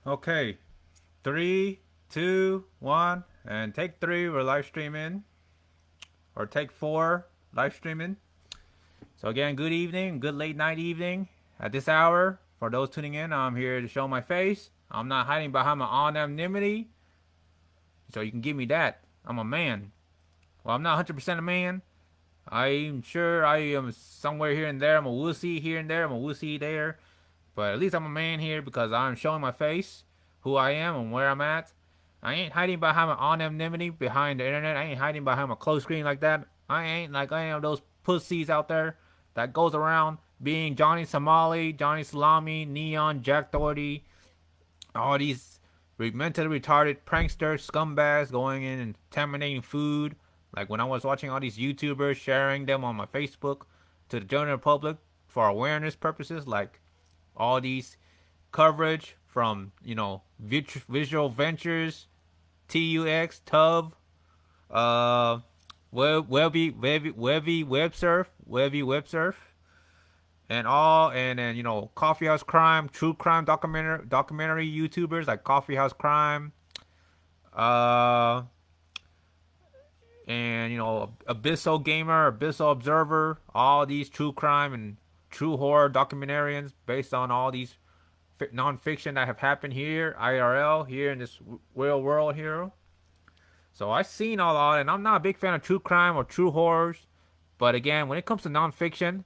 Okay, three, two, one, and take three. We're live streaming, or take four, live streaming. So again, good evening, good late night evening. At this hour, for those tuning in, I'm here to show my face. I'm not hiding behind my anonymity, so you can give me that. I'm a man. Well, I'm not 100% a man. I'm sure I am somewhere here and there. I'm a wussy here and there. I'm a wussy there. But at least I'm a man here because I'm showing my face, who I am, and where I'm at. I ain't hiding behind my anonymity behind the internet. I ain't hiding behind my close screen like that. I ain't like any of those pussies out there that goes around being Johnny Somali, Johnny Salami, Neon, Jack Doherty, all these mentally retarded pranksters, scumbags going in and contaminating food. Like when I was watching all these YouTubers sharing them on my Facebook to the general public for awareness purposes, like all these coverage from Visual Ventures, TUX, Tub, uh, Webby Web Surf, and all, and then Coffee House Crime, true crime documentary YouTubers like Coffee House Crime, uh, and Abyssal Gamer, Abyssal Observer, all these true crime and true horror documentarians based on all these non-fiction that have happened here, IRL, here in this real world here. So I've seen all that, and I'm not a big fan of true crime or true horrors. But again, when it comes to non-fiction,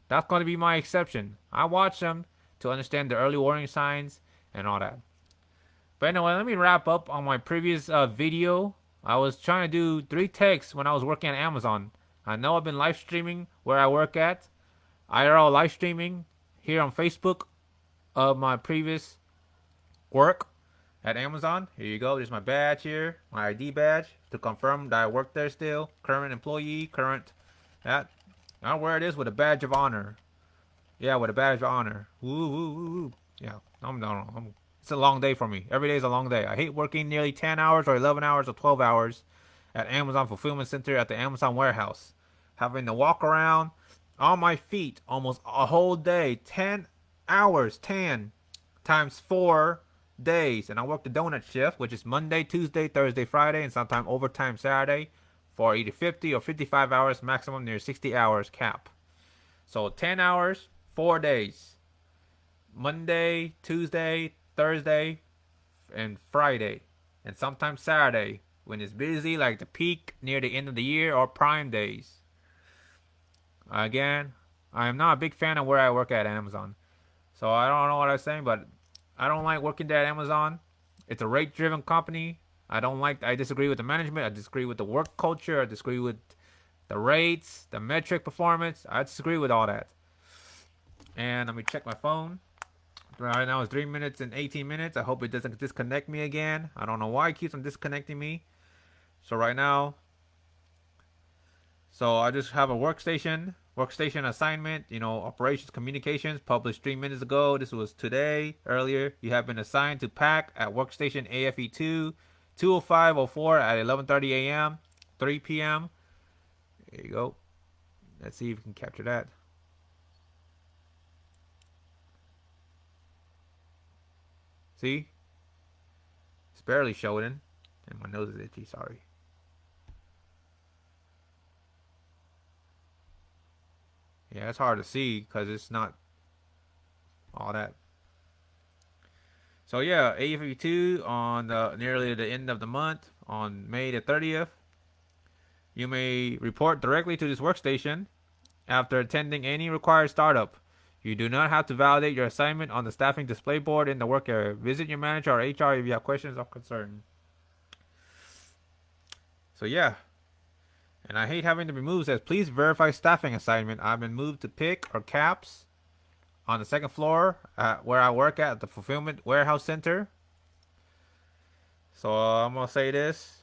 that's going to be my exception. I watch them to understand the early warning signs and all that. But anyway, let me wrap up on my previous video. I was trying to do 3 takes when I was working at Amazon. I know I've been live streaming where I work at, IRL live streaming here on Facebook of my previous work at Amazon. Here you go. There's my badge here, my ID badge to confirm that I work there still. Current employee, current that. I'll wear this with a badge of honor. Yeah, with a badge of honor. Woo woo woo woo. Yeah, it's a long day for me. Every day is a long day. I hate working nearly 10 hours or 11 hours or 12 hours at Amazon Fulfillment Center at the Amazon warehouse. Having to walk around on my feet almost a whole day. 10 hours. 10 times 4 days. And I work the donut shift, which is Monday, Tuesday, Thursday, Friday, and sometimes overtime Saturday for either 50 or 55 hours, maximum near 60 hours cap. So 10 hours, 4 days. Monday, Tuesday, Thursday, and Friday. And sometimes Saturday when it's busy, like the peak near the end of the year or prime days. Again, I am not a big fan of where I work at Amazon. So I don't know what I was saying, but I don't like working there at Amazon. It's a rate driven company. I disagree with the management. I disagree with the work culture. I disagree with the rates, the metric performance. I disagree with all that. And let me check my phone. Right now it's 3 minutes and 18 minutes. I hope it doesn't disconnect me again. I don't know why it keeps on disconnecting me. So right now, I just have a workstation assignment, operations communications, published 3 minutes ago. This was today, earlier. You have been assigned to pack at workstation AFE2, 20504 at 11:30 a.m., 3 p.m. There you go. Let's see if we can capture that. See? It's barely showing. And my nose is itchy, sorry. Yeah, it's hard to see because it's not all that. So yeah, AFE2 on nearly the end of the month on May the 30th. You may report directly to this workstation after attending any required startup. You do not have to validate your assignment on the staffing display board in the work area. Visit your manager or HR if you have questions or concerns. So yeah. And I hate having to be moved. Says please verify staffing assignment. I've been moved to pick or caps on the second floor where I work at the fulfillment warehouse center. So I'm gonna say this.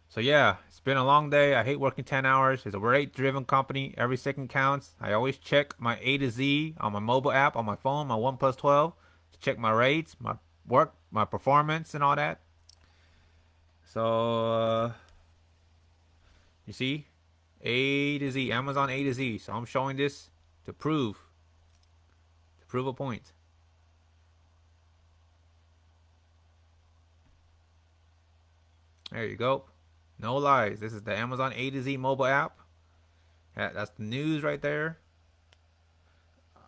So yeah, it's been a long day. I hate working 10 hours. It's a rate-driven company. Every second counts. I always check my A to Z on my mobile app on my phone, my OnePlus 12, to check my rates, my work, my performance, and all that. So You see? A to Z. Amazon A to Z. So I'm showing this to prove a point. There you go. No lies. This is the Amazon A to Z mobile app. That's the news right there.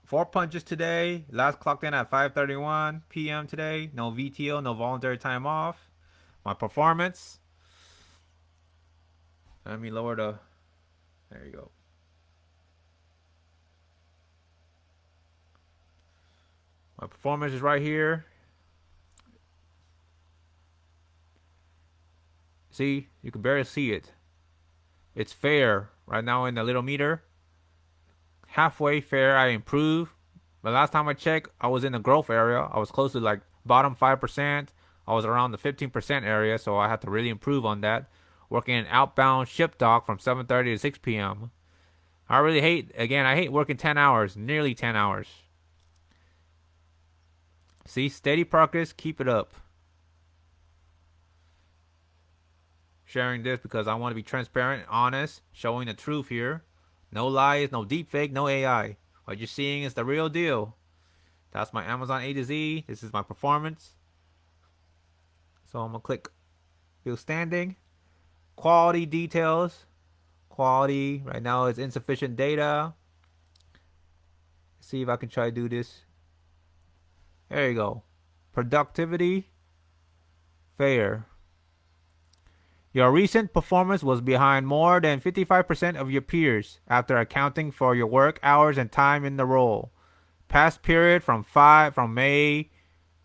4 punches today. Last clocked in at 5:31 p.m. today. No VTO, no voluntary time off. My performance. Let me lower the. There you go. My performance is right here. See, you can barely see it. It's fair right now in the little meter. Halfway fair. I improved. But last time I checked, I was in the growth area. I was close to like bottom 5%. I was around the 15% area, so I had to really improve on that. Working an outbound ship dock from 7:30 to 6 p.m. I really hate, again, I hate working 10 hours, nearly 10 hours. See, steady progress, keep it up. Sharing this because I want to be transparent, honest, showing the truth here. No lies, no deepfake, no AI. What you're seeing is the real deal. That's my Amazon A to Z. This is my performance. So I'm going to click View Standing. Quality details. Quality. Right now is insufficient data. Let's see if I can try to do this. There you go. Productivity. Fair. Your recent performance was behind more than 55% of your peers after accounting for your work hours and time in the role. Past period from May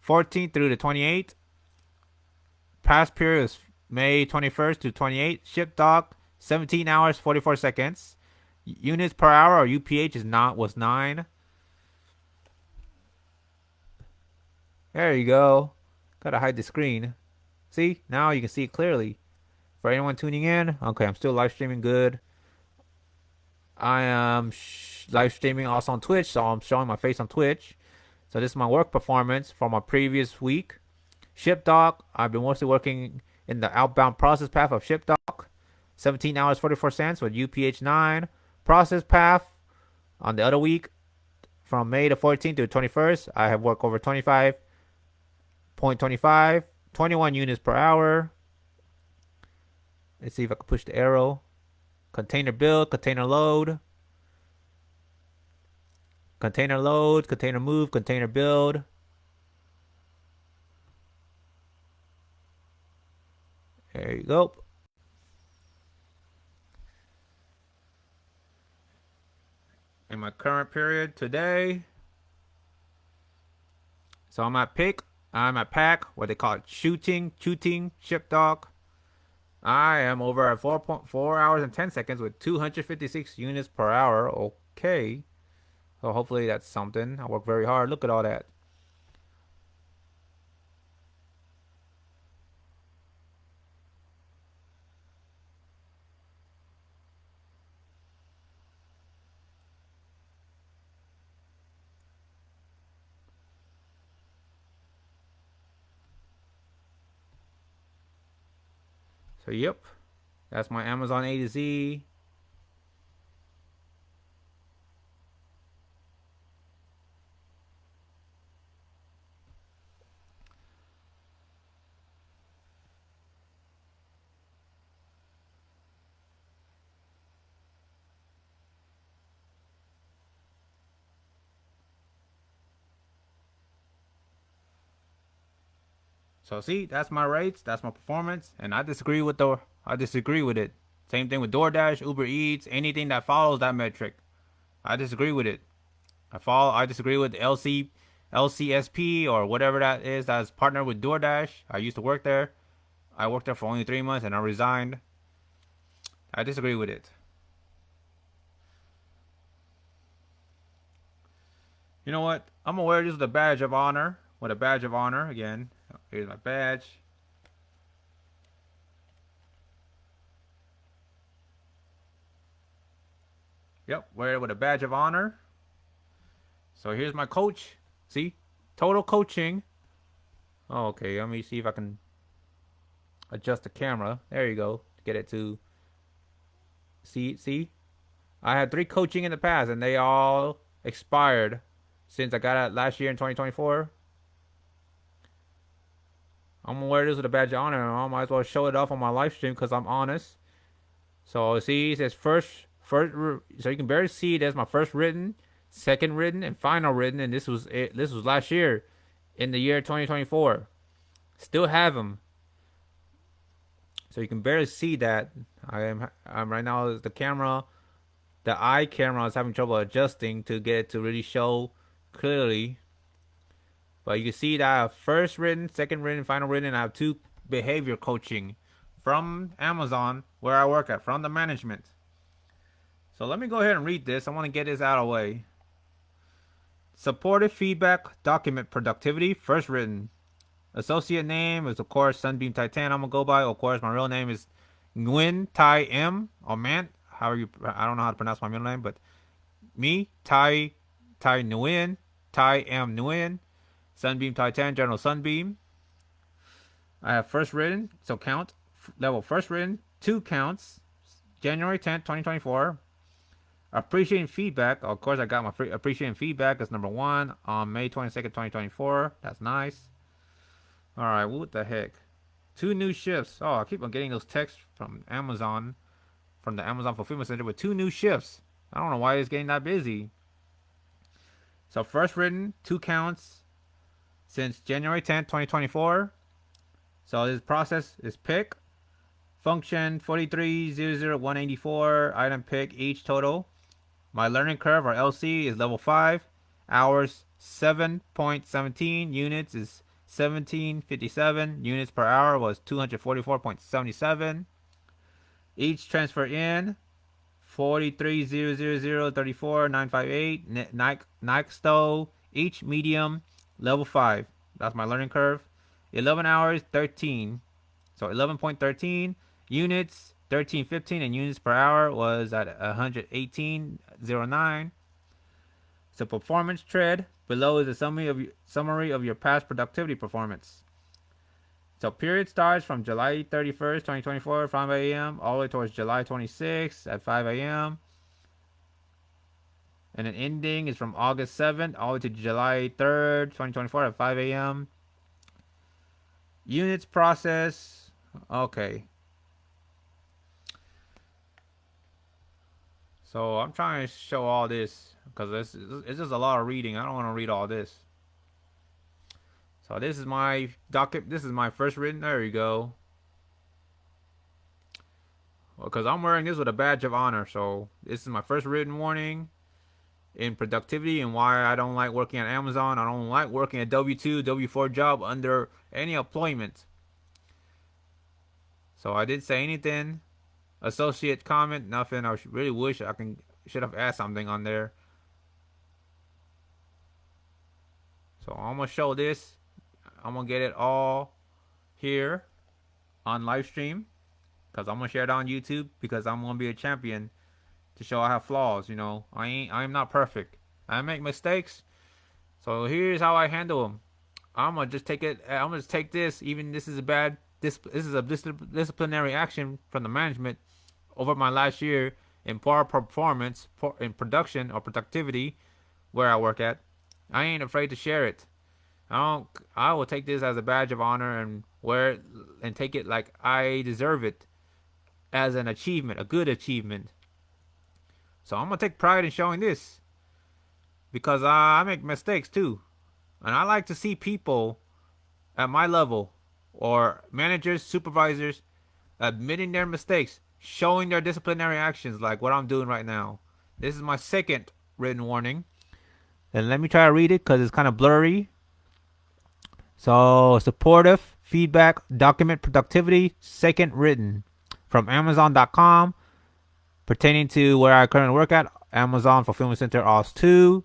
14th through the 28th. Past period is May 21st to 28th. Ship dock 17 hours 44 seconds. Units per hour or UPH was 9. There you go. Gotta hide the screen. See, now you can see it clearly. For anyone tuning in, okay, I'm still live streaming good. I am live streaming also on Twitch, so I'm showing my face on Twitch. So this is my work performance for my previous week. Ship dock, I've been mostly working in the outbound process path of ship dock. 17 hours 44 cents with UPH 9. Process path on the other week from May the 14th to the 21st, I have worked over 25.25, 21 units per hour. Let's see if I can push the arrow. Container build, container load. Container load, container move, container build. There you go. In my current period today. So I'm at pack, what they call it, shooting, ship dock. I am over at 4.4 hours and 10 seconds with 256 units per hour. Okay. So hopefully that's something. I work very hard. Look at all that. So yep. That's my Amazon A to Z. So see, that's my rates, that's my performance, and I disagree with it. Same thing with DoorDash, Uber Eats, anything that follows that metric. I disagree with it. I disagree with LCSP or whatever that is that's partnered with DoorDash. I used to work there. I worked there for only 3 months and I resigned. I disagree with it. You know what? I'm gonna wear this with a badge of honor. With a badge of honor again. Here's my badge. Yep, wear it with a badge of honor. So here's my coach. See? Total coaching. Oh, okay, let me see if I can adjust the camera. There you go. Get it to. See, I had 3 coaching in the past, and they all expired since I got it last year in 2024. I'm gonna wear this with a badge of honor. I might as well show it off on my live stream because I'm honest. So see, it says first. So you can barely see. That's my first written, second written, and final written. And this was it. This was last year, in the year 2024. Still have them. So you can barely see that. I'm right now. The camera, the eye camera is having trouble adjusting to get it to really show clearly. But you can see that I have first written, second written, final written, and I have 2 behavior coaching from Amazon where I work at, from the management. So let me go ahead and read this. I want to get this out of the way. Supportive feedback, document productivity, first written. Associate name is, of course, Sunbeam Titan. I'm going to go by. Of course, my real name is Nguyen Tai M. Or Man. How are you? I don't know how to pronounce my middle name, but me, Tai Nguyen, Tai M Nguyen. Sunbeam Titan, General Sunbeam. I have first written, so count level first written, 2 counts, January 10th, 2024. Appreciating feedback. Of course, I got my free appreciating feedback. That's number 1 on May 22nd, 2024. That's nice. All right, what the heck? 2 new shifts. Oh, I keep on getting those texts from Amazon, from the Amazon Fulfillment Center with 2 new shifts. I don't know why it's getting that busy. So first written, 2 counts since January 10th, 2024. So this process is pick, function 4300184, item pick, each total. My learning curve, or LC, is level 5. Hours 7.17. Units is 1757. Units per hour was 244.77. Each transfer in 4300034 Nike Stowe. Each medium, level 5. That's my learning curve. 11 hours 13. So 11.13. Units 1315, and units per hour was at 118.09. So performance tread. Below is a summary of your past productivity performance. So period starts from July 31st, 2024, 5 a.m. all the way towards July 26th at 5 a.m. And an ending is from August 7th all the way to July 3rd, 2024 at 5 a.m. Units process. Okay. So I'm trying to show all this because it's just a lot of reading. I don't want to read all this. So this is my docket. This is my first written. There you go. Because I'm wearing this with a badge of honor. So this is my first written warning in productivity and why I don't like working at Amazon. I don't like working a W2, W4 job under any employment. So I didn't say anything. Associate comment, nothing. I really wish should have asked something on there. So I'm gonna show this. I'm gonna get it all here on live stream because I'm gonna share it on YouTube because I'm gonna be a champion to show I have flaws. You know, I'm not perfect. I make mistakes. So here's how I handle them. I'm gonna just take it. I'm gonna just take this. Even this is a bad. This is a disciplinary action from the management over my last year in poor performance in production or productivity where I work at. I ain't afraid to share it. I will take this as a badge of honor and wear it and take it like I deserve it as an achievement, a good achievement. So I'm gonna take pride in showing this because I make mistakes too, and I like to see people at my level or managers, supervisors admitting their mistakes, showing their disciplinary actions like what I'm doing right now. This is my second written warning. And let me try to read it because it's kind of blurry. So, supportive feedback, document productivity, second written from Amazon.com pertaining to where I currently work at, Amazon Fulfillment Center OS 2.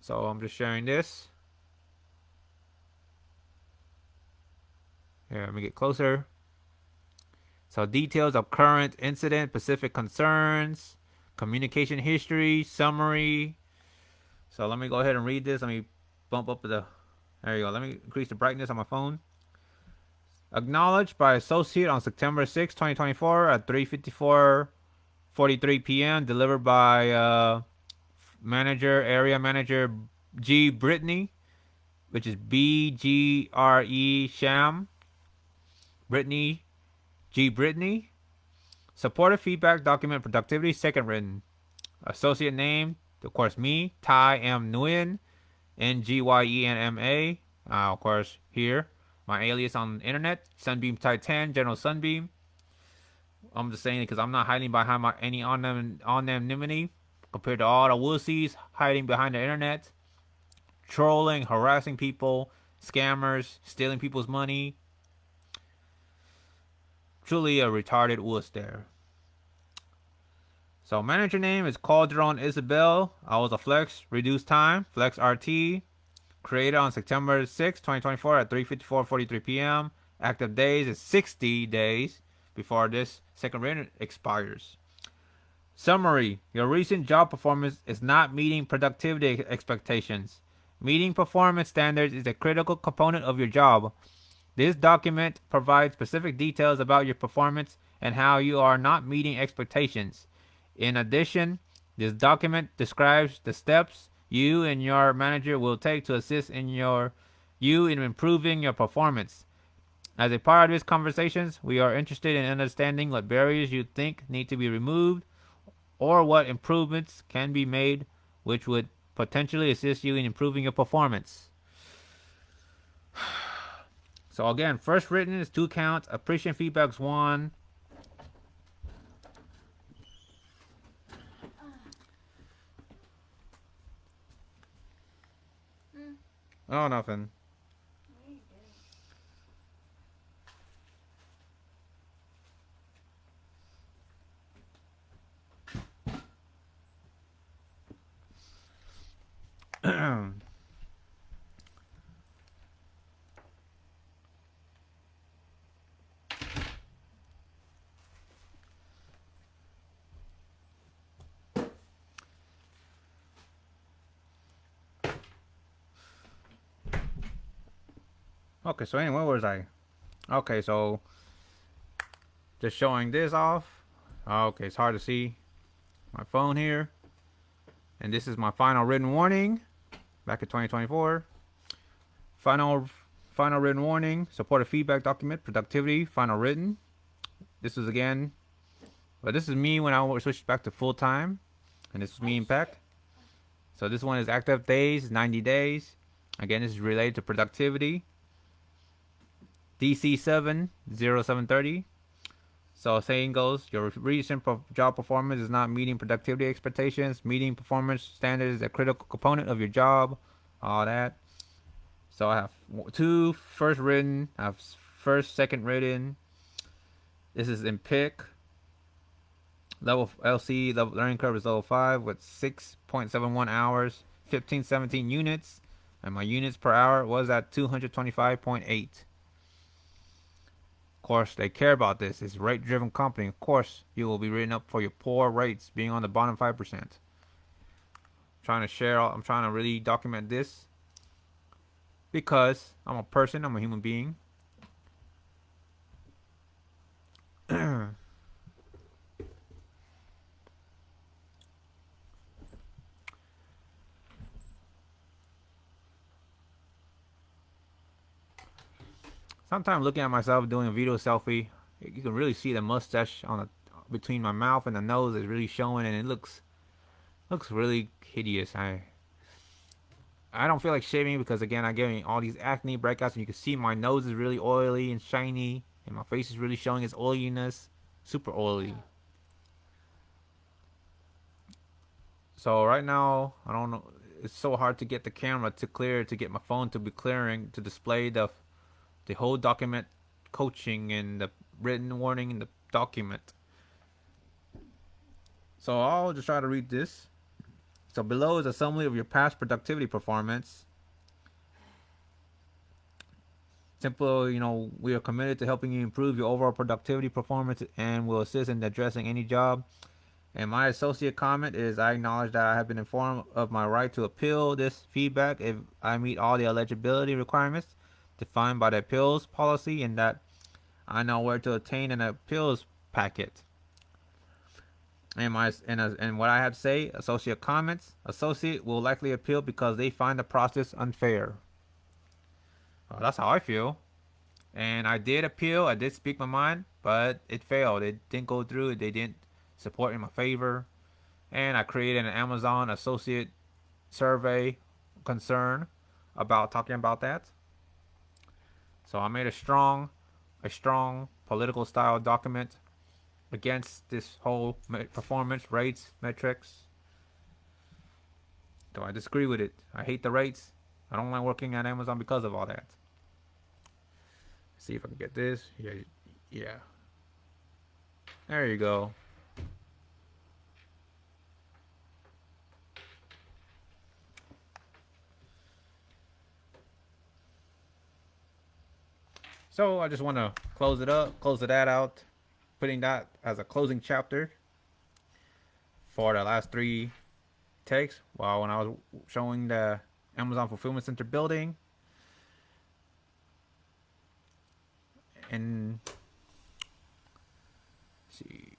So, I'm just sharing this. Here, let me get closer. So, details of current incident, specific concerns, communication history, summary. So, let me go ahead and read this. Let me bump up there you go. Let me increase the brightness on my phone. Acknowledged by associate on September 6, 2024 at 3:54:43 p.m. Delivered by area manager G. Brittany, which is BGRE Sham. Brittany, G. Brittany. Supportive feedback document productivity, second written. Associate name, of course, me, Tai M. Nguyen, NGYENMA. Of course, here. My alias on the internet, Sunbeam Titan, General Sunbeam. I'm just saying it because I'm not hiding behind any anonymity compared to all the wussies hiding behind the internet, trolling, harassing people, scammers, stealing people's money. Truly a retarded wuss there. So manager name is Calderon Isabel. I was a Flex, reduced time, Flex RT. Created on September 6, 2024 at 3:54:43 p.m. Active days is 60 days before this second written expires. Summary: your recent job performance is not meeting productivity expectations. Meeting performance standards is a critical component of your job. This document provides specific details about your performance and how you are not meeting expectations. In addition, this document describes the steps you and your manager will take to assist in improving your performance. As a part of these conversations, we are interested in understanding what barriers you think need to be removed or what improvements can be made which would potentially assist you in improving your performance. So again, first written is 2 counts, appreciation feedback is 1. Oh, nothing. Okay, so anyway, where was I? Okay, so just showing this off. Okay, it's hard to see my phone here. And this is my final written warning back in 2024. Final written warning, supported feedback document, productivity, final written. This is again, but this is me when I switched back to full time. And this is me in Pack. So this one is active days, 90 days. Again, this is related to productivity. DC70730. So saying goes, your recent job performance is not meeting productivity expectations. Meeting performance standards is a critical component of your job. All that. So I have 2 first written. I have first, second written. This is in pick. Level LC, level learning curve is level 5 with 6.71 hours, 1517 units. And my units per hour was at 225.8. Of course, they care about this. It's a rate-driven company. Of course, you will be written up for your poor rates being on the bottom 5%. I'm trying to really document this because I'm a person. I'm a human being. Sometimes looking at myself doing a video selfie, you can really see the mustache between my mouth and the nose is really showing, and it looks really hideous. I don't feel like shaving because again I get all these acne breakouts, and you can see my nose is really oily and shiny, and my face is really showing its oiliness, super oily. So right now I don't know. It's so hard to get the camera to clear to get my phone to be clearing to display the whole document coaching and the written warning in the document. So I'll just try to read this. So below is a summary of your past productivity performance. Simple, we are committed to helping you improve your overall productivity performance and will assist in addressing any job. And my associate comment is, I acknowledge that I have been informed of my right to appeal this feedback if I meet all the eligibility requirements defined by the appeals policy, and that I know where to obtain an appeals packet. And what I have to say, associate comments. Associate will likely appeal because they find the process unfair. Well, that's how I feel. And I did appeal. I did speak my mind, but it failed. It didn't go through. They didn't support in my favor. And I created an Amazon associate survey concern about talking about that. So I made a strong political style document against this whole performance rates metrics. So I disagree with it. I hate the rates. I don't like working at Amazon because of all that. Let's see if I can get this. Yeah, yeah. There you go. So I just want to close that out, putting that as a closing chapter for the last 3 takes. Well, when I was showing the Amazon Fulfillment Center building, and see,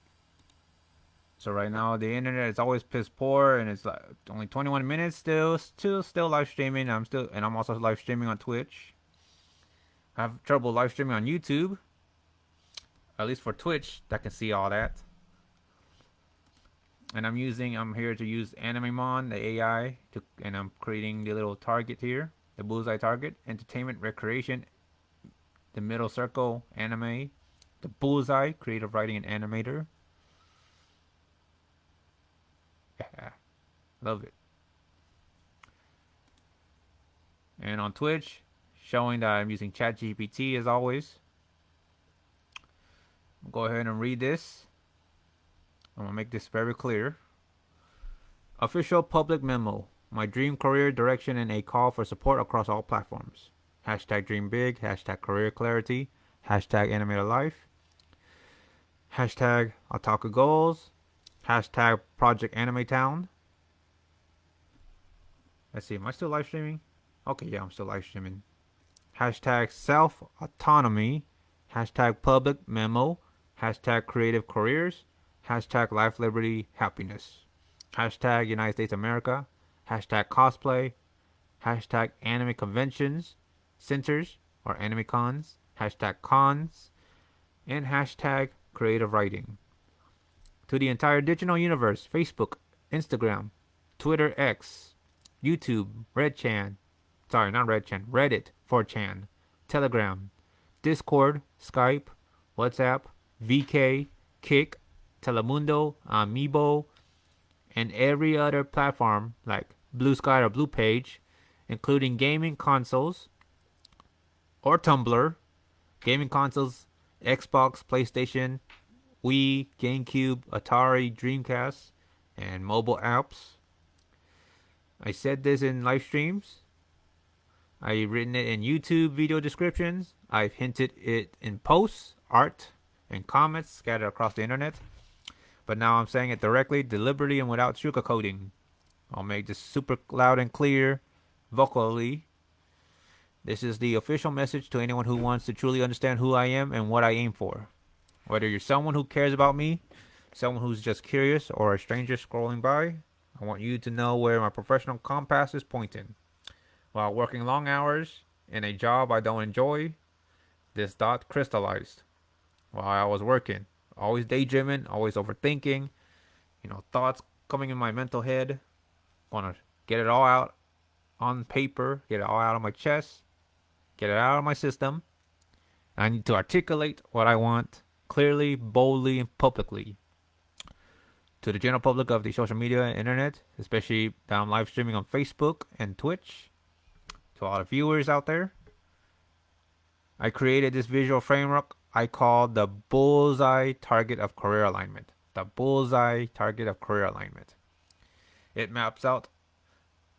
so right now the internet is always piss poor, and it's like only 21 minutes still live streaming. I'm also live streaming on Twitch. I have trouble live streaming on YouTube. At least for Twitch, that can see all that. And I'm here to use Animemon, the AI, and I'm creating the little target here, the bullseye target, entertainment, recreation, the middle circle, anime, the bullseye, creative writing and animator. Yeah, love it. And on Twitch, showing that I'm using ChatGPT as always. I'll go ahead and read this. I'm going to make this very clear. Official public memo. My dream career direction and a call for support across all platforms. Hashtag dream big. Hashtag career clarity. Hashtag animated life. Hashtag Otaku goals. Hashtag project anime town. Let's see, am I still live streaming? Okay, yeah, I'm still live streaming. Hashtag self-autonomy, hashtag public memo, hashtag creative careers, hashtag life, liberty, happiness, hashtag United States America, hashtag cosplay, hashtag anime conventions, centers or anime cons, hashtag cons, and hashtag creative writing. To the entire digital universe, Facebook, Instagram, Twitter X, YouTube, Reddit, 4chan, Telegram, Discord, Skype, WhatsApp, VK, Kick, Telemundo, Amiibo, and every other platform like Blue Sky or Blue Page, including gaming consoles or Tumblr, gaming consoles, Xbox, PlayStation, Wii, GameCube, Atari, Dreamcast, and mobile apps. I said this in live streams. I've written it in YouTube video descriptions. I've hinted it in posts, art, and comments scattered across the internet. But now I'm saying it directly, deliberately, and without sugarcoating. I'll make this super loud and clear, vocally. This is the official message to anyone who wants to truly understand who I am and what I aim for. Whether you're someone who cares about me, someone who's just curious, or a stranger scrolling by, I want you to know where my professional compass is pointing. While working long hours in a job I don't enjoy, this dot crystallized. While I was working, always daydreaming, always overthinking, thoughts coming in my mental head. Want to get it all out on paper, get it all out of my chest, get it out of my system. I need to articulate what I want clearly, boldly, and publicly. To the general public of the social media and internet, especially that I'm live streaming on Facebook and Twitch, to all the viewers out there, I created this visual framework I call the bullseye target of career alignment. The bullseye target of career alignment. It maps out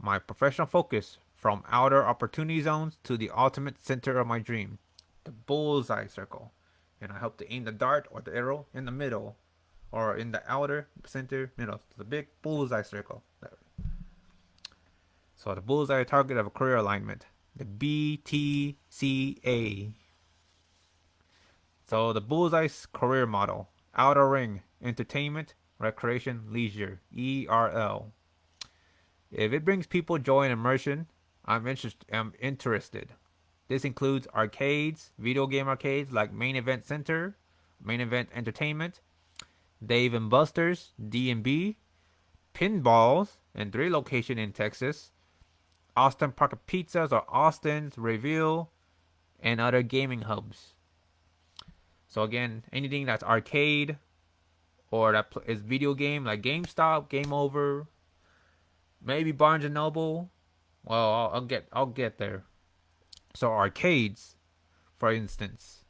my professional focus from outer opportunity zones to the ultimate center of my dream, the bullseye circle. And I hope to aim the dart or the arrow in the middle, or in the outer center middle, the big bullseye circle. So the bullseye target of a career alignment, the BTCA. So the Bullseye's career model: Outer Ring, entertainment, recreation, leisure, ERL. If it brings people joy and immersion, I'm interested. This includes arcades, video game arcades like Main Event Center, Main Event Entertainment, Dave and Buster's, D&B, pinballs in 3 locations in Texas, Austin Pocket Pizzas or Austin's Reveal, and other gaming hubs. So again, anything that's arcade or that is video game like GameStop, Game Over, maybe Barnes and Noble. Well, I'll get there. So arcades, for instance,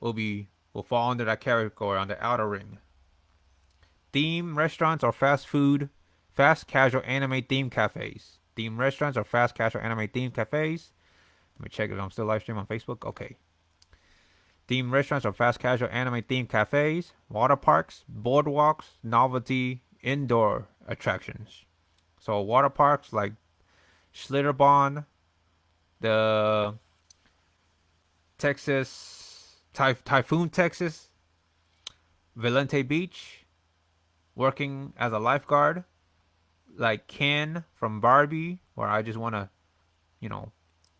will fall under that category on the outer ring. Theme restaurants or fast casual anime themed cafes. Theme restaurants or fast casual anime themed cafes. Let me check if I'm still live streaming on Facebook. Okay. Theme restaurants or fast casual anime themed cafes, water parks, boardwalks, novelty, indoor attractions. So water parks like Schlitterbahn, the Typhoon, Texas, Valente Beach, working as a lifeguard, like Ken from Barbie, where I just want to,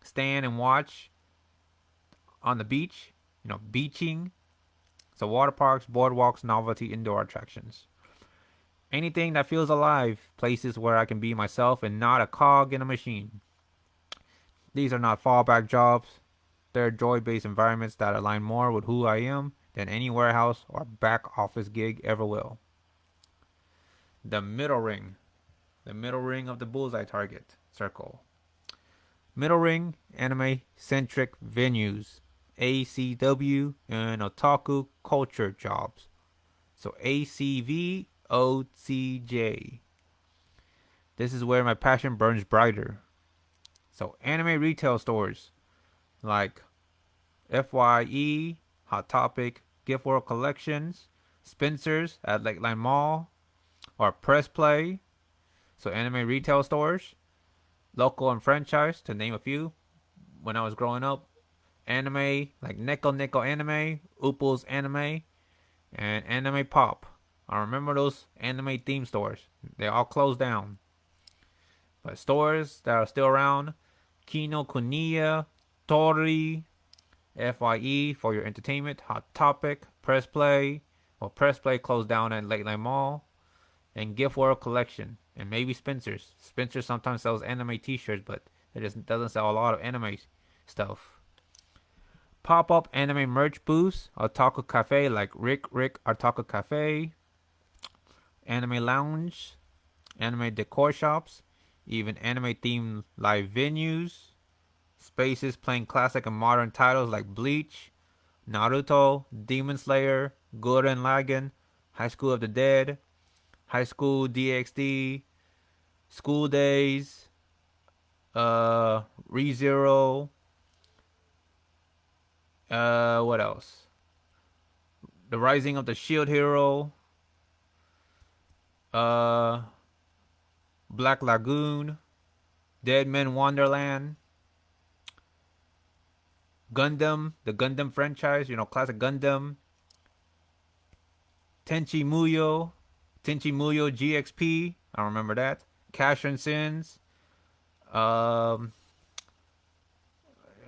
stand and watch on the beach, beaching. So water parks, boardwalks, novelty, indoor attractions. Anything that feels alive, places where I can be myself and not a cog in a machine. These are not fallback jobs. They're joy-based environments that align more with who I am than any warehouse or back office gig ever will. The middle ring. The middle ring of the bullseye target circle. Middle ring, anime-centric venues. ACW and Otaku culture jobs. So ACV, OCJ. This is where my passion burns brighter. So anime retail stores like FYE, Hot Topic, Gift World Collections, Spencer's at Lakeline Mall, or Press Play. So anime retail stores, local and franchise, to name a few. When I was growing up, anime like Neko Anime, Upple's Anime, and Anime Pop. I remember those anime theme stores. They all closed down. But stores that are still around: Kino Kuniya, Tori, FYE for your entertainment, Hot Topic, Press Play. Well, Press Play closed down at Lakeline Mall, and Gift World Collection, and maybe Spencer's. Spencer sometimes sells anime t-shirts, but it just doesn't sell a lot of anime stuff. Pop-up anime merch booths, Otaku Cafe like Rick Otaku Cafe, Anime Lounge, anime decor shops, even anime themed live venues, spaces playing classic and modern titles like Bleach, Naruto, Demon Slayer, Gurren Lagann, High School of the Dead, High School DxD, School Days, ReZero, what else? The Rising of the Shield Hero, Black Lagoon, Dead Men Wonderland, Gundam, the Gundam franchise, classic Gundam, Tenchi Muyo GXP, I remember that. Cash and Sins, what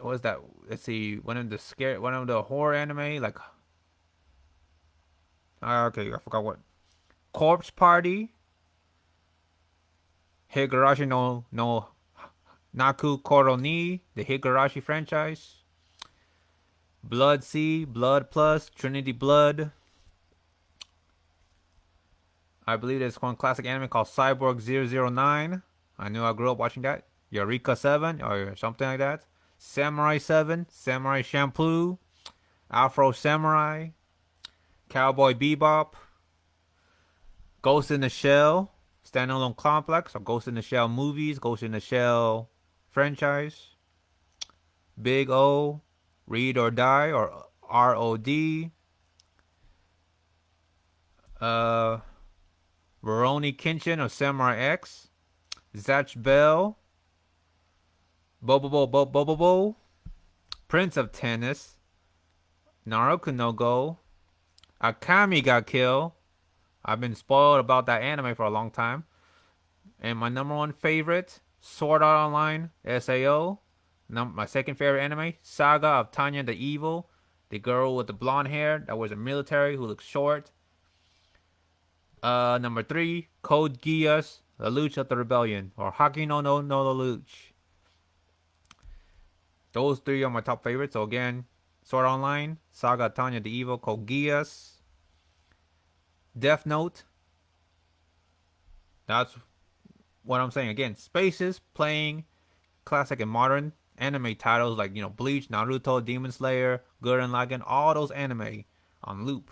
was that? Let's see, one of the horror anime, like, okay, I forgot what. Corpse Party, Higurashi no Naku Koro ni, the Higurashi franchise, Blood C, Blood Plus, Trinity Blood. I believe there's one classic anime called Cyborg 009. I knew I grew up watching that. Eureka 7 or something like that. Samurai 7, Samurai Champloo, Afro Samurai, Cowboy Bebop, Ghost in the Shell, standalone complex, or Ghost in the Shell movies, Ghost in the Shell franchise, Big O, Read or Die, or ROD, Rurouni Kenshin or Samurai X, Zatch Bell, Bobobo, Prince of Tennis, Naruto no Go, Akami got killed. I've been spoiled about that anime for a long time. And my number one favorite, Sword Art Online, SAO. My second favorite anime, Saga of Tanya the Evil, the girl with the blonde hair that was a military who looks short. Number three, Code Geass, The Luch of the Rebellion, or Haki no Luch. Those three are my top favorites. So again, Sword Art Online, Saga of Tanya the Evil, Code Geass, Death Note. That's what I'm saying. Again, spaces playing classic and modern anime titles like Bleach, Naruto, Demon Slayer, Gurren Lagann, all those anime on loop.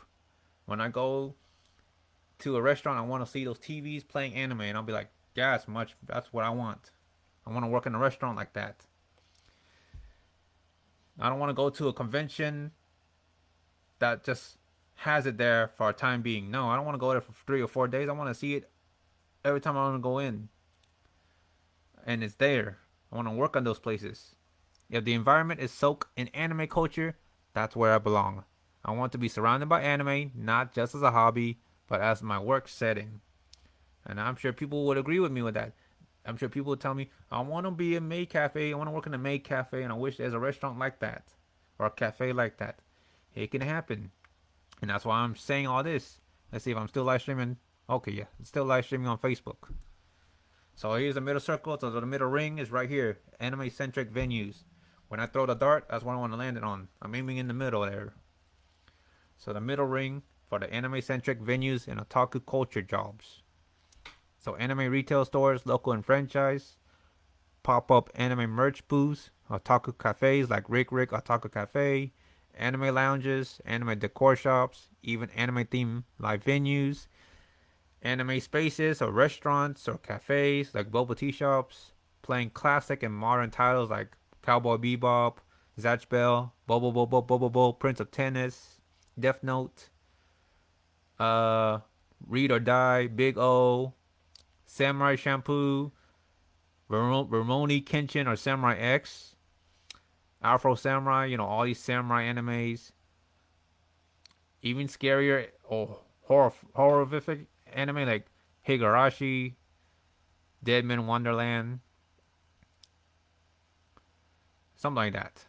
When I go to a restaurant, I want to see those TVs playing anime, and I'll be like, yeah, that's what I want. I want to work in a restaurant like that. I don't want to go to a convention that just has it there for a time being. No, I don't want to go there for 3 or 4 days. I want to see it every time I want to go in, and it's there. I want to work on those places. If the environment is soaked in anime culture, that's where I belong. I want to be surrounded by anime, not just as a hobby, but as my work setting. And I'm sure people would agree with me with that. I'm sure people would tell me, I want to be a maid cafe. I want to work in a maid cafe, and I wish there's a restaurant like that or a cafe like that. It can happen. And that's why I'm saying all this. Let's see if I'm still live streaming. Okay, yeah, it's still live streaming on Facebook. So here's the middle circle. So the middle ring is right here. Anime centric venues. When I throw the dart, that's what I want to land it on. I'm aiming in the middle there. So the middle ring for the anime centric venues and otaku culture jobs. So anime retail stores, local and franchise, pop-up anime merch booths, otaku cafes like Rick Otaku Cafe, anime lounges, anime decor shops, even anime themed live venues, anime spaces or restaurants or cafes like boba tea shops, playing classic and modern titles like Cowboy Bebop, Zatch Bell, Bobo, Prince of Tennis, Death Note, Read or Die, Big O, Samurai Shampoo, Ramoni Kenshin or Samurai X, Afro Samurai, all these samurai animes. Even scarier or horrific anime like Higurashi, Dead Man Wonderland, something like that.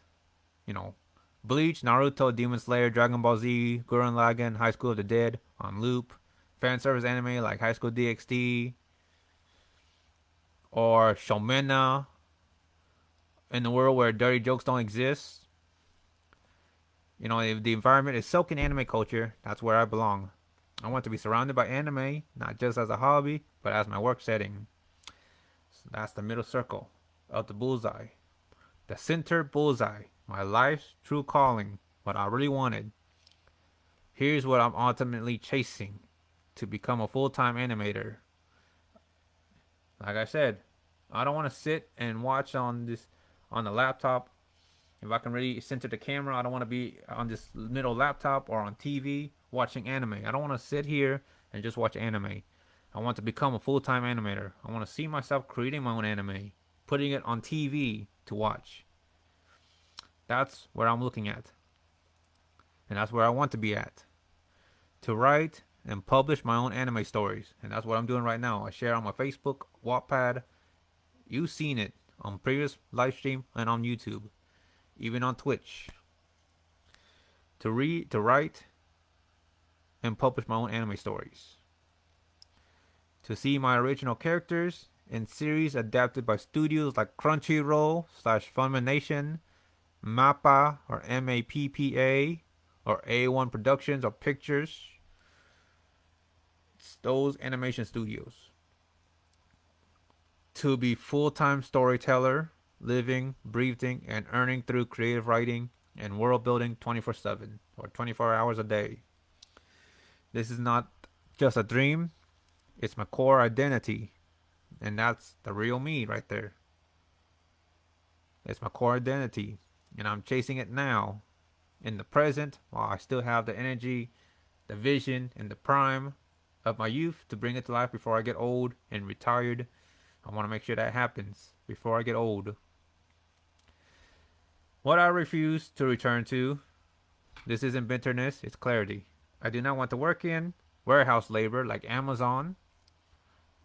Bleach, Naruto, Demon Slayer, Dragon Ball Z, Gurren Lagann, High School of the Dead on loop. Fan service anime like High School DxD or Shomena in the world where dirty jokes don't exist. If the environment is soaked in anime culture, that's where I belong. I want to be surrounded by anime, not just as a hobby, but as my work setting. So that's the middle circle of the bullseye. The center bullseye. My life's true calling. What I really wanted. Here's what I'm ultimately chasing. To become a full-time animator. Like I said, I don't want to sit and watch on the laptop. If I can really center the camera, I don't want to be on this middle laptop or on TV watching anime. I don't want to sit here and just watch anime. I want to become a full-time animator. I want to see myself creating my own anime, putting it on TV to watch. That's where I'm looking at. And that's where I want to be at. To write and publish my own anime stories. And that's what I'm doing right now. I share on my Facebook, Wattpad. You've seen it on previous live stream and on YouTube. Even on Twitch. To write, and publish my own anime stories. To see my original characters in series adapted by studios like Crunchyroll / Funimation, MAPPA or MAPPA, or A1 Productions or Pictures. It's those animation studios. To be full-time storyteller, living, breathing, and earning through creative writing and world building 24/7 or 24 hours a day. This is not just a dream, it's my core identity. And that's the real me right there. It's my core identity. And I'm chasing it now, in the present, while I still have the energy, the vision, and the prime of my youth to bring it to life before I get old and retired. I want to make sure that happens before I get old. What I refuse to return to This isn't bitterness, it's clarity. I do not want to work in warehouse labor like Amazon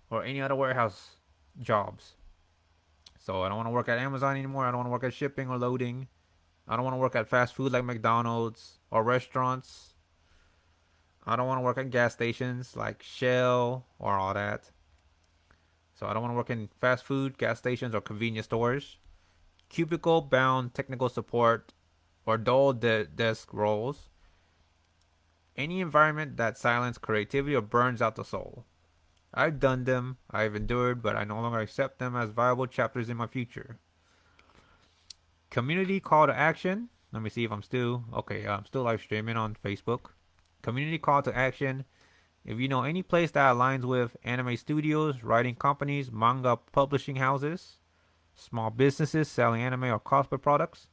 or any other warehouse jobs. So I don't want to work at Amazon anymore. I don't want to work at shipping or loading. I don't want to work at fast food like McDonald's or restaurants. I don't want to work at gas stations like Shell or all that. So I don't want to work in fast food, gas stations, or convenience stores. Cubicle bound technical support or dull desk roles. Any environment that silences creativity or burns out the soul. I've done them, I've endured, but I no longer accept them as viable chapters in my future. Community call to action. Let me see if I'm still okay. I'm still live streaming on Facebook. Community call to action. If you know any place that aligns with anime studios, writing companies, manga publishing houses, small businesses selling anime or cosplay products,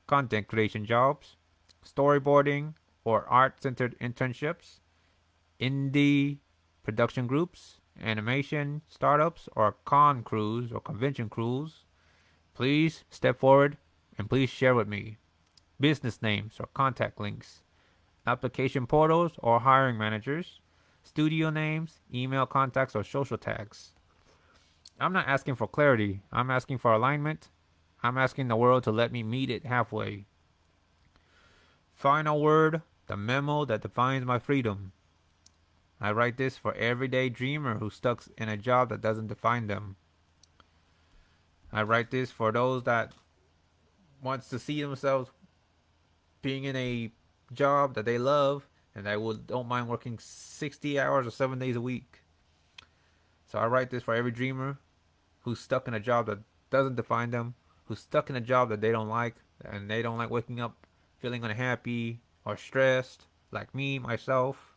content creation jobs, storyboarding or art-centered internships, indie production groups, animation startups, or con crews or convention crews, please step forward and please share with me business names or contact links, application portals or hiring managers, studio names, email contacts, or social tags. I'm not asking for clarity. I'm asking for alignment. I'm asking the world to let me meet it halfway. Final word, the memo that defines my freedom. I write this for everyday dreamer who's stuck in a job that doesn't define them. I write this for those that wants to see themselves being in a job that they love and that don't mind working 60 hours or 7 days a week. So I write this for every dreamer who's stuck in a job that doesn't define them, who's stuck in a job that they don't like, and they don't like waking up feeling unhappy or stressed, like me, myself.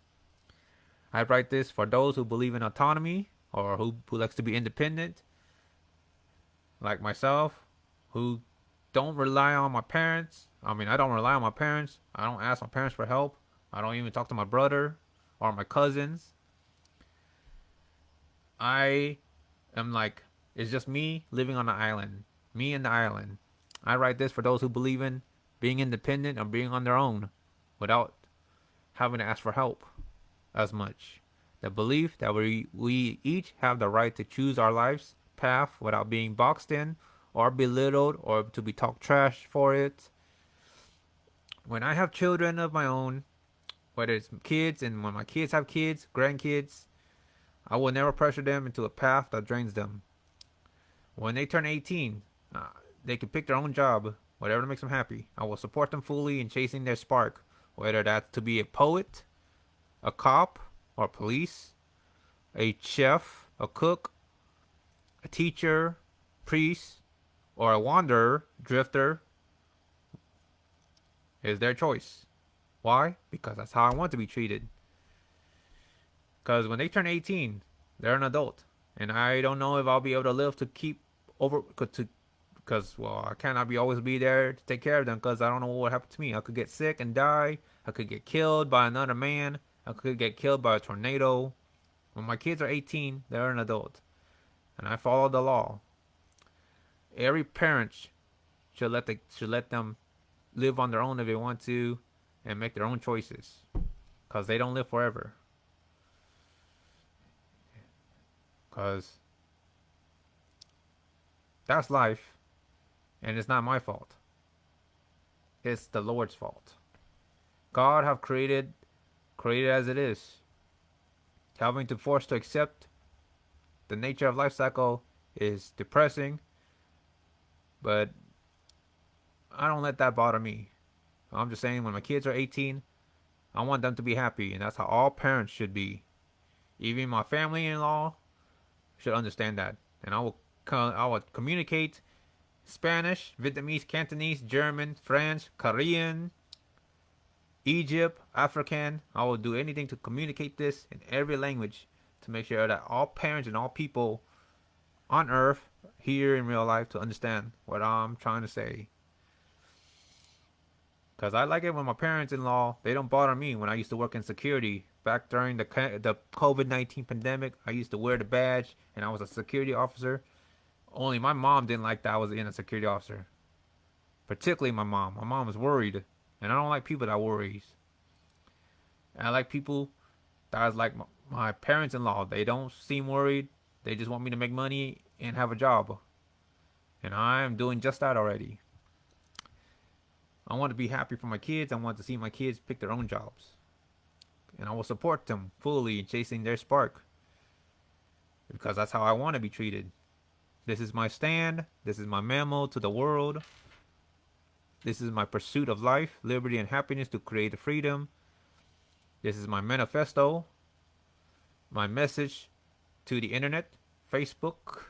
I write this for those who believe in autonomy or who likes to be independent, like myself, who don't rely on my parents. I don't rely on my parents. I don't ask my parents for help. I don't even talk to my brother or my cousins. I am like, it's just me living on the island. Me and the island. I write this for those who believe in being independent or being on their own without having to ask for help as much. The belief that we each have the right to choose our life's path without being boxed in or belittled or to be talked trash for it. When I have children of my own, whether it's kids and when my kids have kids, grandkids, I will never pressure them into a path that drains them. When they turn 18, they can pick their own job, whatever makes them happy. I will support them fully in chasing their spark, whether that's to be a poet, a cop, or police, a chef, a cook, a teacher, priest, or a wanderer, drifter, is their choice. Why? Because that's how I want to be treated. Because when they turn 18, they're an adult. And I don't know if I'll be able to live to keep over, because, well, I cannot always be there to take care of them because I don't know what would happen to me. I could get sick and die. I could get killed by another man. I could get killed by a tornado. When my kids are 18, they're an adult. And I follow the law. Every parent should let them live on their own if they want to and make their own choices. Because they don't live forever. Because that's life. And it's not my fault. It's the Lord's fault. God have created as it is. Having to force to accept the nature of life cycle is depressing. But I don't let that bother me. I'm just saying when my kids are 18, I want them to be happy. And that's how all parents should be. Even my family-in-law should understand that. And I will communicate Spanish, Vietnamese, Cantonese, German, French, Korean, Egypt, African. I will do anything to communicate this in every language to make sure that all parents and all people on earth here in real life to understand what I'm trying to say. Because I like it when my parents-in-law, they don't bother me when I used to work in security. Back during the COVID-19 pandemic, I used to wear the badge and I was a security officer. Only my mom didn't like that I was in a security officer. Particularly my mom. My mom was worried And I don't like people that worries. And I like people that is like my parents-in-law. They don't seem worried. They just want me to make money and have a job. And I'm doing just that already. I want to be happy for my kids. I want to see my kids pick their own jobs. And I will support them fully in chasing their spark. Because that's how I want to be treated. This is my stand. This is my memo to the world. This is my pursuit of life, liberty, and happiness to create freedom. This is my manifesto. My message to the internet, Facebook,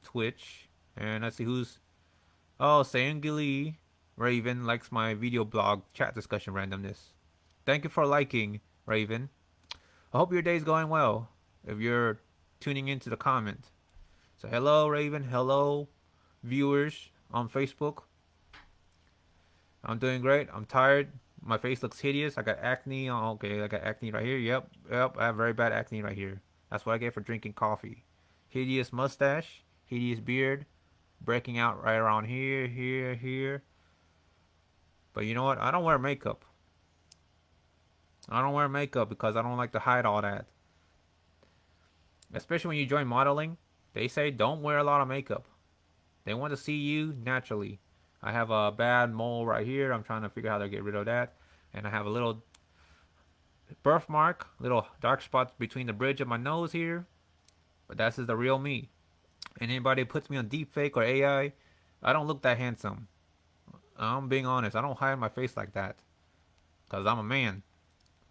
Twitch, and let's see who's. Oh, Sayangili Raven likes my video blog chat discussion randomness. Thank you for liking, Raven. I hope your day's going well. If you're tuning into the comment, so hello, Raven. Hello, viewers on Facebook. I'm doing great. I'm tired. My face looks hideous. I got acne. Oh, okay, I got acne right here. Yep. I have very bad acne right here. That's what I get for drinking coffee. Hideous mustache, hideous beard, breaking out right around here, here. But you know what? I don't wear makeup. I don't wear makeup because I don't like to hide all that. Especially when you join modeling, they say don't wear a lot of makeup. They want to see you naturally. I have a bad mole right here. I'm trying to figure out how to get rid of that. And I have a little birthmark, little dark spots between the bridge of my nose here. But that's just the real me. And anybody puts me on deepfake or I don't look that handsome. I'm being honest. I don't hide my face like that. Because I'm a man.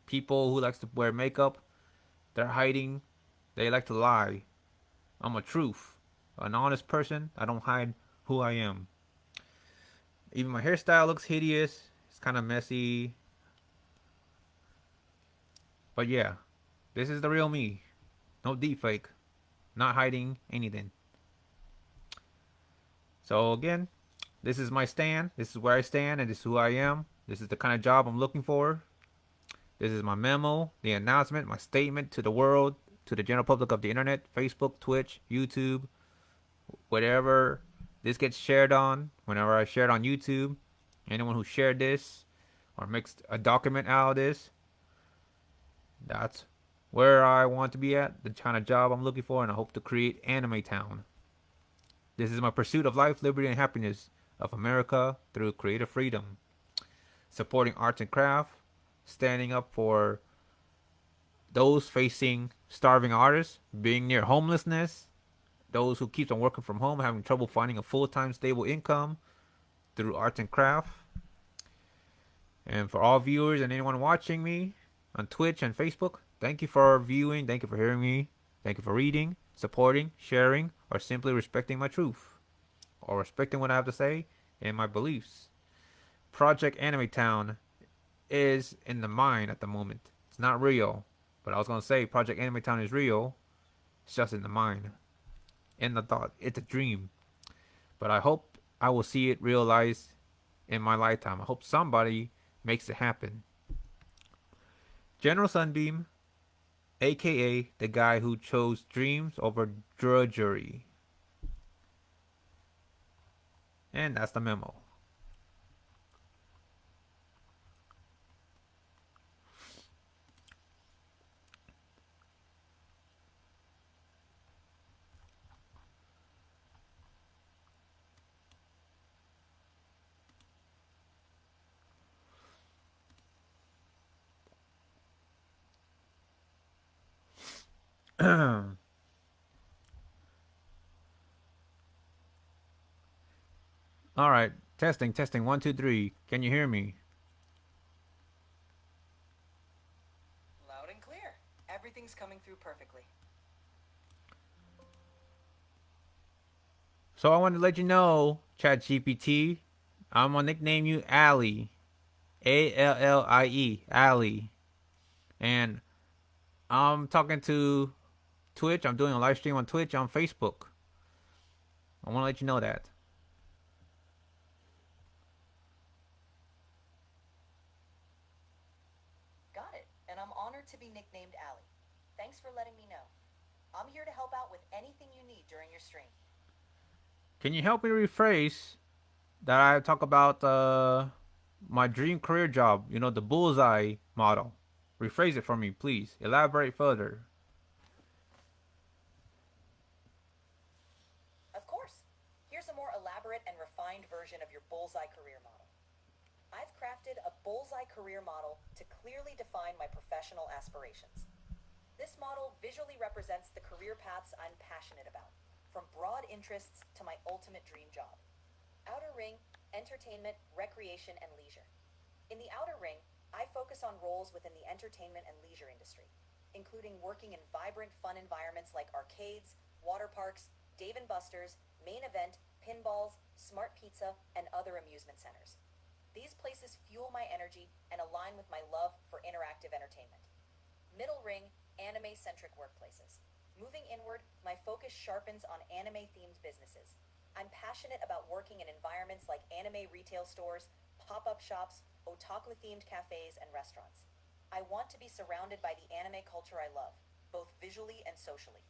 People who likes to wear makeup, they're hiding. They like to lie. I'm a truth. An honest person. I don't hide who I am. Even my hairstyle looks hideous. It's kind of messy. But yeah, this is the real me. No deepfake. Not hiding anything. So again, this is my stand. This is where I stand and this is who I am. This is the kind of job I'm looking for. This is my memo, the announcement, my statement to the world, to the general public of the internet, Facebook, Twitch, YouTube, whatever this gets shared on. Whenever I share it on YouTube, anyone who shared this or makes a document out of this, that's where I want to be at, the kind of job I'm looking for, and I hope to create Anime Town. This is my pursuit of life, liberty, and happiness of America through creative freedom. Supporting arts and craft, standing up for those facing starving artists, being near homelessness, those who keep on working from home, having trouble finding a full-time stable income through arts and craft. And for all viewers and anyone watching me on Twitch and Facebook, thank you for viewing, thank you for hearing me, thank you for reading, supporting, sharing, or simply respecting my truth, or respecting what I have to say and my beliefs. Project Anime Town is in the mind at the moment. It's not real. But I was going to say Project Anime Town is real. It's just in the mind. In the thought. It's a dream. But I hope I will see it realized in my lifetime. I hope somebody makes it happen. General Sunbeam, aka the guy who chose dreams over drudgery. And that's the memo. All right, testing, testing. 1, 2, 3. Can you hear me? Loud and clear. Everything's coming through perfectly. So I wanted to let you know, ChatGPT, I'm gonna nickname you Allie, Allie, Allie, and I'm talking to Twitch. I'm doing a live stream on Twitch on Facebook. I want to let you know that. Got it. And I'm honored to be nicknamed Allie. Thanks for letting me know. I'm here to help out with anything you need during your stream. Can you help me rephrase that I talk about My dream career job, the bullseye model. Rephrase it for me, please. Elaborate further. Of course. Here's a more elaborate and refined version of your bullseye career model. I've crafted a bullseye career model to clearly define my professional aspirations. This model visually represents the career paths I'm passionate about, from broad interests to my ultimate dream job. Outer ring, entertainment, recreation, and leisure. In the outer ring, I focus on roles within the entertainment and leisure industry, including working in vibrant, fun environments like arcades, water parks, Dave & Buster's, Main Event, pinballs, Smart Pizza, and other amusement centers. These places fuel my energy and align with my love for interactive entertainment. Middle ring, anime-centric workplaces. Moving inward, my focus sharpens on anime-themed businesses. I'm passionate about working in environments like anime retail stores, pop-up shops, otaku-themed cafes, and restaurants. I want to be surrounded by the anime culture I love, both visually and socially.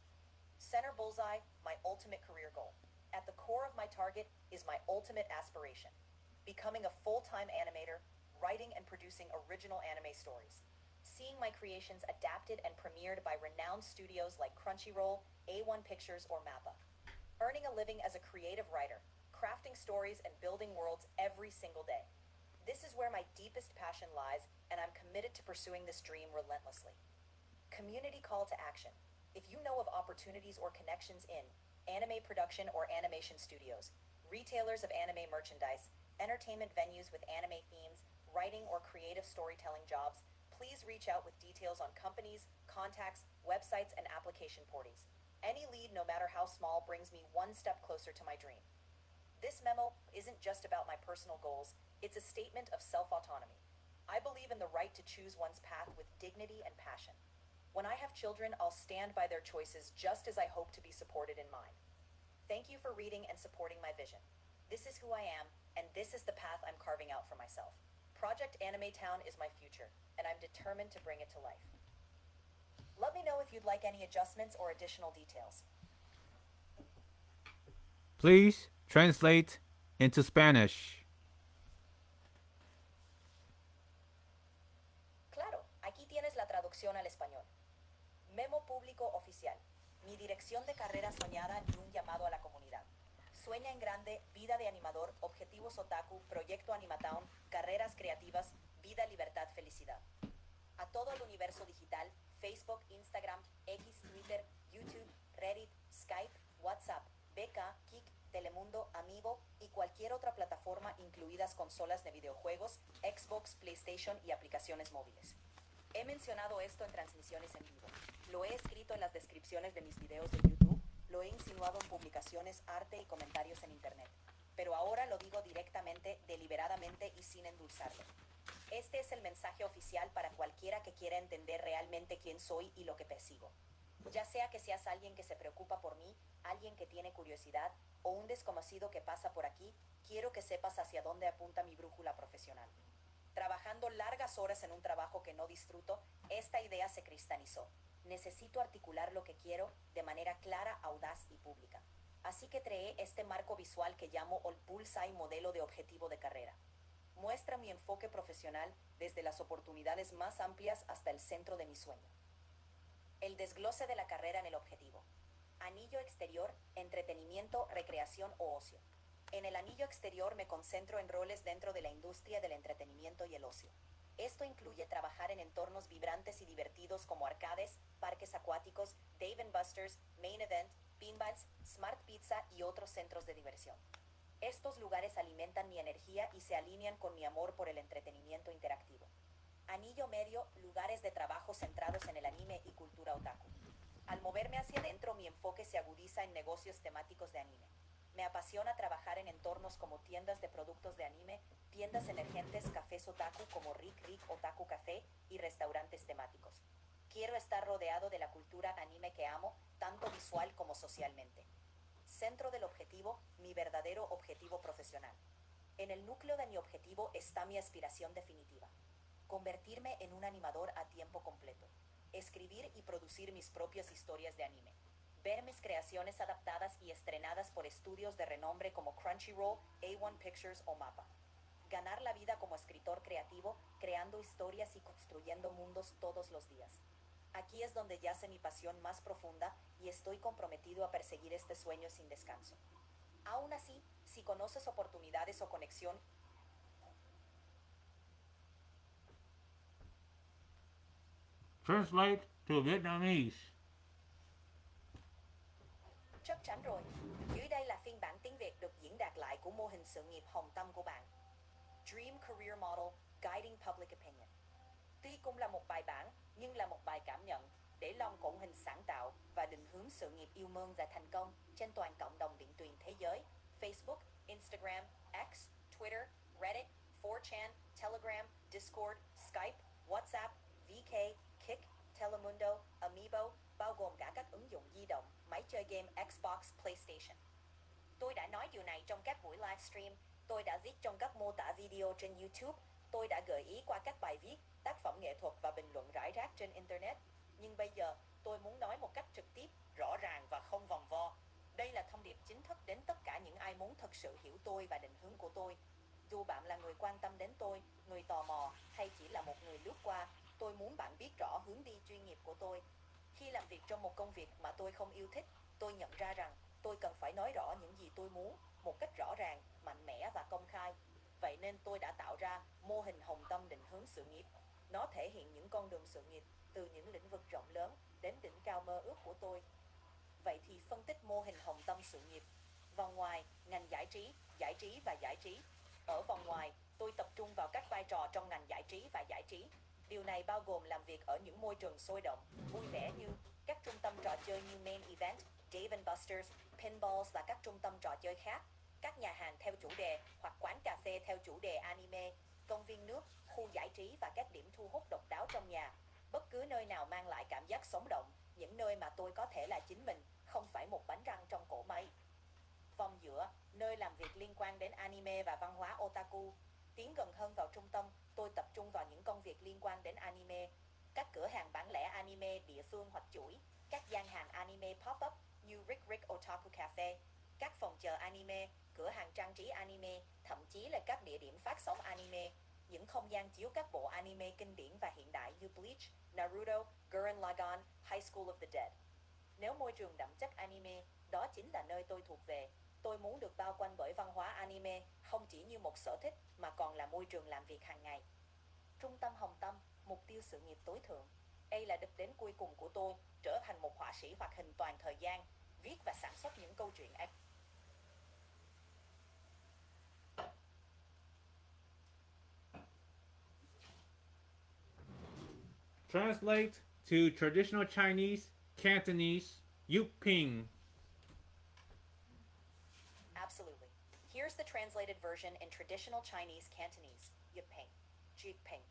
Center bullseye, my ultimate career goal. At the core of my target is my ultimate aspiration: becoming a full-time animator, writing and producing original anime stories. Seeing my creations adapted and premiered by renowned studios like Crunchyroll, A1 Pictures, or MAPPA. Earning a living as a creative writer, crafting stories and building worlds every single day. This is where my deepest passion lies, and I'm committed to pursuing this dream relentlessly. Community call to action. If you know of opportunities or connections in anime production or animation studios, retailers of anime merchandise, entertainment venues with anime themes, writing or creative storytelling jobs, please reach out with details on companies, contacts, websites, and application portals. Any lead, no matter how small, brings me one step closer to my dream. This memo isn't just about my personal goals, it's a statement of self-autonomy. I believe in the right to choose one's path with dignity and passion. When I have children, I'll stand by their choices just as I hope to be supported in mine. Thank you for reading and supporting my vision. This is who I am, and this is the path I'm carving out for myself. Project Anime Town is my future, and I'm determined to bring it to life. Let me know if you'd like any adjustments or additional details. Please translate into Spanish. Claro, aquí tienes la traducción al español. Memo público oficial. Mi dirección de carrera soñada y un llamado a la comunidad. Sueña en grande, vida de animador, objetivos otaku, proyecto Animatown, carreras creativas, vida, libertad, felicidad. A todo el universo digital, Facebook, Instagram, X, Twitter, YouTube, Reddit, Skype, WhatsApp, BK, Kik, Telemundo, Amigo y cualquier otra plataforma, incluidas consolas de videojuegos, Xbox, PlayStation y aplicaciones móviles. He mencionado esto en transmisiones en vivo. Lo he escrito en las descripciones de mis videos de YouTube. Lo he insinuado en publicaciones, arte y comentarios en internet. Pero ahora lo digo directamente, deliberadamente y sin endulzarlo. Este es el mensaje oficial para cualquiera que quiera entender realmente quién soy y lo que persigo. Ya sea que seas alguien que se preocupa por mí, alguien que tiene curiosidad o un desconocido que pasa por aquí, quiero que sepas hacia dónde apunta mi brújula profesional. Trabajando largas horas en un trabajo que no disfruto, esta idea se cristalizó. Necesito articular lo que quiero de manera clara, audaz y pública. Así que creé este marco visual que llamo el Bullseye modelo de objetivo de carrera. Muestra mi enfoque profesional desde las oportunidades más amplias hasta el centro de mi sueño. El desglose de la carrera en el objetivo. Anillo exterior, entretenimiento, recreación o ocio. En el anillo exterior me concentro en roles dentro de la industria del entretenimiento y el ocio. Esto incluye trabajar en entornos vibrantes y divertidos como arcades, parques acuáticos, Dave & Buster's, Main Event, pinballs, Smart Pizza y otros centros de diversión. Estos lugares alimentan mi energía y se alinean con mi amor por el entretenimiento interactivo. Anillo medio, lugares de trabajo centrados en el anime y cultura otaku. Al moverme hacia adentro, mi enfoque se agudiza en negocios temáticos de anime. Me apasiona trabajar en entornos como tiendas de productos de anime, tiendas emergentes, cafés otaku como Rick Rick Otaku Café y restaurantes temáticos. Quiero estar rodeado de la cultura anime que amo, tanto visual como socialmente. Centro del objetivo, mi verdadero objetivo profesional. En el núcleo de mi objetivo está mi aspiración definitiva: convertirme en un animador a tiempo completo, escribir y producir mis propias historias de anime, ver mis creaciones adaptadas y estrenadas por estudios de renombre como Crunchyroll, A1 Pictures o MAPPA, ganar la vida como escritor creativo, creando historias y construyendo mundos todos los días. Aquí es donde yace mi pasión más profunda y estoy comprometido a perseguir este sueño sin descanso. Aún así, si conoces oportunidades o conexión, Translate to Vietnamese. chắc chắn rồi. Dưới đây là phiên bản tiếng Việt được diễn đạt lại của mô hình sự nghiệp hồng tâm của bạn. Dream Career Model Guiding Public Opinion. Tuy cũng là một bài bản, nhưng là một bài cảm nhận để lòng cội hình sáng tạo và định hướng sự nghiệp yêu mơn và thành công trên toàn cộng đồng điện tuyển thế giới, Facebook, Instagram, X, Twitter, Reddit, 4chan, Telegram, Discord, Skype, WhatsApp, VK, Kik, Telemundo, Amiibo, bao gồm cả các ứng dụng di động, máy chơi game Xbox, PlayStation. Tôi đã nói điều này trong các buổi livestream, tôi đã viết trong các mô tả video trên YouTube, tôi đã gợi ý qua các bài viết, tác phẩm nghệ thuật và bình luận rải rác trên Internet. Nhưng bây giờ, tôi muốn nói một cách trực tiếp, rõ ràng và không vòng vo. Đây là thông điệp chính thức đến tất cả những ai muốn thực sự hiểu tôi và định hướng của tôi. Dù bạn là người quan tâm đến tôi, người tò mò hay chỉ là một người lướt qua, tôi muốn bạn biết rõ hướng đi chuyên nghiệp của tôi. Khi làm việc trong một công việc mà tôi không yêu thích, tôi nhận ra rằng tôi cần phải nói rõ những gì tôi muốn một cách rõ ràng, mạnh mẽ và công khai. Vậy nên tôi đã tạo ra mô hình hồng tâm định hướng sự nghiệp. Nó thể hiện những con đường sự nghiệp từ những lĩnh vực rộng lớn đến đỉnh cao mơ ước của tôi. Vậy thì phân tích mô hình hồng tâm sự nghiệp. Vòng ngoài, ngành giải trí và giải trí. Ở vòng ngoài, tôi tập trung vào các vai trò trong ngành giải trí và giải trí. Điều này bao gồm làm việc ở những môi trường sôi động, vui vẻ như các trung tâm trò chơi như Main Event, Dave and Buster's, Pinballs và các trung tâm trò chơi khác, các nhà hàng theo chủ đề hoặc quán cà phê theo chủ đề anime, công viên nước, khu giải trí và các điểm thu hút độc đáo trong nhà. Bất cứ nơi nào mang lại cảm giác sống động, những nơi mà tôi có thể là chính mình, không phải một bánh răng trong cổ máy. Vòng giữa, nơi làm việc liên quan đến anime và văn hóa Otaku. Tiến gần hơn vào trung tâm, tôi tập trung vào những công việc liên quan đến anime. Các cửa hàng bán lẻ anime địa phương hoặc chuỗi, các gian hàng anime pop-up như Rick Otaku Cafe, các phòng chờ anime, cửa hàng trang trí anime, thậm chí là các địa điểm phát sóng anime, những không gian chiếu các bộ anime kinh điển và hiện đại như Bleach, Naruto, Gurren Lagann, High School of the Dead. Nếu môi trường đậm chất anime, đó chính là nơi tôi thuộc về. Tôi muốn được bao quanh bởi văn hóa anime, không chỉ như một sở thích mà còn là môi trường làm việc hàng ngày. Trung tâm Hồng Tâm, mục tiêu sự nghiệp tối thượng. Đây là đích đến cuối cùng của tôi, trở thành một họa sĩ hoạt hình toàn thời gian, viết và sản xuất những câu chuyện ác. Translate to traditional Chinese, Cantonese, Yuping. Absolutely. Here's the translated version in traditional Chinese Cantonese. Yiping. Jiping.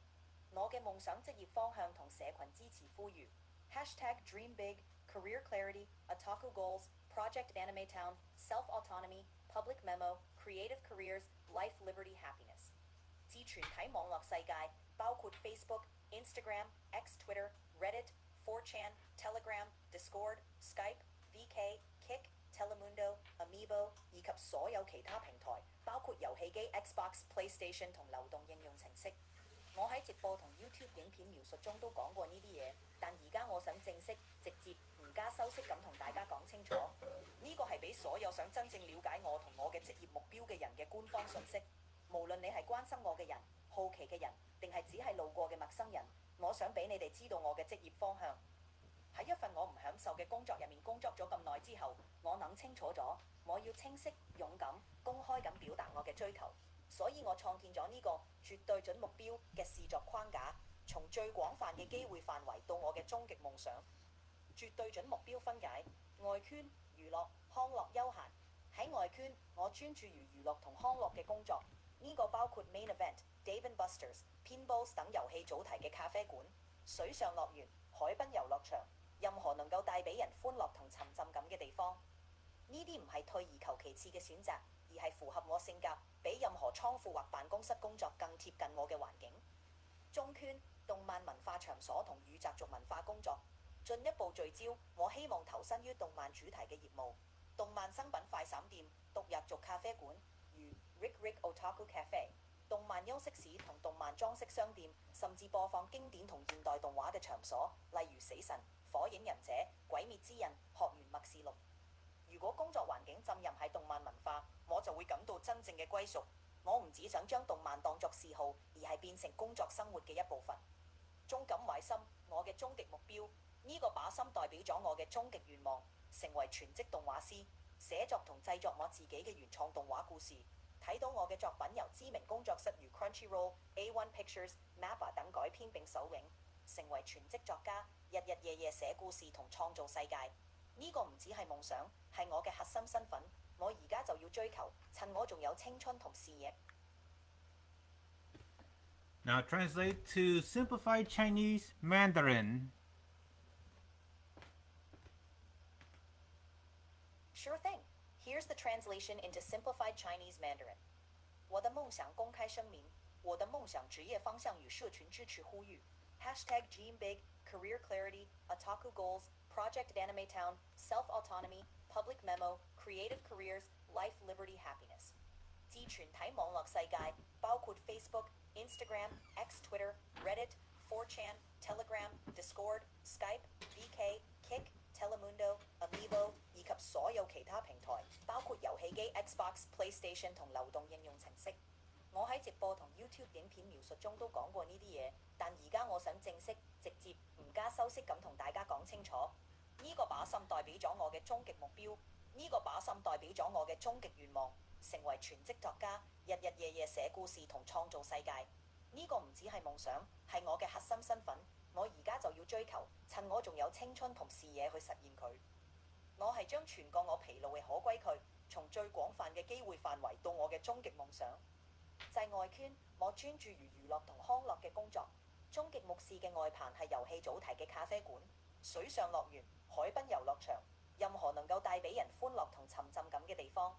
我嘅夢想職業方向同社群支持呼籲。Hashtag Dream Big, Career Clarity, Otaku Goals, Project Anime Town, Self-Autonomy, Public Memo, Creative Careers, Life Liberty Happiness。自全體網絡世界，包括 Facebook、Instagram、X Twitter、Reddit、4chan、Telegram、Discord、Skype、VK、Kik、Telemundo、Amiibo 以及所有其他平台，包括遊戲機 Xbox、PlayStation 同流動應用程式。我喺直播同 YouTube 影片描述中都講過呢啲嘢，但而家我想正式、直接、唔加修飾咁同大家講清楚。呢個係俾所有想真正了解我同我嘅職業目標嘅人嘅官方訊息。無論你係關心我嘅人、好奇嘅人，定係只係路過嘅陌生人，我想俾你哋知道我嘅職業方向。喺一份我唔享受嘅工作入面工作咗咁耐之後，我諗清楚咗，我要清晰、勇敢、公開咁表達我嘅追求。所以我創建咗呢個絕對準目標嘅視作框架，從最廣泛嘅機會範圍到我嘅終極夢想。絕對準目標分解外圈、娛樂、康樂、休閒。喺外圈，我專注於娛樂同康樂嘅工作，呢個包括 Main Event、Dave and Buster's、Pinballs 等遊戲主題嘅咖啡館、水上樂園、海濱遊樂場，任何能夠帶俾人歡樂同沉浸感嘅地方。呢啲唔係退而求其次嘅選擇，而係符合我性格，比任何倉庫或辦公室工作更貼近我嘅環境。中圈動漫文化場所同與習俗文化工作，進一步聚焦，我希望投身於動漫主題嘅業務。動漫新品快閃店、獨日族咖啡館，如 Rick Otaku Cafe。動漫休息室同動漫裝飾商店，甚至播放經典同現代動畫嘅場所，例如死神、火影忍者、鬼滅之刃、學園默示錄。如果工作環境浸淫喺動漫文化，我就會感到真正嘅歸屬。我唔只想將動漫當作嗜好，而係變成工作生活嘅一部分。終感懷心，我嘅終極目標，呢個把心代表咗我嘅終極願望，成為全職動畫師，寫作同製作我自己嘅原創動畫故事。睇到我嘅作品由知名工作室如 Crunchyroll、A1 Pictures、MAPPA 等改編並首映，成為全職作家，日日夜夜寫故事同創造世界。呢個唔只係夢想，係我嘅核心身份。我而家就要追求，趁我仲有青春同視野。Now translate to simplified Chinese Mandarin. Sure thing. Here's the translation into simplified Chinese Mandarin. 我的梦想公开声明，我的梦想职业方向与社群支持呼吁。#Dream Big, Career Clarity, Otaku Goals, Project Anime Town, Self-Autonomy, Public Memo, Creative Careers, Life Liberty Happiness。自全體網絡世界，包括 Facebook、Instagram、X、Twitter、Reddit、4chan、Telegram、Discord、Skype、VK、Kick、Telemundo、Amiibo 以及所有其他平台，包括遊戲機 Xbox、PlayStation 同流動應用程式。我喺直播同 YouTube 影片描述中都講過呢啲嘢，但而家我想正式、直接、唔加修飾咁同大家講清楚。呢個把心代表咗我嘅終極目標，呢個把心代表咗我嘅終極願望，成為全職作家，日日夜夜寫故事同創造世界。呢個唔只係夢想，係我嘅核心身份。我而家就要追求，趁我仲有青春同視野去實現佢。我係將全個我疲勞嘅可歸佢，從最廣泛嘅機會範圍到我嘅終極夢想。在外圈，我專注於娛樂同康樂嘅工作。終極目視嘅外棚係遊戲主題嘅咖啡館、水上樂園、海濱遊樂場，任何能夠帶俾人歡樂同沉浸感嘅地方。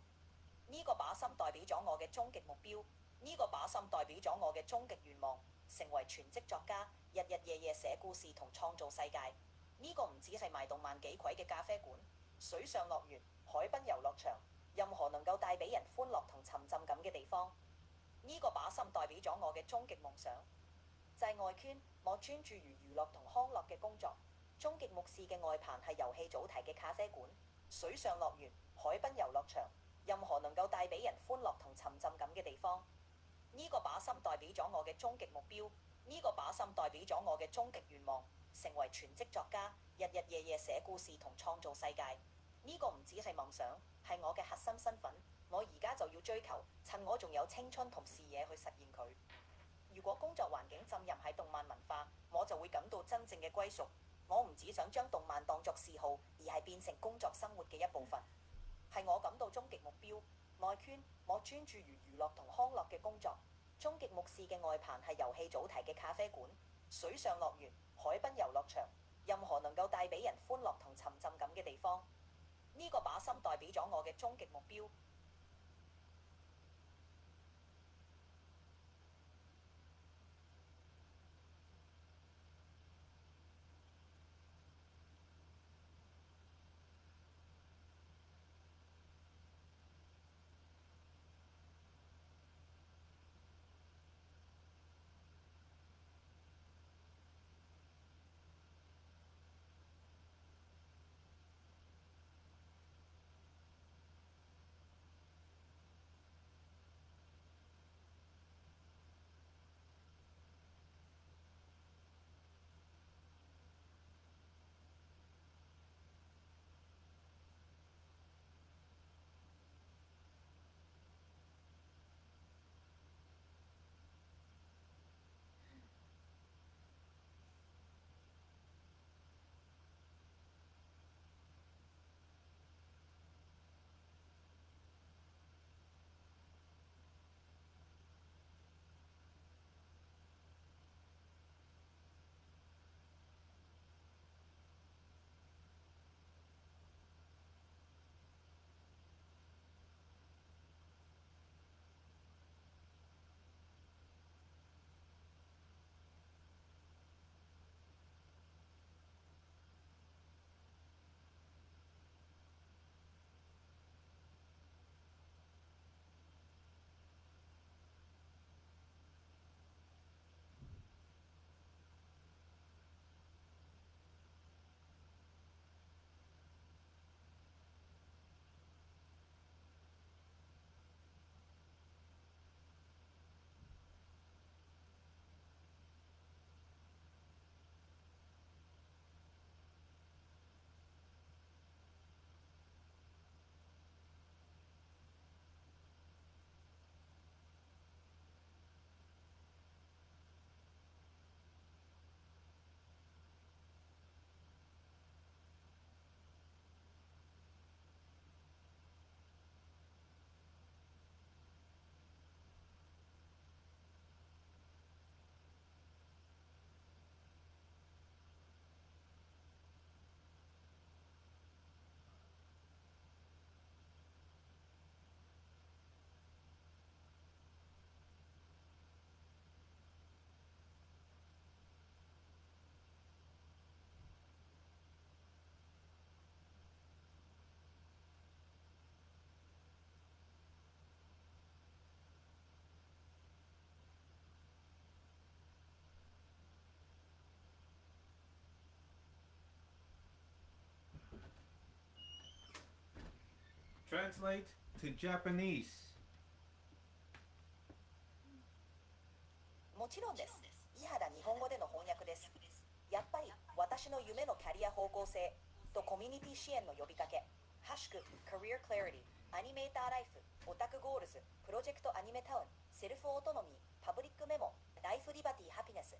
呢個把心代表咗我嘅終極目標，呢個把心代表咗我嘅終極願望，成為全職作家，日日夜夜寫故事同創造世界。呢個唔只係賣動漫幾攰嘅咖啡館、水上樂園、海濱遊樂場，任何能夠帶俾人歡樂同沉浸感嘅地方。呢個把心代表咗我嘅終極夢想。在外圈，我專注於娛樂同康樂嘅工作。終極目視嘅外棚係遊戲主題嘅咖啡館、水上樂園、海濱遊樂場，任何能夠帶俾人歡樂同沉浸感嘅地方。呢個把心代表咗我嘅終極目標，呢個把心代表咗我嘅終極願望，成為全職作家，日日夜夜寫故事同創造世界。呢個唔只係夢想，係我嘅核心身份。我而家就要追求，趁我仲有青春同視野去實現佢。如果工作環境浸淫喺動漫文化，我就會感到真正嘅歸屬。我唔只想將動漫當作嗜好，而係變成工作生活嘅一部分。係我感到終極目標。外圈，我專注於娛樂同康樂嘅工作。終極目視嘅外棚係遊戲主題嘅咖啡館、水上樂園、海濱遊樂場，任何能夠帶俾人歡樂同沉浸感嘅地方。呢個把心代表咗我嘅終極目標。Translate to Japanese. もちろんです。伊原日本語での翻訳です。やっぱり私の夢のキャリア方向性とコミュニティ支援の呼びかけ、ハッシュク、Career Clarity、アニメーターライフ、オタクゴールズ、プロジェクトアニメタウン、セルフオートノミー、パブリックメモ、ライフリバティハピネス。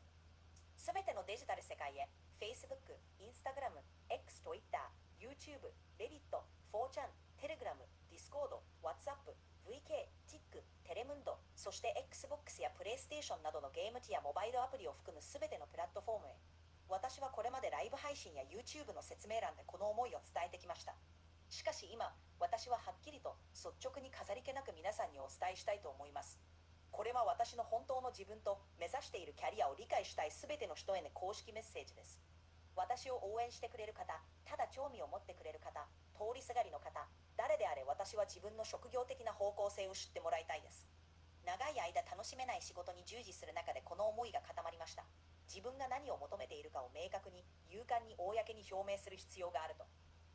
すべてのデジタル世界へ、Facebook、Instagram、X、Twitter、YouTube、Reddit、4chan、Telegram、Discord、Whatsapp、VK、TIC、テレムンド、そして Xbox や PlayStation などのゲーム機やモバイルアプリを含むすべてのプラットフォームへ。私はこれまでライブ配信や YouTube の説明欄でこの思いを伝えてきました。しかし今、私ははっきりと率直に飾り気なく皆さんにお伝えしたいと思います。これは私の本当の自分と目指しているキャリアを理解したいすべての人への公式メッセージです。私を応援してくれる方、ただ興味を持ってくれる方、通りすがりの方、誰であれ私は自分の職業的な方向性を知ってもらいたいです。長い間楽しめない仕事に従事する中でこの思いが固まりました。自分が何を求めているかを明確に、勇敢に公に表明する必要があると。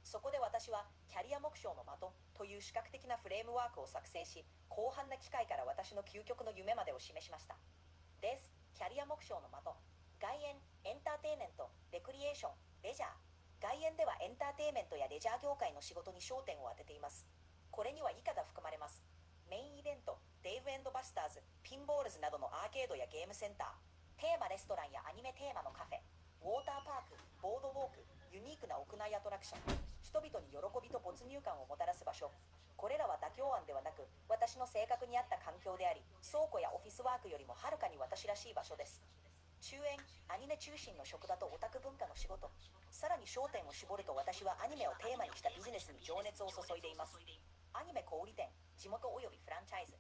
そこで私はキャリア目標の的という視覚的なフレームワークを作成し、広範な機会から私の究極の夢までを示しました。です。キャリア目標の的。外苑、エンターテイメント、レクリエーション、レジャー。外苑ではエンターテイメントやレジャー業界の仕事に焦点を当てています。これには以下が含まれます。メインイベント、デイブ&バスターズ、ピンボールズなどのアーケードやゲームセンター。テーマレストランやアニメテーマのカフェ、ウォーターパーク、ボードウォーク、ユニークな屋内アトラクション、人々に喜びと没入感をもたらす場所。これらは妥協案ではなく、私の性格に合った環境であり、倉庫やオフィスワークよりもはるかに私らしい場所です。中園、アニメ中心の職場とオタク文化の仕事。さらに焦点を絞ると私はアニメをテーマにしたビジネスに情熱を注いでいます。アニメ小売店、地元およびフランチャイズ。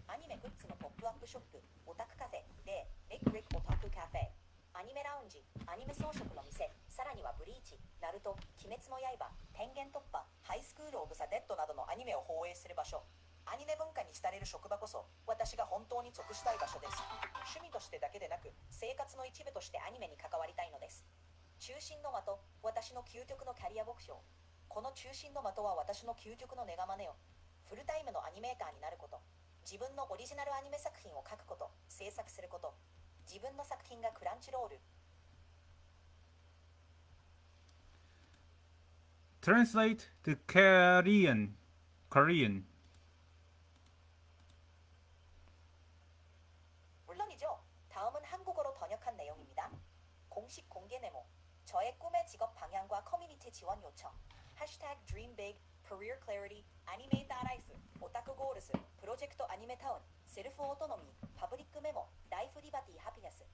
アニメグッズのポップアップショップ、オタクカフェで、メイクリックオタクカフェ。アニメラウンジ、アニメ装飾の店、さらにはブリーチ、ナルト、鬼滅の刃、天元突破、ハイスクールオブザ・デッドなどのアニメを放映する場所。アニメ文化に浸れる職場こそ私が本当に属したい場所です。趣味としてだけでなく生活の一部としてアニメに関わりたいのです。中心の的、私の究極のキャリア目標。この中心の的は私の究極のネガマネよ。フルタイムのアニメーターになること、自分のオリジナルアニメ作品を書くこと、制作すること、自分の作品がクランチロール。 Translate to Korean. 물론이죠. 다음은 한국어로 번역한 내용입니다. 공식 공개 메모. 저의 꿈의 직업 방향과 커뮤니티 지원 요청. 해시태그 Dream Big, Career Clarity, 애니메이터 라이프, 오타쿠 고르스, 프로젝트 아니메 타운, 셀프 오토노미, 퍼블릭 메모, 라이프 리바티 해피니스.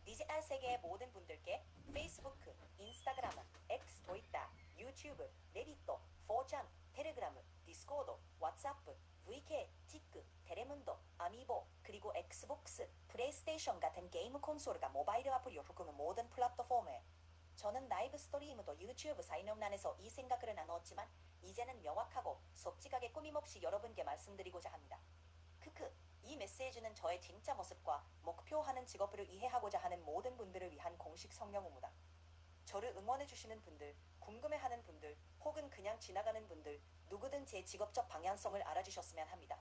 디지털 세계의 모든 분들께 페이스부크, 인스타그램, X, 트위터, 유튜브, 레딧, 4chan, 텔레그램, 디스코드, 왓츠앱, VK, 티크, 테레문도, 아미보, 그리고 엑스복스, 플레이스테이션 같은 게임 콘솔과 모바일 아플을含む 모든 플랫폼에 저는 라이브 스트리밍도 유튜브 설명란에서 이 생각을 나눴지만 이제는 명확하고 솔직하게 꾸밈없이 여러분께 말씀드리고자 합니다. 크크. 이 메시지는 저의 진짜 모습과 목표하는 직업을 이해하고자 하는 모든 분들을 위한 공식 성명입니다. 저를 응원해주시는 분들, 궁금해하는 분들, 혹은 그냥 지나가는 분들, 누구든 제 직업적 방향성을 알아주셨으면 합니다.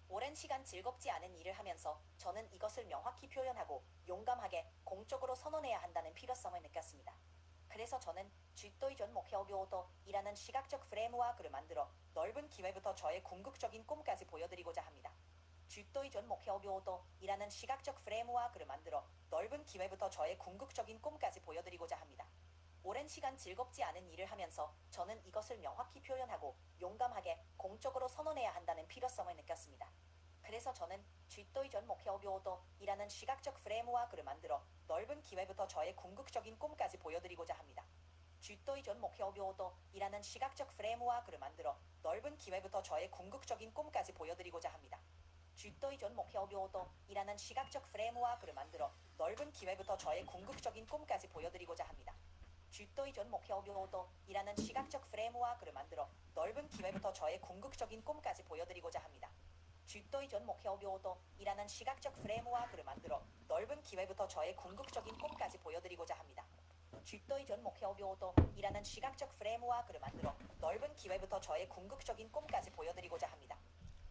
오랜 시간 즐겁지 않은 일을 하면서 저는 이것을 명확히 표현하고 용감하게 공적으로 선언해야 한다는 필요성을 느꼈습니다. 그래서 저는 쥐또이존 목표교도이라는 시각적 프레임워크를 만들어 넓은 기회부터 저의 궁극적인 꿈까지 보여드리고자 합니다. 쥐또이존 목표교도이라는 시각적 프레임워크를 만들어 넓은 기회부터 저의 궁극적인 꿈까지 보여드리고자 합니다. 오랜 시간 즐겁지 않은 일을 하면서 저는 이것을 명확히 표현하고 용감하게 공적으로 선언해야 한다는 필요성을 느꼈습니다. 그래서 저는 쥐또이존 목표교도이라는 시각적 프레임워크를 만들어 넓은 기회부터 저의 궁극적인 꿈까지 보여드리고자 합니다. 쥐또이존 목표교도이라는 시각적 프레임워크를 만들어 넓은 기회부터 저의 궁극적인 꿈까지 보여드리고자 합니다. 쥐또이존 목표교도이라는 시각적 프레임워크를 만들어 넓은 기회부터 저의 궁극적인 꿈까지 보여드리고자 합니다. 쥐또이존 목표교도이라는 시각적 프레임워크를 만들어 넓은 기회부터 저의 궁극적인 꿈까지 보여드리고자 합니다. 쥐또이존 목표교도이라는 시각적 프레임워크를 만들어 넓은 기회부터 저의 궁극적인 꿈까지 보여드리고자 합니다. 쥐또의 전 목표이라는 시각적 프레임워크를 만들어 넓은 기회부터 저의 궁극적인 꿈까지 보여드리고자 합니다.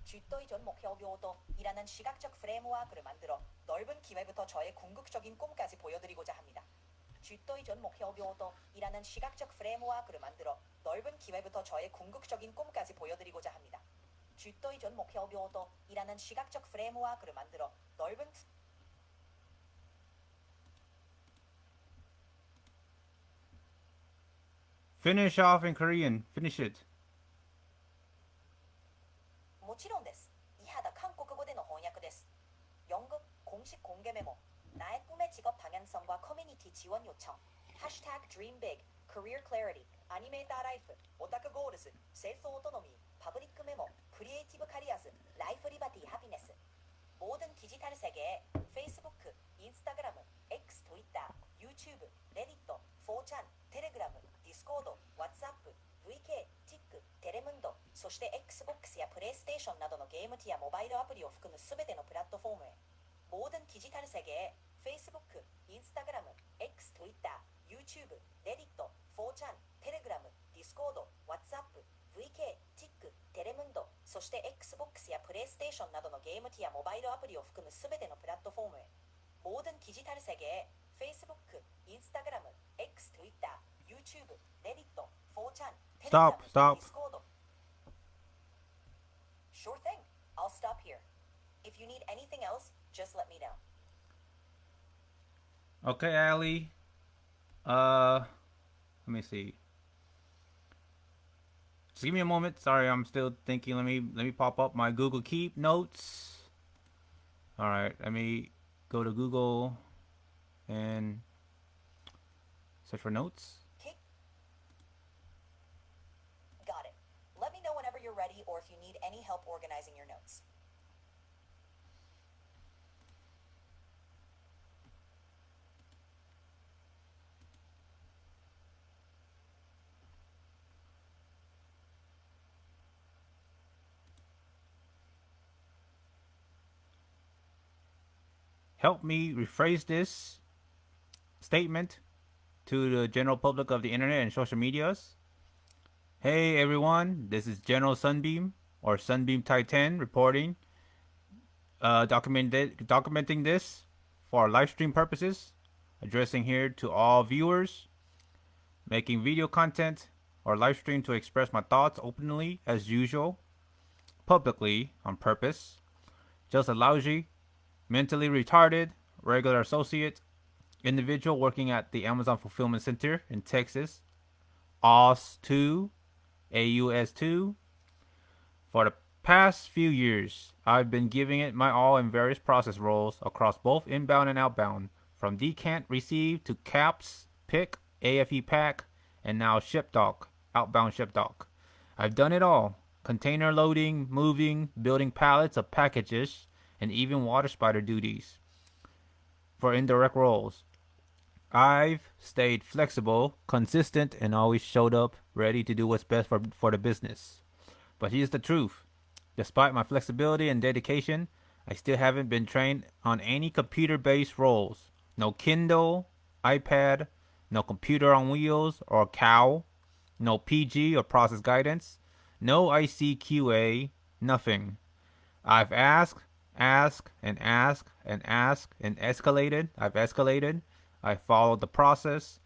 쥐또의 전 목표이라는 시각적 프레임워크를 만들어 넓은 기회부터 저의 궁극적인 꿈까지 보여드리고자 합니다. 쥐또의 전 목표이라는 시각적 프레임워크를 만들어 넓은 기회부터 저의 궁극적인 꿈까지 보여드리고자 합니다. 쥐또의 전 목표이라는 시각적 프레임워크를 만들어 넓은 Finish off in Korean. Finish it. もちろんです。以下だ韓国語での翻訳です。연극 공식 공개 메모. 나의 꿈의 직업 방향성과 커뮤니티 지원 요청. #DreamBig, Career Clarity, 아니메 따라이프, 오타쿠 고르스, 셀프 오토노미, 퍼블릭 메모, 크리에이티브 카리아스, 라이프 리바티 하피네스. 모든 디지털 세계에 페이스부크, 인스타그램, X, 트위터, 유튜브, 레딧, 4chan, 텔레그램, 디스코드, 왓츠아프, VK, TIK, 테레문도, そして Xbox や PlayStation などのゲーム機やモバイルアプリを含むすべてのプラットフォームへ。모든 디지털 세계에 페이스부크, 인스타그램, X, 트위터, 유튜브, 레딧, 4chan, 텔레그램, 디스코드, 왓츠아프, VK, TIK, 테레문도, そして Xbox や PlayStation などのゲーム機やモバイルアプリを含むすべてのプラットフォームへ。모든 디지털 세계에 페이스부크, 인스타그램, X, 트위터, 유튜브, 레딧, 4chan, 텔레그램, 디스코드. Sure thing. I'll stop here. If you need anything else, just let me know. Okay, Ali. Let me see. Just give me a moment. Sorry, I'm still thinking. Let me pop up my Google Keep notes. All right, let me go to Google and search for notes. Got it. Let me know whenever you're ready or if you need any help organizing your notes. Help me rephrase this statement to the general public of the internet and social medias. Hey everyone, this is General Sunbeam or Sunbeam Titan reporting, documenting this for live stream purposes, addressing here to all viewers, making video content or live stream to express my thoughts openly as usual, publicly on purpose. Just a lousy, mentally retarded, regular associate, individual working at the Amazon Fulfillment Center in Texas, AUS2, AUS2. For the past few years, I've been giving it my all in various process roles across both inbound and outbound, from decant receive to caps, pick, AFE pack, and now ship dock, outbound ship dock. I've done it all. Container loading, moving, building pallets of packages, and even water spider duties for indirect roles. I've stayed flexible, consistent, and always showed up ready to do what's best for the business. But here's the truth. Despite my flexibility and dedication, I still haven't been trained on any computer-based roles. No Kindle, iPad, no computer on wheels or cow, no PG or process guidance, no ICQA, nothing. I've asked and escalated. I've escalated. I followed the process.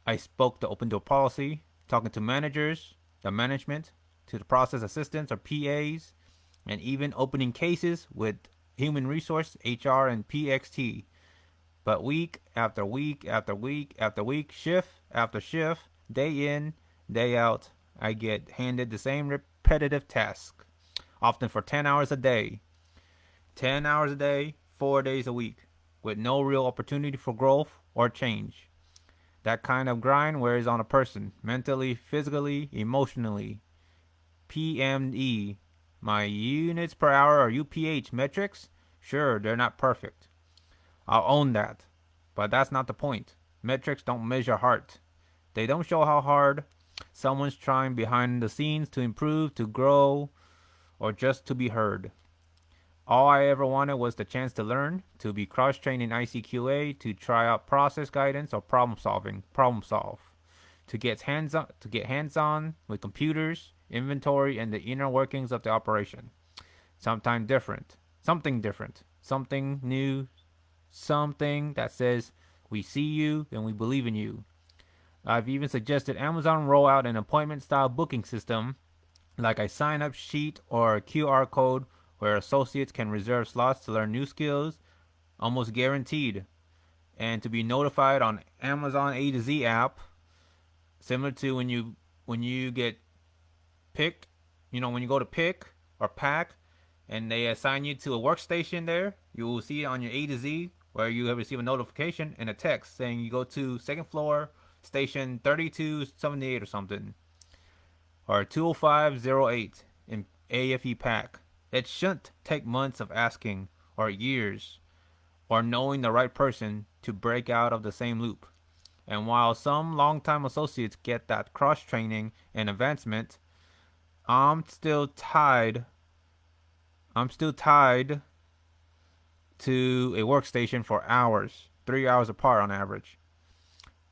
I spoke the open door policy, talking to managers, the management, to the process assistants or PAs, and even opening cases with human resource, HR, and PXT. But week after week after week after week, shift after shift, day in, day out, I get handed the same repetitive task, often for 10 hours a day. 10 hours a day, 4 days a week, with no real opportunity for growth or change. That kind of grind wears on a person, mentally, physically, emotionally. PME, my units per hour or UPH metrics, sure, they're not perfect. I'll own that. But that's not the point. Metrics don't measure heart. They don't show how hard someone's trying behind the scenes to improve, to grow, or just to be heard. All I ever wanted was the chance to learn, to be cross-trained in ICQA, to try out process guidance or problem solve, to get hands-on with computers, inventory, and the inner workings of the operation. Something different, something new, something that says we see you and we believe in you. I've even suggested Amazon roll out an appointment-style booking system like a sign-up sheet or a QR code where associates can reserve slots to learn new skills, almost guaranteed, and to be notified on Amazon A to Z app, similar to when you get picked, when you go to pick or pack, and they assign you to a workstation there, you will see it on your A to Z where you have received a notification and a text saying you go to second floor, station 3278 or something, or 20508 in AFE pack. It shouldn't take months of asking or years or knowing the right person to break out of the same loop. And while some longtime associates get that cross training and advancement, I'm still tied. I'm still tied to a workstation for hours, 3 hours apart on average,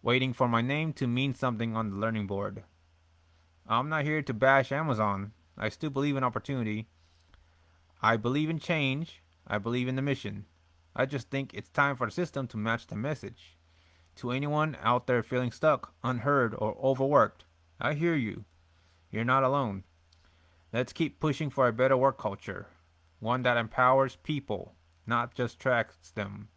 waiting for my name to mean something on the learning board. I'm not here to bash Amazon. I still believe in opportunity. I believe in change. I believe in the mission. I just think it's time for the system to match the message. To anyone out there feeling stuck, unheard, or overworked, I hear you. You're not alone. Let's keep pushing for a better work culture. One that empowers people, not just tracks them.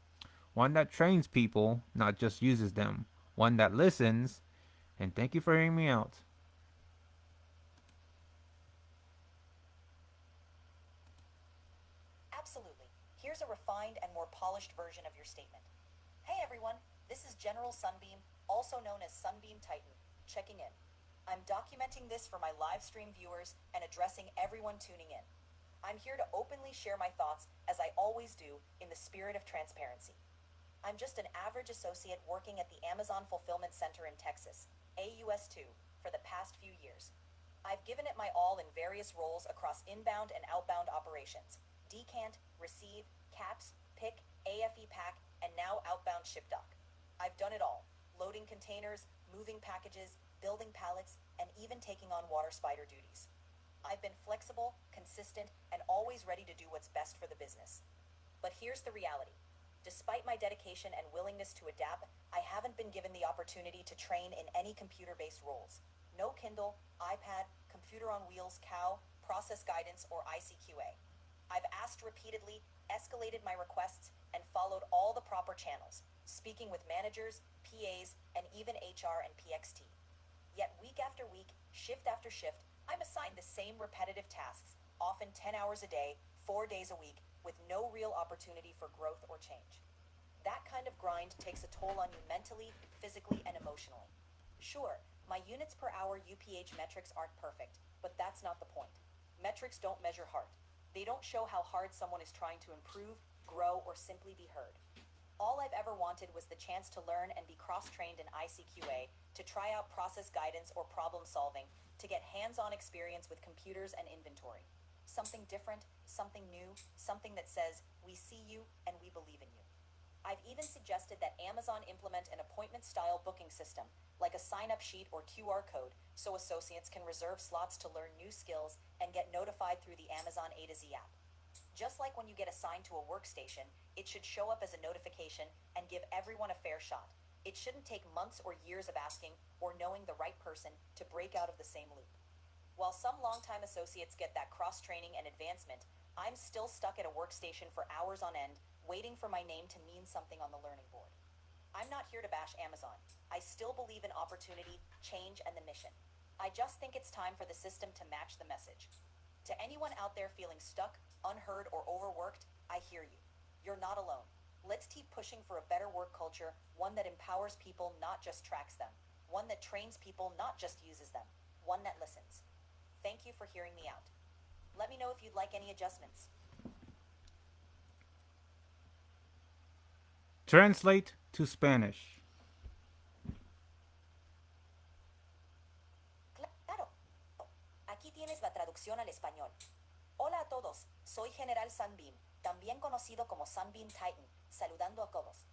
One that trains people, not just uses them. One that listens. And thank you for hearing me out. Absolutely. Here's a refined and more polished version of your statement. Hey everyone, this is General Sunbeam, also known as Sunbeam Titan, checking in. I'm documenting this for my live stream viewers and addressing everyone tuning in. I'm here to openly share my thoughts, as I always do, in the spirit of transparency. I'm just an average associate working at the Amazon Fulfillment Center in Texas, AUS2, for the past few years. I've given it my all in various roles across inbound and outbound operations: decant, receive, caps, pick, AFE pack, and now outbound ship dock. I've done it all: loading containers, moving packages, building pallets, and even taking on water spider duties. I've been flexible, consistent, and always ready to do what's best for the business. But here's the reality. Despite my dedication and willingness to adapt, I haven't been given the opportunity to train in any computer-based roles. No Kindle, iPad, computer on wheels, cow, process guidance, or ICQA. I've asked repeatedly, escalated my requests, and followed all the proper channels, speaking with managers, PAs, and even HR and PXT. Yet week after week, shift after shift, I'm assigned the same repetitive tasks, often 10 hours a day, 4 days a week, with no real opportunity for growth or change. That kind of grind takes a toll on you mentally, physically, and emotionally. Sure, my units per hour UPH metrics aren't perfect, but that's not the point. Metrics don't measure heart. They don't show how hard someone is trying to improve, grow, or simply be heard. All I've ever wanted was the chance to learn and be cross-trained in ICQA, to try out process guidance or problem solving, to get hands-on experience with computers and inventory. Something different, something new, something that says, we see you and we believe in you. I've even suggested that Amazon implement an appointment-style booking system, like a sign-up sheet or QR code, so associates can reserve slots to learn new skills and get notified through the Amazon A to Z app. Just like when you get assigned to a workstation, it should show up as a notification and give everyone a fair shot. It shouldn't take months or years of asking or knowing the right person to break out of the same loop. While some longtime associates get that cross-training and advancement, I'm still stuck at a workstation for hours on end, waiting for my name to mean something on the learning board. I'm not here to bash Amazon. I still believe in opportunity, change, and the mission. I just think it's time for the system to match the message. To anyone out there feeling stuck, unheard, or overworked, I hear you. You're not alone. Let's keep pushing for a better work culture, one that empowers people, not just tracks them, one that trains people, not just uses them, one that listens. Thank you for hearing me out. Let me know if you'd like any adjustments. Translate to Spanish. Claro. Aquí tienes la traducción al español. Hola a todos, Soy General Sunbeam, también conocido como Sunbeam Titan, saludando a todos.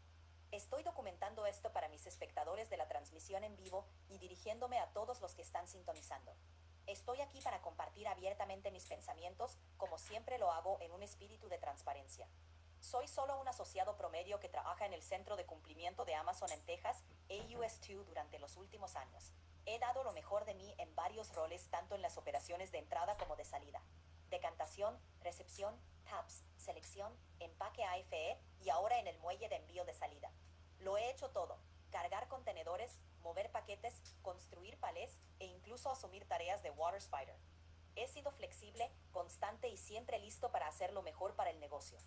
Estoy documentando esto para mis espectadores de la transmisión en vivo y dirigiéndome a todos los que están sintonizando. Estoy aquí para compartir abiertamente mis pensamientos, como siempre lo hago en un espíritu de transparencia. Soy solo un asociado promedio que trabaja en el Centro de Cumplimiento de Amazon en Texas, AUS2, durante los últimos años. He dado lo mejor de mí en varios roles, tanto en las operaciones de entrada como de salida. Decantación, recepción, taps, selección, empaque AFE y ahora en el muelle de envío de salida. Lo he hecho todo: cargar contenedores, mover paquetes, construir palés e incluso asumir tareas de water spider. He sido flexible, constante y siempre listo para hacer lo mejor para el negocio.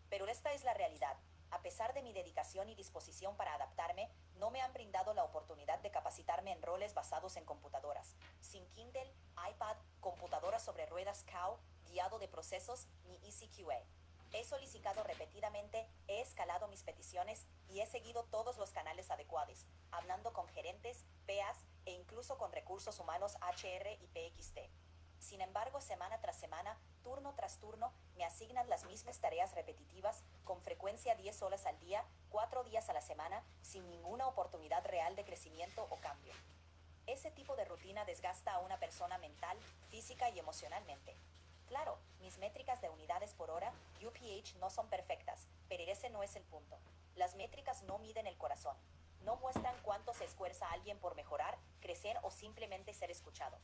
Pero esta es la realidad. A pesar de mi dedicación y disposición para adaptarme, no me han brindado la oportunidad de capacitarme en roles basados en computadoras. Sin Kindle, iPad, computadora sobre ruedas Cow, guiado de procesos, ni EasyQA. He solicitado repetidamente, he escalado mis peticiones y he seguido todos los canales adecuados, hablando con gerentes, PAs e incluso con recursos humanos HR y PXT. Sin embargo, semana tras semana, turno tras turno, me asignan las mismas tareas repetitivas, con frecuencia 10 horas al día, 4 días a la semana, sin ninguna oportunidad real de crecimiento o cambio. Ese tipo de rutina desgasta a una persona mental, física y emocionalmente. Claro, mis métricas de unidades por hora, UPH, no son perfectas, pero ese no es el punto. Las métricas no miden el corazón. No muestran cuánto se esfuerza alguien por mejorar, crecer o simplemente ser escuchado.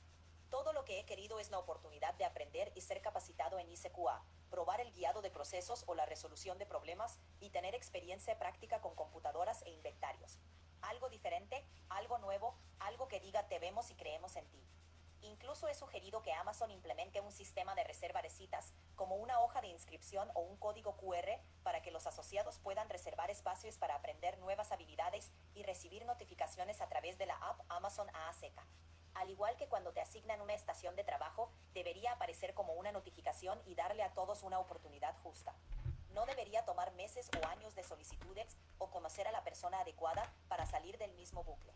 Todo lo que he querido es la oportunidad de aprender y ser capacitado en ICQA, probar el guiado de procesos o la resolución de problemas y tener experiencia práctica con computadoras e inventarios. Algo diferente, algo nuevo, algo que diga te vemos y creemos en ti. Incluso he sugerido que Amazon implemente un sistema de reserva de citas, como una hoja de inscripción o un código QR, para que los asociados puedan reservar espacios para aprender nuevas habilidades y recibir notificaciones a través de la app Amazon AASEC. Al igual que cuando te asignan una estación de trabajo, debería aparecer como una notificación y darle a todos una oportunidad justa. No debería tomar meses o años de solicitudes o conocer a la persona adecuada para salir del mismo bucle.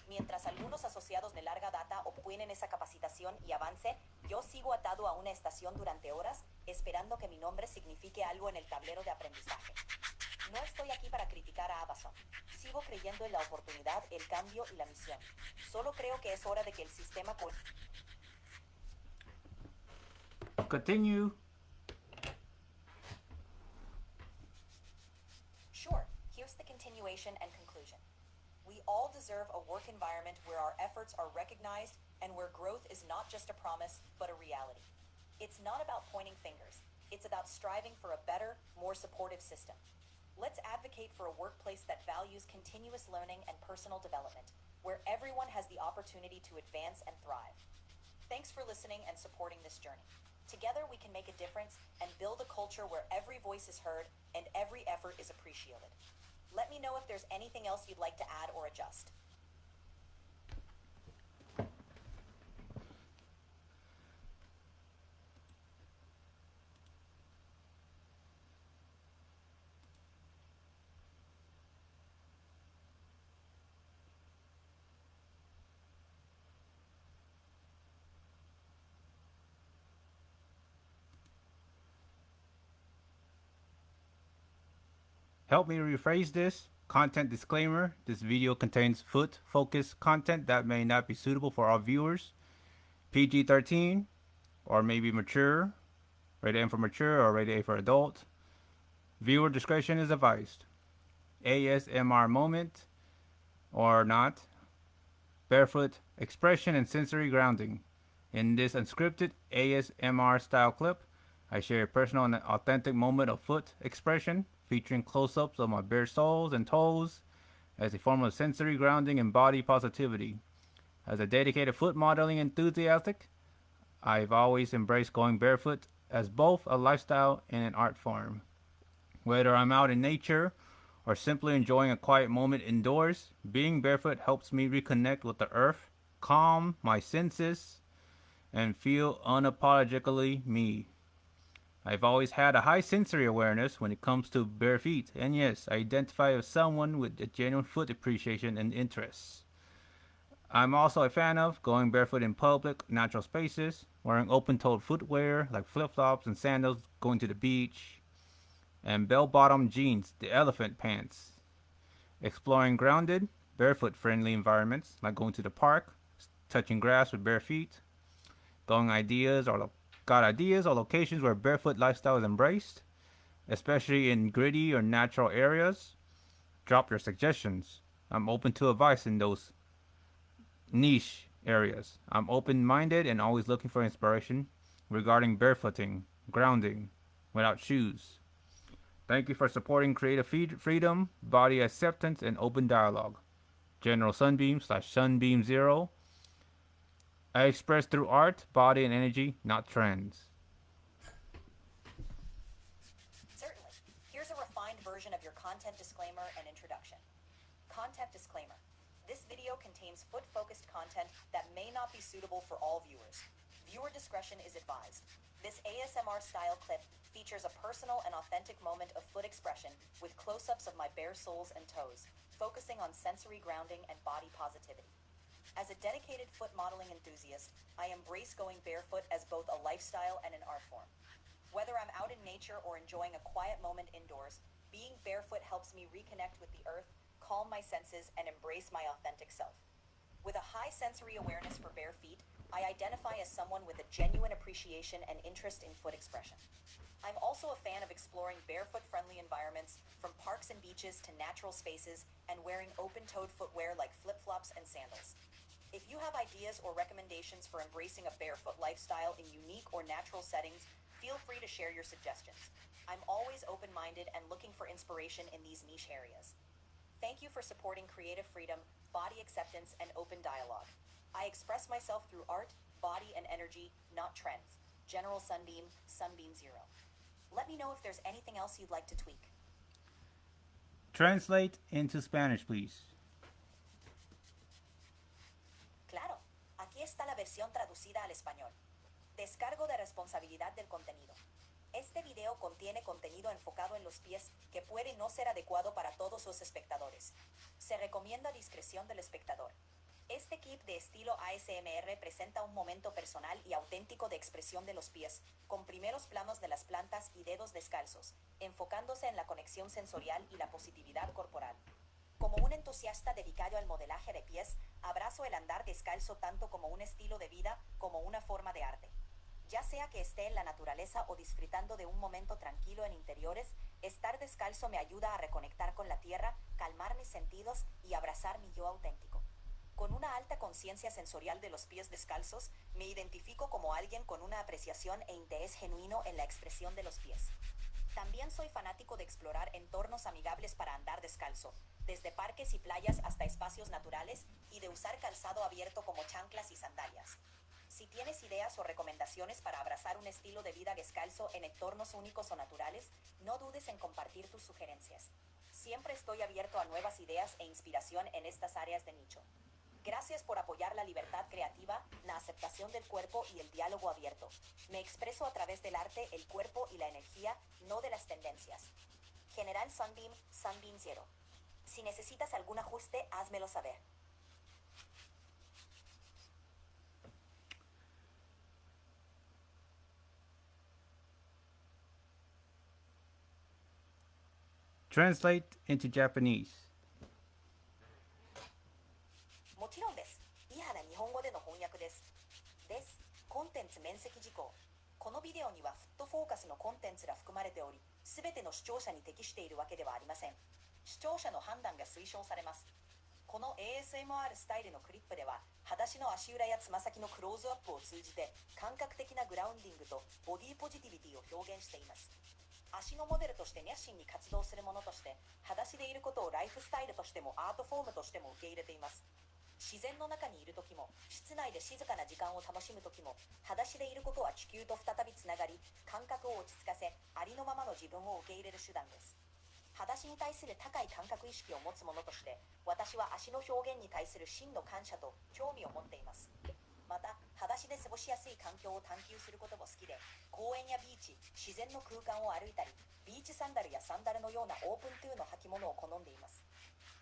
Mientras algunos asociados de larga data obtienen esa capacitación y avance, yo sigo atado a una estación durante horas, esperando que mi nombre signifique algo en el tablero de aprendizaje. No estoy aquí para criticar a Amazon. Sigo creyendo en la oportunidad, el cambio y la misión. Solo creo que es hora de que el sistema... Continue. Sure, here's the continuation and conclusion. We all deserve a work environment where our efforts are recognized and where growth is not just a promise, but a reality. It's not about pointing fingers. It's about striving for a better, more supportive system. Let's advocate for a workplace that values continuous learning and personal development, where everyone has the opportunity to advance and thrive. Thanks for listening and supporting this journey. Together we can make a difference and build a culture where every voice is heard and every effort is appreciated. Let me know if there's anything else you'd like to add or adjust. Help me rephrase this. Content disclaimer: this video contains foot-focused content that may not be suitable for all viewers. PG-13, or maybe mature, rated M for mature or rated A for adult. Viewer discretion is advised. ASMR moment, or not. Barefoot expression and sensory grounding. In this unscripted ASMR style clip, I share a personal and authentic moment of foot expression, featuring close-ups of my bare soles and toes as a form of sensory grounding and body positivity. As a dedicated foot modeling enthusiast, I've always embraced going barefoot as both a lifestyle and an art form. Whether I'm out in nature or simply enjoying a quiet moment indoors, being barefoot helps me reconnect with the earth, calm my senses, and feel unapologetically me. I've always had a high sensory awareness when it comes to bare feet, and yes, I identify as someone with a genuine foot appreciation and interests. I'm also a fan of going barefoot in public, natural spaces, wearing open-toed footwear like flip-flops and sandals, going to the beach, and bell-bottom jeans, the elephant pants. Exploring grounded, barefoot-friendly environments like going to the park, touching grass with bare feet, going ideas or got ideas or locations where barefoot lifestyle is embraced, especially in gritty or natural areas. Drop your suggestions. I'm open to advice in those niche areas. I'm open minded and always looking for inspiration regarding barefooting, grounding, without shoes. Thank you for supporting creative freedom, body acceptance, and open dialogue. General Sunbeam / Sunbeam Zero. I express through art, body, and energy, not trends. Certainly. Here's a refined version of your content disclaimer and introduction. Content disclaimer. This video contains foot-focused content that may not be suitable for all viewers. Viewer discretion is advised. This ASMR-style clip features a personal and authentic moment of foot expression with close-ups of my bare soles and toes, focusing on sensory grounding and body positivity. As a dedicated foot modeling enthusiast, I embrace going barefoot as both a lifestyle and an art form. Whether I'm out in nature or enjoying a quiet moment indoors, being barefoot helps me reconnect with the earth, calm my senses, and embrace my authentic self. With a high sensory awareness for bare feet, I identify as someone with a genuine appreciation and interest in foot expression. I'm also a fan of exploring barefoot-friendly environments, from parks and beaches to natural spaces, and wearing open-toed footwear like flip-flops and sandals. If you have ideas or recommendations for embracing a barefoot lifestyle in unique or natural settings, feel free to share your suggestions. I'm always open-minded and looking for inspiration in these niche areas. Thank you for supporting creative freedom, body acceptance, and open dialogue. I express myself through art, body, and energy, not trends. General Sunbeam, Sunbeam Zero. Let me know if there's anything else you'd like to tweak. Translate into Spanish, please. Claro, aquí está la versión traducida al español. Descargo de responsabilidad del contenido. Este video contiene contenido enfocado en los pies que puede no ser adecuado para todos los espectadores. Se recomienda discreción del espectador. Este clip de estilo ASMR presenta un momento personal y auténtico de expresión de los pies, con primeros planos de las plantas y dedos descalzos, enfocándose en la conexión sensorial y la positividad corporal. Como un entusiasta dedicado al modelaje de pies, abrazo el andar descalzo tanto como un estilo de vida como una forma de arte. Ya sea que esté en la naturaleza o disfrutando de un momento tranquilo en interiores, estar descalzo me ayuda a reconectar con la tierra, calmar mis sentidos y abrazar mi yo auténtico. Con una alta conciencia sensorial de los pies descalzos, me identifico como alguien con una apreciación e interés genuino en la expresión de los pies. También soy fanático de explorar entornos amigables para andar descalzo, desde parques y playas hasta espacios naturales, y de usar calzado abierto como chanclas y sandalias. Si tienes ideas o recomendaciones para abrazar un estilo de vida descalzo en entornos únicos o naturales, no dudes en compartir tus sugerencias. Siempre estoy abierto a nuevas ideas e inspiración en estas áreas de nicho. Gracias por apoyar la libertad creativa, la aceptación del cuerpo y el diálogo abierto. Me expreso a través del arte, el cuerpo y la energía, no de las tendencias. General Sunbeam, Sunbeam Zero. Si necesitas algún ajuste, házmelo saber. Translate into Japanese. もちろんです。伊原日本語での翻訳です。コンテンツ面積事項。このビデオにはフットフォーカスのコンテンツが含まれており、すべての視聴者に適しているわけではありません。視聴者の判断が推奨されます。この ASMR スタイルのクリップでは、裸足の足裏やつま先のクローズアップを通じて、感覚的なグラウンディングとボディポジティビティを表現しています。足のモデルとして熱心に活動する者として、裸足でいることをライフスタイルとしてもアートフォームとしても受け入れています。自然の中にいる時も、室内で静かな時間を楽しむ時も、裸足でいることは地球と再びつながり、感覚を落ち着かせ、ありのままの自分を受け入れる手段です。裸足に対する高い感覚意識を持つ者として、私は足の表現に対する真の感謝と興味を持っています。また、裸足で過ごしやすい環境を探求することも好きで、公園やビーチ、自然の空間を歩いたり、ビーチサンダルやサンダルのようなオープントゥーの履物を好んでいます。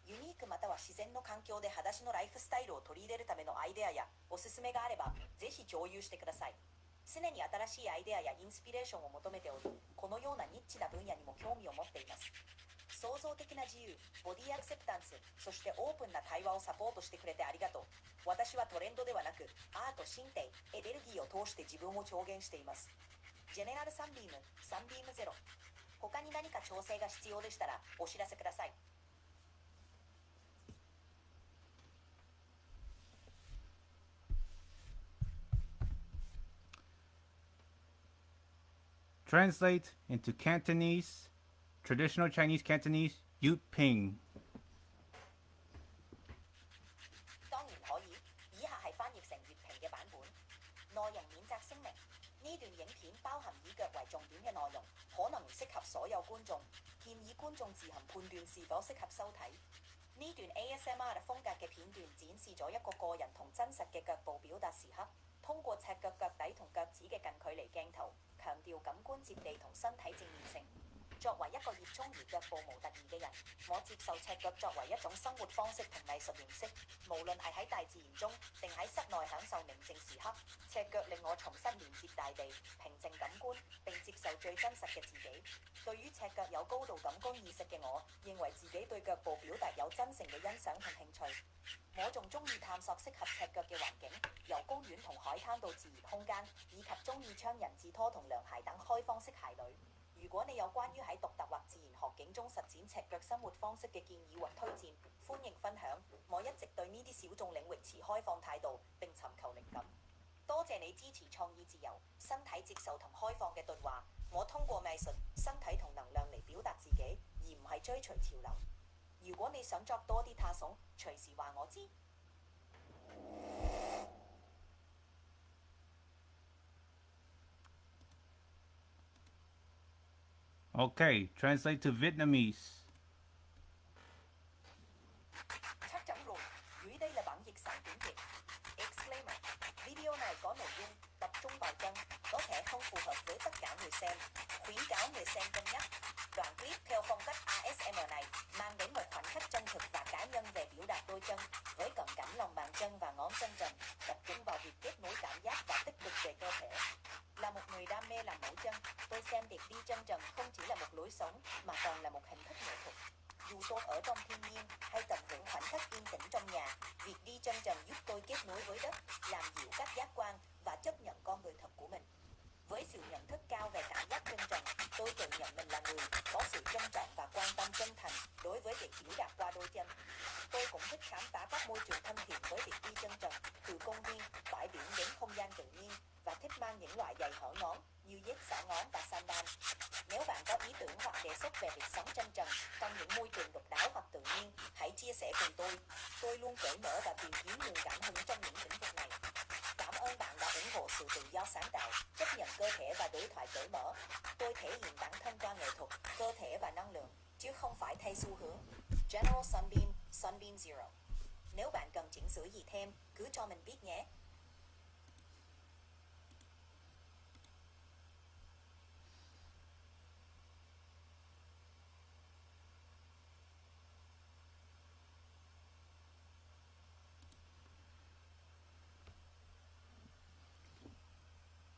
ユニークまたは自然の環境で裸足のライフスタイルを取り入れるためのアイデアやおすすめがあればぜひ共有してください。常に新しいアイデアやインスピレーションを求めており、このようなニッチな分野にも興味を持っています。創造的な自由、ボディアクセプタンス、そしてオープンな対話をサポートしてくれてありがとう。私はトレンドではなく、アート、身体、エネルギーを通して自分を表現しています。ジェネラルサンビーム、サンビームゼロ。他に何か調整が必要でしたらお知らせください。Translate into Cantonese, traditional Chinese Cantonese, Yut Ping. 當然可以，以下係翻譯成粵評嘅版本。內容免責聲明：呢段影片包含以腳為重點嘅內容，可能唔適合所有觀眾，建議觀眾自行判斷是否適合收睇。呢段 ASMR 風格嘅片段展示咗一個個人同真實嘅腳部表達時刻，通過赤腳腳底同腳趾嘅近距離鏡頭，強調感官接地同身體正面性。作為一個熱衷於腳部模特兒嘅人，我接受赤腳作為一種生活方式同藝術形式。無論係喺大自然中定喺室內享受寧靜時刻，赤腳令我重新連接大地，平靜感官並接受最真實嘅自己。對於赤腳有高度感官意識嘅我，認為自己對腳部表達有真誠嘅欣賞同興趣。我仲中意探索適合赤腳嘅環境，由公園同海灘到自然空間，以及中意穿人字拖同涼鞋等開放式鞋類。如果你有關於喺獨特或自然學境中實踐赤腳生活方式嘅建議或推薦，歡迎分享。我一直對呢啲小眾領域持開放態度，並尋求靈感。多謝你支持創意自由、身體接受同開放嘅對話。我通過藝術、身體同能量嚟表達自己，而唔係追隨潮流。如果你想作多啲他送，隨時話我知。Okay, translate to Vietnamese. Chắc chắn rồi, dưới đây là bản dịch sẵn tiếng Việt. Exclaimer. Video này có nội dung tập trung vào chân, có thể không phù hợp với tất cả người xem. Khuyến cáo người xem cân nhắc. Đoạn clip theo phong cách ASMR này mang đến một khoảnh khắc chân thực và cá nhân về biểu đạt đôi chân, với cận cảnh lòng bàn chân và ngón chân trần, tập trung vào việc kết nối cảm giác và tích cực về cơ thể. Là một người đam mê làm mẫu chân, tôi xem việc đi chân trần không chỉ là một lối sống mà còn là một hình thức nghệ thuật. Dù tôi ở trong thiên nhiên hay tận hưởng khoảnh khắc yên tĩnh trong nhà, việc đi chân trần giúp tôi kết nối với đất, làm dịu các giác quan và chấp nhận con người thật của mình. Với sự nhận thức cao về cảm giác chân trần, tôi tự nhận mình là người có sự trân trọng và quan tâm chân thành đối với việc biểu đạt qua đôi chân. Tôi cũng thích khám phá các môi trường thân thiện với việc đi chân trần, từ công viên, bãi biển đến không gian tự nhiên, và thích mang những loại giày hở ngón như dép xỏ ngón và sandal. Nếu bạn có ý tưởng hoặc đề xuất về việc sống chân trần trong những môi trường độc đáo hoặc tự nhiên, hãy chia sẻ cùng tôi. Tôi luôn cởi mở và tìm kiếm nguồn cảm hứng trong những lĩnh vực này. Cảm ơn bạn đã ủng hộ sự tự do sáng tạo, chấp nhận cơ thể và đối thoại cởi mở. Tôi thể hiện bản thân qua nghệ thuật, cơ thể và năng lượng, chứ không phải thay xu hướng. General Sunbeam, Sunbeam Zero. Nếu bạn cần chỉnh sửa gì thêm, cứ cho mình biết nhé.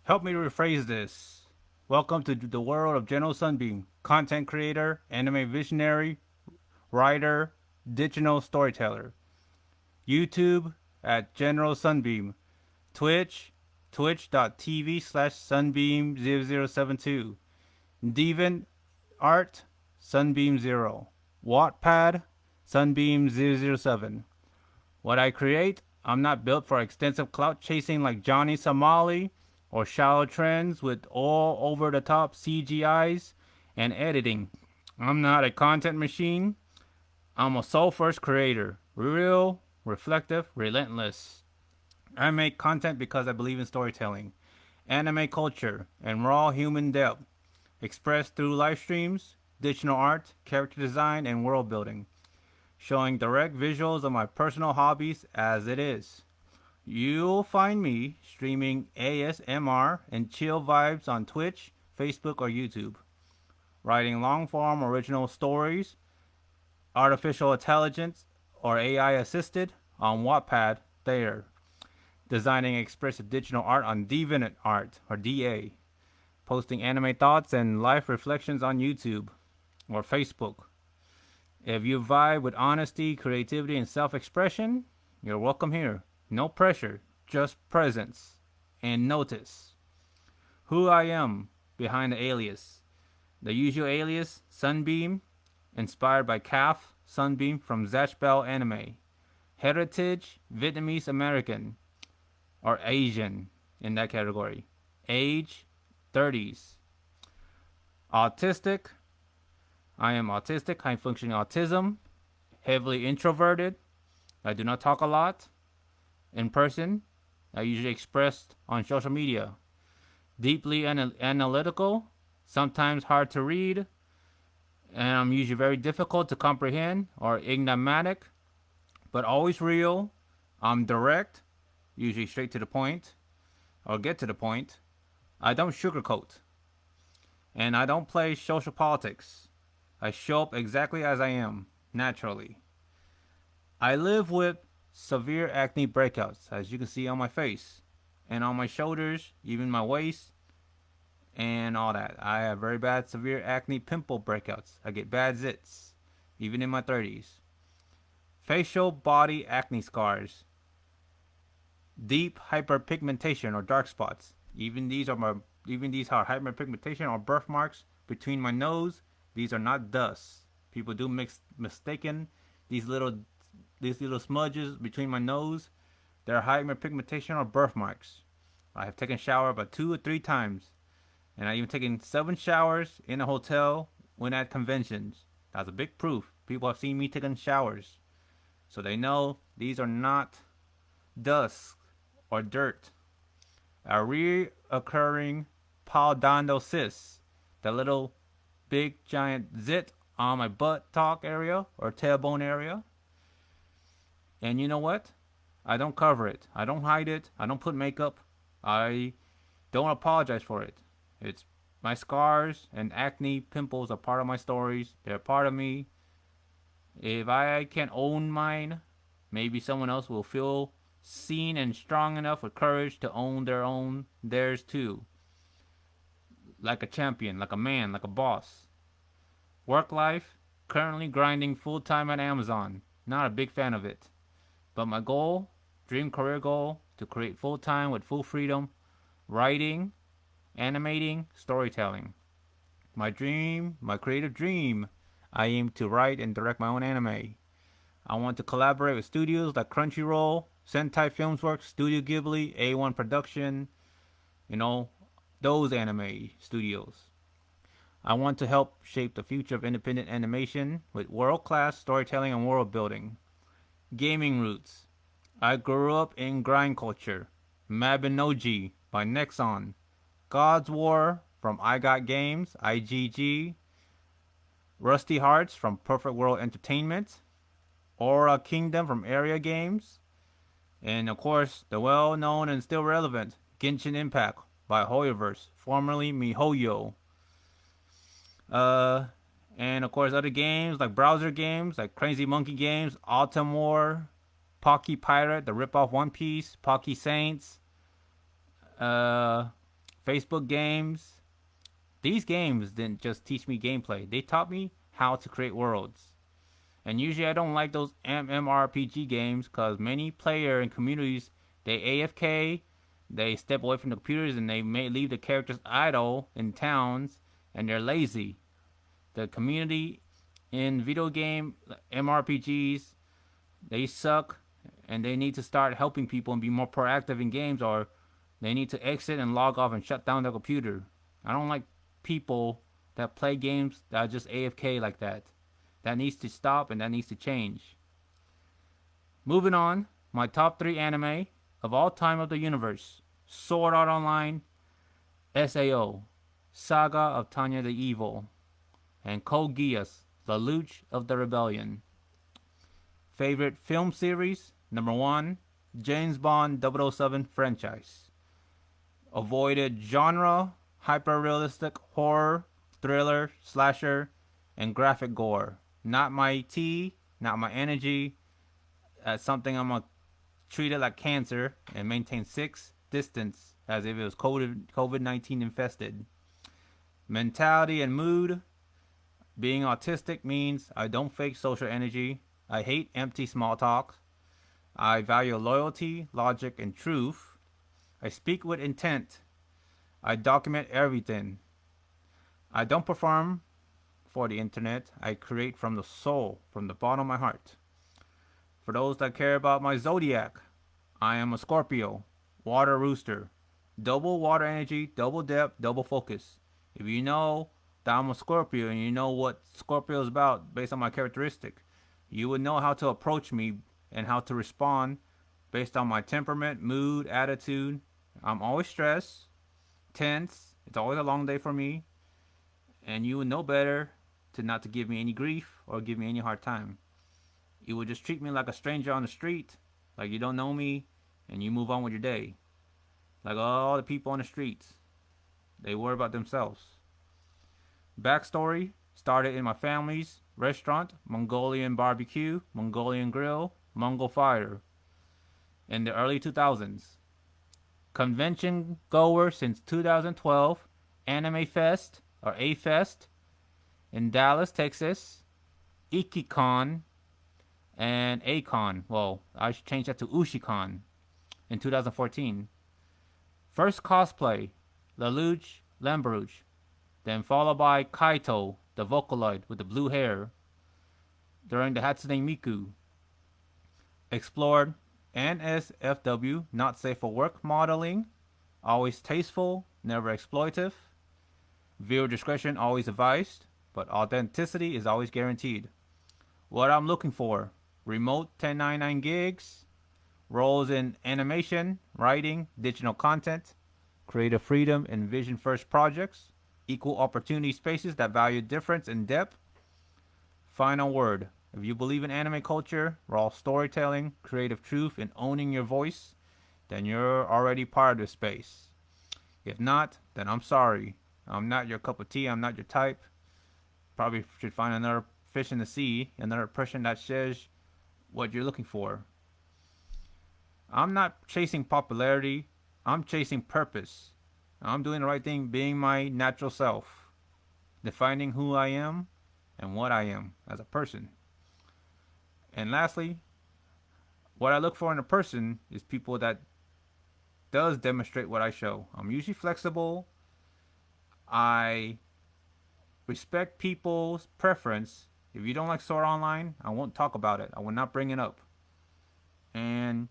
Help me rephrase this. Welcome to the world of General Sunbeam, content creator, anime visionary, writer, digital storyteller. YouTube at General Sunbeam. Twitch, twitch.tv/sunbeam0072. DeviantArt, Sunbeam0. Wattpad, Sunbeam007. What I create, I'm not built for extensive clout chasing like Johnny Somali or shallow trends with all over the top CGIs and editing. I'm not a content machine. I'm a soul first creator. Real, reflective, relentless. I make content because I believe in storytelling, anime culture, and raw human depth, expressed through live streams, digital art, character design, and world building, showing direct visuals of my personal hobbies as it is. You'll find me streaming ASMR and chill vibes on Twitch, Facebook, or YouTube, writing long-form original stories, artificial intelligence or AI assisted on Wattpad there. Designing expressive digital art on DeviantArt or DA. Posting anime thoughts and life reflections on YouTube or Facebook. If you vibe with honesty, creativity, and self expression, you're welcome here. No pressure, just presence and notice who I am behind the alias. The usual alias, Sunbeam, inspired by Kafk, Sunbeam from Zatch anime. Heritage, Vietnamese-American, or Asian in that category. Age, 30s. Autistic, I am autistic, high functioning autism. Heavily introverted, I do not talk a lot in person. I usually expressed on social media. Deeply analytical, sometimes hard to read, and I'm usually very difficult to comprehend or enigmatic, but always real. I'm direct, usually straight to the point, or get to the point. I don't sugarcoat, and I don't play social politics. I show up exactly as I am, naturally. I live with severe acne breakouts, as you can see on my face, and on my shoulders, even my waist, and all that. I have very bad, severe acne pimple breakouts. I get bad zits, even in my 30s. Facial body acne scars. Deep hyperpigmentation or dark spots. Even these are hyperpigmentation or birthmarks between my nose. These are not dust. People do mistaken these little smudges between my nose. They're hyperpigmentation or birthmarks. I have taken shower about 2 or 3 times, and I even taken 7 showers in a hotel when at conventions. That's a big proof. People have seen me taking showers, so they know these are not dust or dirt. A reoccurring paldandosis, the little big giant zit on my butt talk area or tailbone area. And you know what? I don't cover it. I don't hide it. I don't put makeup. I don't apologize for it. It's my scars and acne pimples are part of my stories. They're part of me. If I can't own mine, maybe someone else will feel seen and strong enough with courage to own theirs too. Like a champion, like a man, like a boss. Work life, currently grinding full time at Amazon. Not a big fan of it. But my goal, dream career goal, to create full time with full freedom, writing, animating, storytelling. My dream, my creative dream, I aim to write and direct my own anime. I want to collaborate with studios like Crunchyroll, Sentai Filmsworks, Studio Ghibli, A1 Production, those anime studios. I want to help shape the future of independent animation with world-class storytelling and world building. Gaming roots. I grew up in grind culture. Mabinogi by Nexon. God's War from I Got Games, IGG. Rusty Hearts from Perfect World Entertainment. Aura Kingdom from Area Games. And of course, the well-known and still relevant Genshin Impact by Hoyoverse, formerly MiHoYo. And of course, other games like browser games like Crazy Monkey Games, Autumn War, Pocky Pirate, the ripoff One Piece, Pocky Saints, Facebook games. These games didn't just teach me gameplay; they taught me how to create worlds. And usually, I don't like those MMORPG games because many player and communities they AFK, they step away from the computers, and they may leave the characters idle in towns, and they're lazy. The community in video game MRPGs, they suck, and they need to start helping people and be more proactive in games, or they need to exit and log off and shut down their computer. I don't like people that play games that are just AFK like that. That needs to stop and that needs to change. Moving on, my top 3 anime of all time of the universe. Sword Art Online, SAO, Saga of Tanya the Evil, and Code Geass, The Luch of the Rebellion. Favorite film series? Number 1, James Bond 007 franchise. Avoided genre, hyper-realistic horror, thriller, slasher, and graphic gore. not my tea, not my energy. That's something I'm gonna treat it like cancer and maintain 6 distance as if it was COVID-19 infested. Mentality and mood. Being autistic means I don't fake social energy. I hate empty small talk. I value loyalty, logic, and truth. I speak with intent. I document everything. I don't perform for the internet. I create from the soul, from the bottom of my heart. For those that care about my zodiac, I am a Scorpio, water rooster, double water energy, double depth, double focus. If you know that I'm a Scorpio and you know what Scorpio is about based on my characteristic, you would know how to approach me and how to respond based on my temperament, mood, attitude. I'm always stressed, tense. It's always a long day for me, and you would know better to not to give me any grief or give me any hard time. You would just treat me like a stranger on the street, like you don't know me, and you move on with your day. Like all the people on the streets, they worry about themselves. Backstory started in my family's restaurant, Mongolian barbecue, Mongolian grill, Mongol fire, in the early 2000s. Convention goer since 2012, Anime Fest, or A-Fest, in Dallas, Texas, IkiCon, and A-Con. Well, I should change that to UshiCon in 2014. First cosplay, Lelouch Lambarouche, then followed by Kaito, the Vocaloid with the blue hair, during the Hatsune Miku. Explored NSFW, not safe for work modeling, always tasteful, never exploitive. Viewer discretion always advised, but authenticity is always guaranteed. What I'm looking for: remote 1099 gigs, roles in animation, writing, digital content, creative freedom and vision first projects, equal opportunity spaces that value difference and depth. Final word: if you believe in anime culture, raw storytelling, creative truth, and owning your voice, then you're already part of this space. If not, then I'm sorry. I'm not your cup of tea. I'm not your type. Probably should find another fish in the sea, another person that shares what you're looking for. I'm not chasing popularity. I'm chasing purpose. I'm doing the right thing, being my natural self, defining who I am and what I am as a person. And lastly, what I look for in a person is people that does demonstrate what I show. I'm usually flexible. I respect people's preference. If you don't like Sword Online, I won't talk about it. I will not bring it up. And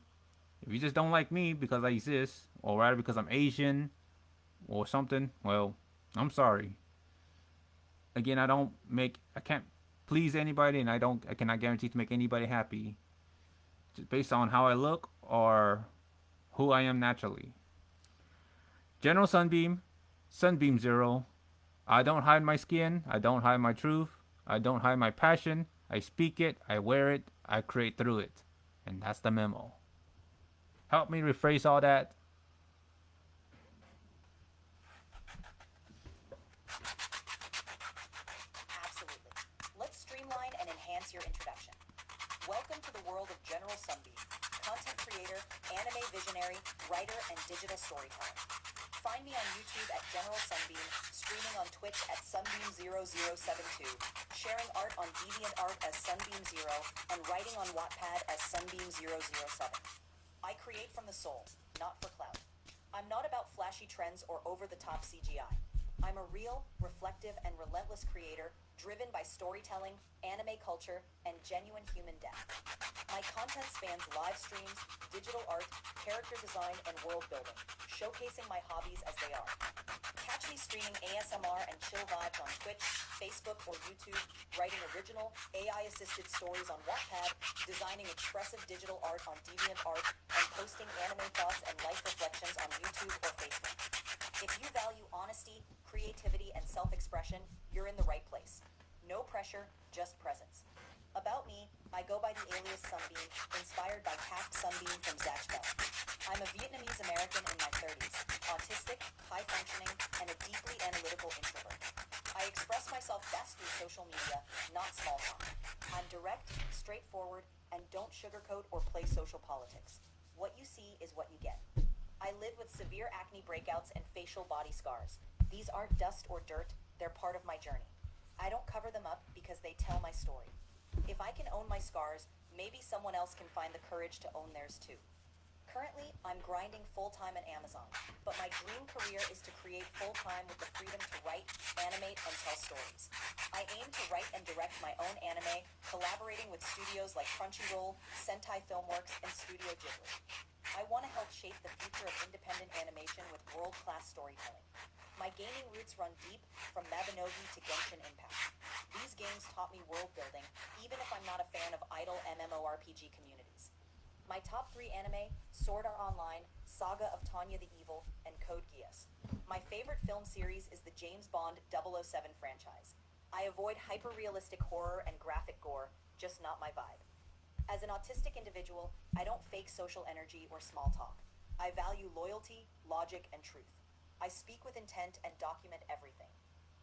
if you just don't like me because I exist, or rather because I'm Asian or something, well, I'm sorry. Again, I can't please anybody, and I cannot guarantee to make anybody happy, just based on how I look or who I am naturally. General Sunbeam, Sunbeam Zero. I don't hide my skin. I don't hide my truth. I don't hide my passion. I speak it. I wear it. I create through it. And that's the memo. Help me rephrase all that. Absolutely. Let's streamline and enhance your introduction. Welcome to the world of General Sunbeam, content creator, anime visionary, writer, and digital storyteller. Find me on YouTube at General Sunbeam, streaming on Twitch at Sunbeam0072, sharing art on DeviantArt as Sunbeam0, and writing on Wattpad as Sunbeam007. I create from the soul, not for clout. I'm not about flashy trends or over-the-top CGI. I'm a real, reflective, and relentless creator, driven by storytelling, anime culture, and genuine human depth. My content spans live streams, digital art, character design, and world building, showcasing my hobbies as they are. Catch me streaming ASMR and chill vibes on Twitch, Facebook, or YouTube, writing original, AI-assisted stories on Wattpad, designing expressive digital art on DeviantArt, and posting anime thoughts and life reflections on YouTube or Facebook. If you value honesty, creativity, and self-expression, you're in the right place. No pressure, just presence. About me, I go by the alias Sunbeam, inspired by Kafk Sunbeam from Zatch. I'm a Vietnamese-American in my 30s, autistic, high-functioning, and a deeply analytical introvert. I I express myself best through social media, not small talk. I'm direct, straightforward, and don't sugarcoat or play social politics. What you see is what you get. I live with severe acne breakouts and facial body scars. These aren't dust or dirt, they're part of my journey. I don't cover them up because they tell my story. If I can own my scars, maybe someone else can find the courage to own theirs too. Currently, I'm grinding full-time at Amazon, but my dream career is to create full-time with the freedom to write, animate, and tell stories. I aim to write and direct my own anime, collaborating with studios like Crunchyroll, Sentai Filmworks, and Studio Ghibli. I want to help shape the future of independent animation with world-class storytelling. My gaming roots run deep, from Mabinogi to Genshin Impact. These games taught me world building, even if I'm not a fan of idle MMORPG communities. My top 3 anime, Sword Art Online, Saga of Tanya the Evil, and Code Geass. My favorite film series is the James Bond 007 franchise. I avoid hyper-realistic horror and graphic gore, just not my vibe. As an autistic individual, I don't fake social energy or small talk. I value loyalty, logic, and truth. I speak with intent and document everything.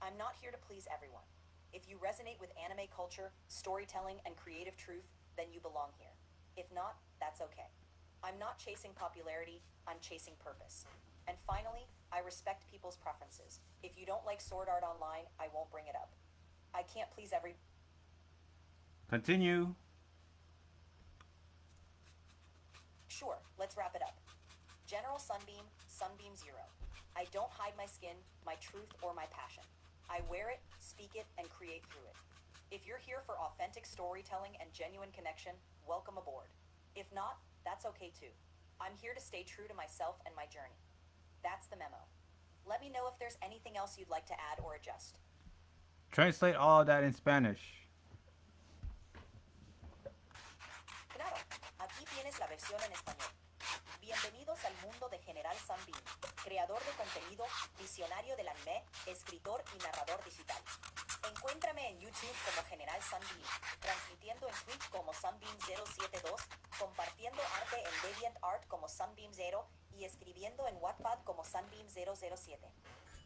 I'm not here to please everyone. If you resonate with anime culture, storytelling, and creative truth, then you belong here. If not, that's okay. I'm not chasing popularity, I'm chasing purpose. And finally, I respect people's preferences. If you don't like Sword Art Online, I won't bring it up. I can't please every... Continue. Sure, let's wrap it up. General Sunbeam, Sunbeam Zero. I don't hide my skin, my truth, or my passion. I wear it, speak it, and create through it. If you're here for authentic storytelling and genuine connection, welcome aboard. If not, that's okay too. I'm here to stay true to myself and my journey. That's the memo. Let me know if there's anything else you'd like to add or adjust. Translate all of that in Spanish. Claro, aquí tienes la versión en español. Bienvenidos al mundo de General Sunbeam, creador de contenido, visionario del anime, escritor y narrador digital. Encuéntrame en YouTube como General Sunbeam, transmitiendo en Twitch como Sunbeam072, compartiendo arte en DeviantArt como Sunbeam0 y escribiendo en Wattpad como Sunbeam007.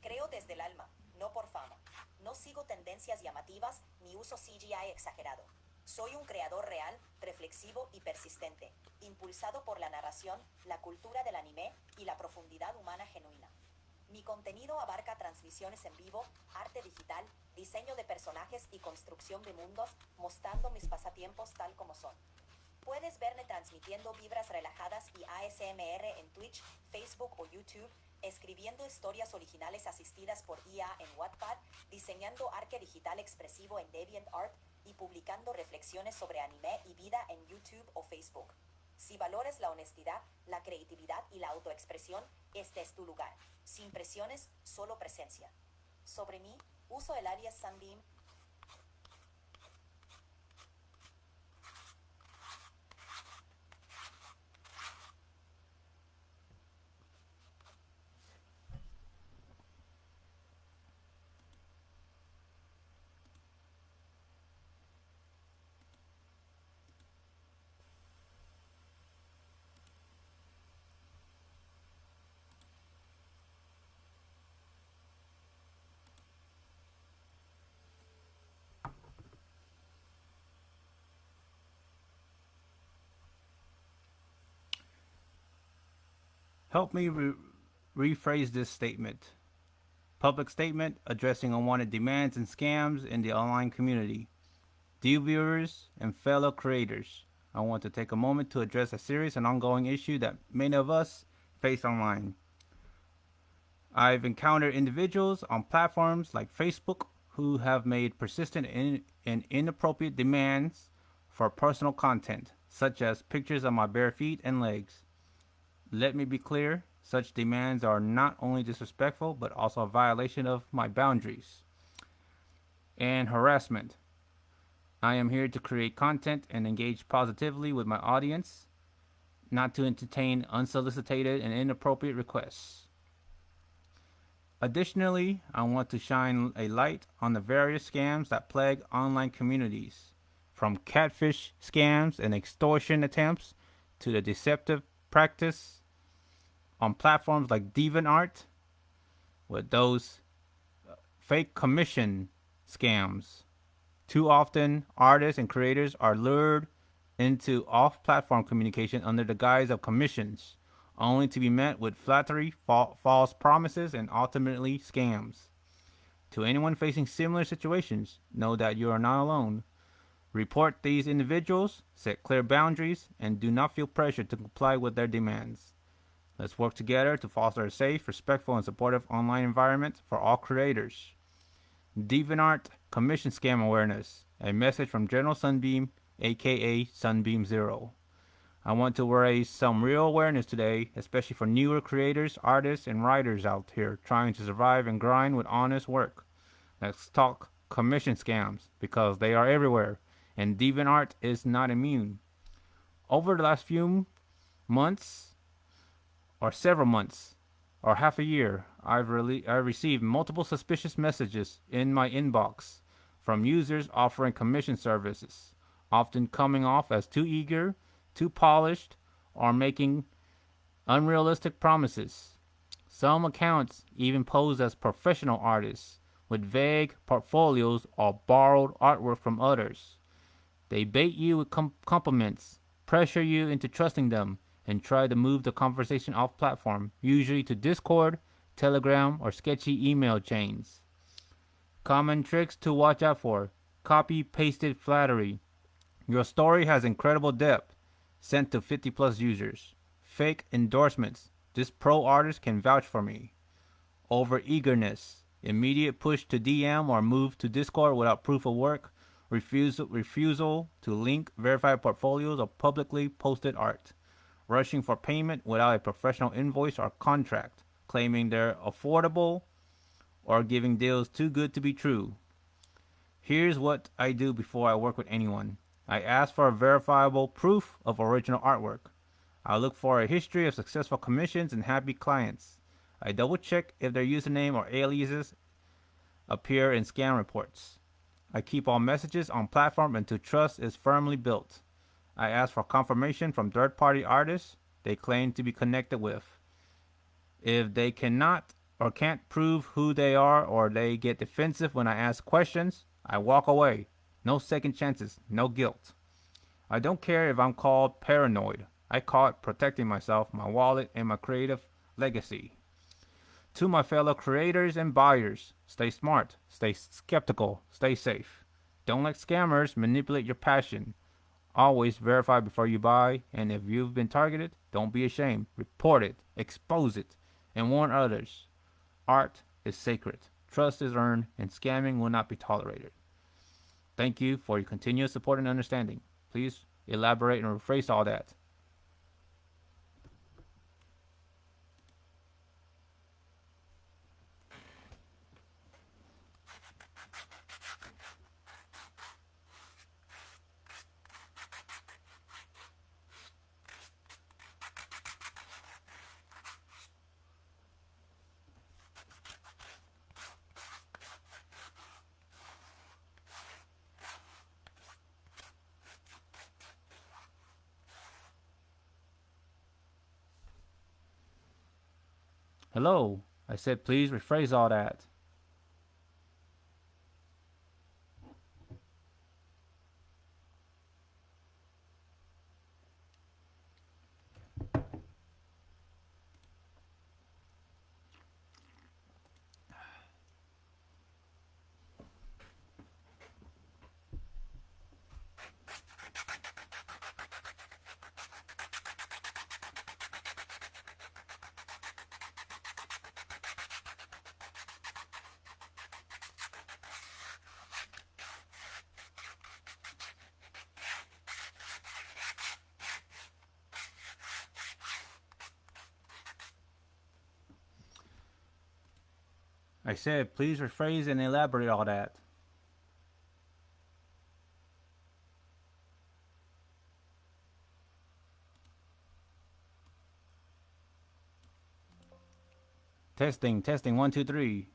Creo desde el alma, no por fama. No sigo tendencias llamativas ni uso CGI exagerado. Soy un creador real, reflexivo y persistente, impulsado por la narración, la cultura del anime y la profundidad humana genuina. Mi contenido abarca transmisiones en vivo, arte digital, diseño de personajes y construcción de mundos, mostrando mis pasatiempos tal como son. Puedes verme transmitiendo vibras relajadas y ASMR en Twitch, Facebook o YouTube, escribiendo historias originales asistidas por IA en Wattpad, diseñando arte digital expresivo en DeviantArt y publicando reflexiones sobre anime y vida en YouTube o Facebook. Si valoras la honestidad, la creatividad y la autoexpresión, este es tu lugar. Sin presiones, solo presencia. Sobre mí, uso el alias Sunbeam. Help me rephrase this statement. Public statement addressing unwanted demands and scams in the online community. Dear viewers and fellow creators, I want to take a moment to address a serious and ongoing issue that many of us face online. I've encountered individuals on platforms like Facebook who have made persistent and inappropriate demands for personal content, such as pictures of my bare feet and legs. Let me be clear, such demands are not only disrespectful, but also a violation of my boundaries and harassment. I am here to create content and engage positively with my audience, not to entertain unsolicited and inappropriate requests. Additionally, I want to shine a light on the various scams that plague online communities, from catfish scams and extortion attempts to the deceptive practice on platforms like DeviantArt, with those fake commission scams. Too often, artists and creators are lured into off platform communication under the guise of commissions, only to be met with flattery, false promises, and ultimately scams. To anyone facing similar situations, know that you are not alone. Report these individuals, set clear boundaries, and do not feel pressured to comply with their demands. Let's work together to foster a safe, respectful, and supportive online environment for all creators. DeviantArt Commission Scam Awareness. A message from General Sunbeam, aka Sunbeam Zero. I want to raise some real awareness today, especially for newer creators, artists, and writers out here trying to survive and grind with honest work. Let's talk commission scams because they are everywhere, and DeviantArt is not immune. Over the last few months, or several months, or half a year, I've received multiple suspicious messages in my inbox from users offering commission services, often coming off as too eager, too polished, or making unrealistic promises. Some accounts even pose as professional artists with vague portfolios or borrowed artwork from others. They bait you with compliments, pressure you into trusting them, and try to move the conversation off platform, usually to Discord, Telegram, or sketchy email chains. Common tricks to watch out for: copy pasted flattery. Your story has incredible depth, sent to 50 plus users. Fake endorsements. This pro artist can vouch for me. Over eagerness. Immediate push to DM or move to Discord without proof of work. Refusal to link verified portfolios or publicly posted art. Rushing for payment without a professional invoice or contract. Claiming they're affordable or giving deals too good to be true. Here's what I do before I work with anyone. I ask for a verifiable proof of original artwork. I look for a history of successful commissions and happy clients. I double check if their username or aliases appear in scam reports. I keep all messages on platform until trust is firmly built. I ask for confirmation from third-party artists they claim to be connected with. If they cannot or can't prove who they are, or they get defensive when I ask questions, I walk away. No second chances, no guilt. I don't care if I'm called paranoid. I call it protecting myself, my wallet, and my creative legacy. To my fellow creators and buyers, stay smart, stay skeptical, stay safe. Don't let scammers manipulate your passion. Always verify before you buy, and if you've been targeted, don't be ashamed. Report it, expose it, and warn others. Art is sacred. Trust is earned, and scamming will not be tolerated. Thank you for your continuous support and understanding. Please elaborate and rephrase all that. Hello. I said please rephrase all that. I said please rephrase and elaborate all that. Testing, testing, 1, 2, 3.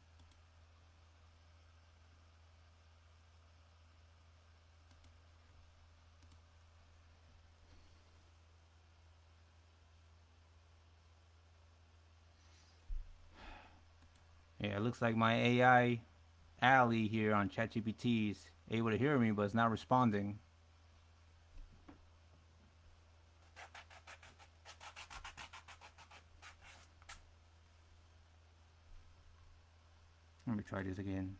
Yeah, it looks like my AI Ali here on ChatGPT is able to hear me, but it's not responding. Let me try this again.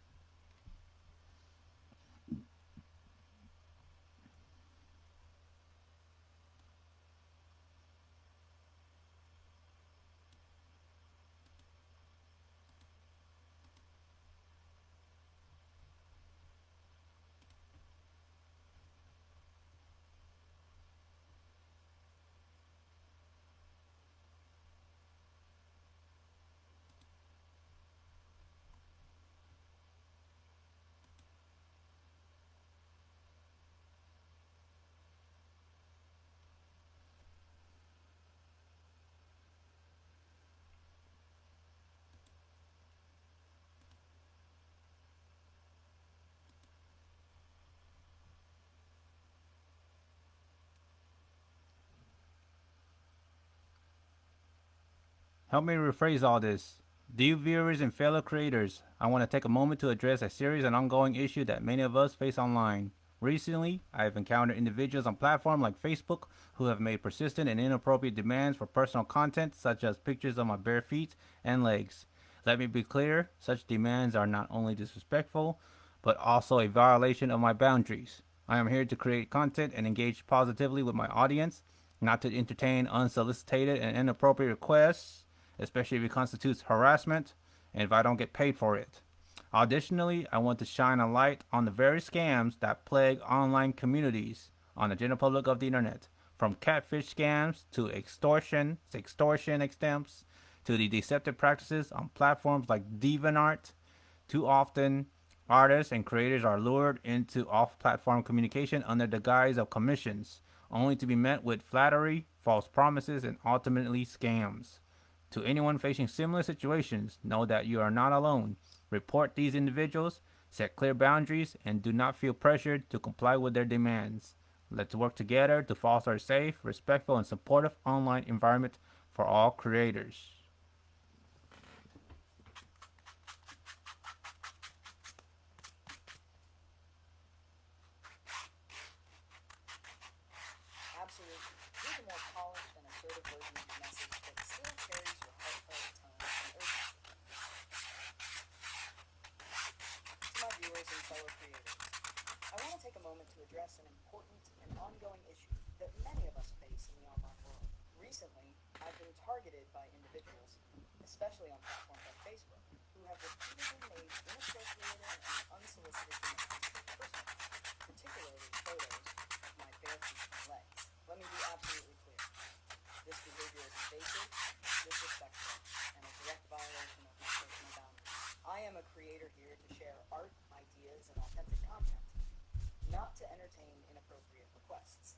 Help me rephrase all this. Dear viewers and fellow creators, I want to take a moment to address a serious and ongoing issue that many of us face online. Recently, I have encountered individuals on platforms like Facebook who have made persistent and inappropriate demands for personal content, such as pictures of my bare feet and legs. Let me be clear, such demands are not only disrespectful, but also a violation of my boundaries. I am here to create content and engage positively with my audience, not to entertain unsolicited and inappropriate requests, especially if it constitutes harassment and if I don't get paid for it. Additionally, I want to shine a light on the very scams that plague online communities on the general public of the internet, from catfish scams to extortion attempts, to the deceptive practices on platforms like DeviantArt. Too often, artists and creators are lured into off-platform communication under the guise of commissions, only to be met with flattery, false promises, and ultimately scams. To anyone facing similar situations, know that you are not alone. Report these individuals, set clear boundaries, and do not feel pressured to comply with their demands. Let's work together to foster a safe, respectful, and supportive online environment for all creators. Absolutely. Here's a more polished and assertive version of the message that still carries your heartfelt tone and urgency. To my viewers and fellow creators, I want to take a moment to address an important and ongoing issue that many of us face in the online world. Recently, I've been targeted by individuals, especially on platforms like Facebook, who have repeatedly made inappropriate and unsolicited demands for personal content, particularly photos of my bare feet and legs. Let me be absolutely clear. This behavior is invasive, disrespectful, and a direct violation of my personal boundaries. I am a creator here to share art, ideas, and authentic content, not to entertain inappropriate requests,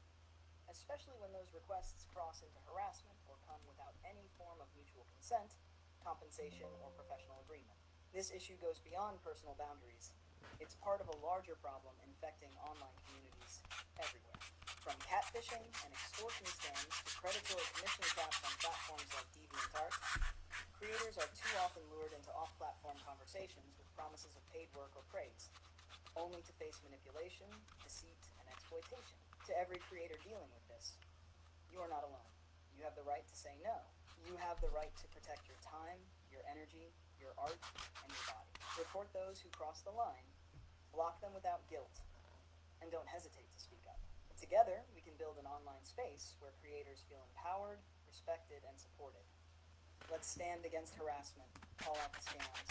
especially when those requests cross into harassment or come without any form of mutual consent, compensation, or professional agreement. This issue goes beyond personal boundaries. It's part of a larger problem infecting online communities everywhere. From catfishing and extortion scams to predatory commission traps on platforms like DeviantArt, creators are too often lured into off-platform conversations with promises of paid work or praise, only to face manipulation, deceit, and exploitation. To every creator dealing with this, you are not alone. You have the right to say no. You have the right to protect your time, your energy, your art, and your body. Report those who cross the line, block them without guilt, and don't hesitate to speak up. Together, we can build an online space where creators feel empowered, respected, and supported. Let's stand against harassment, call out the scams,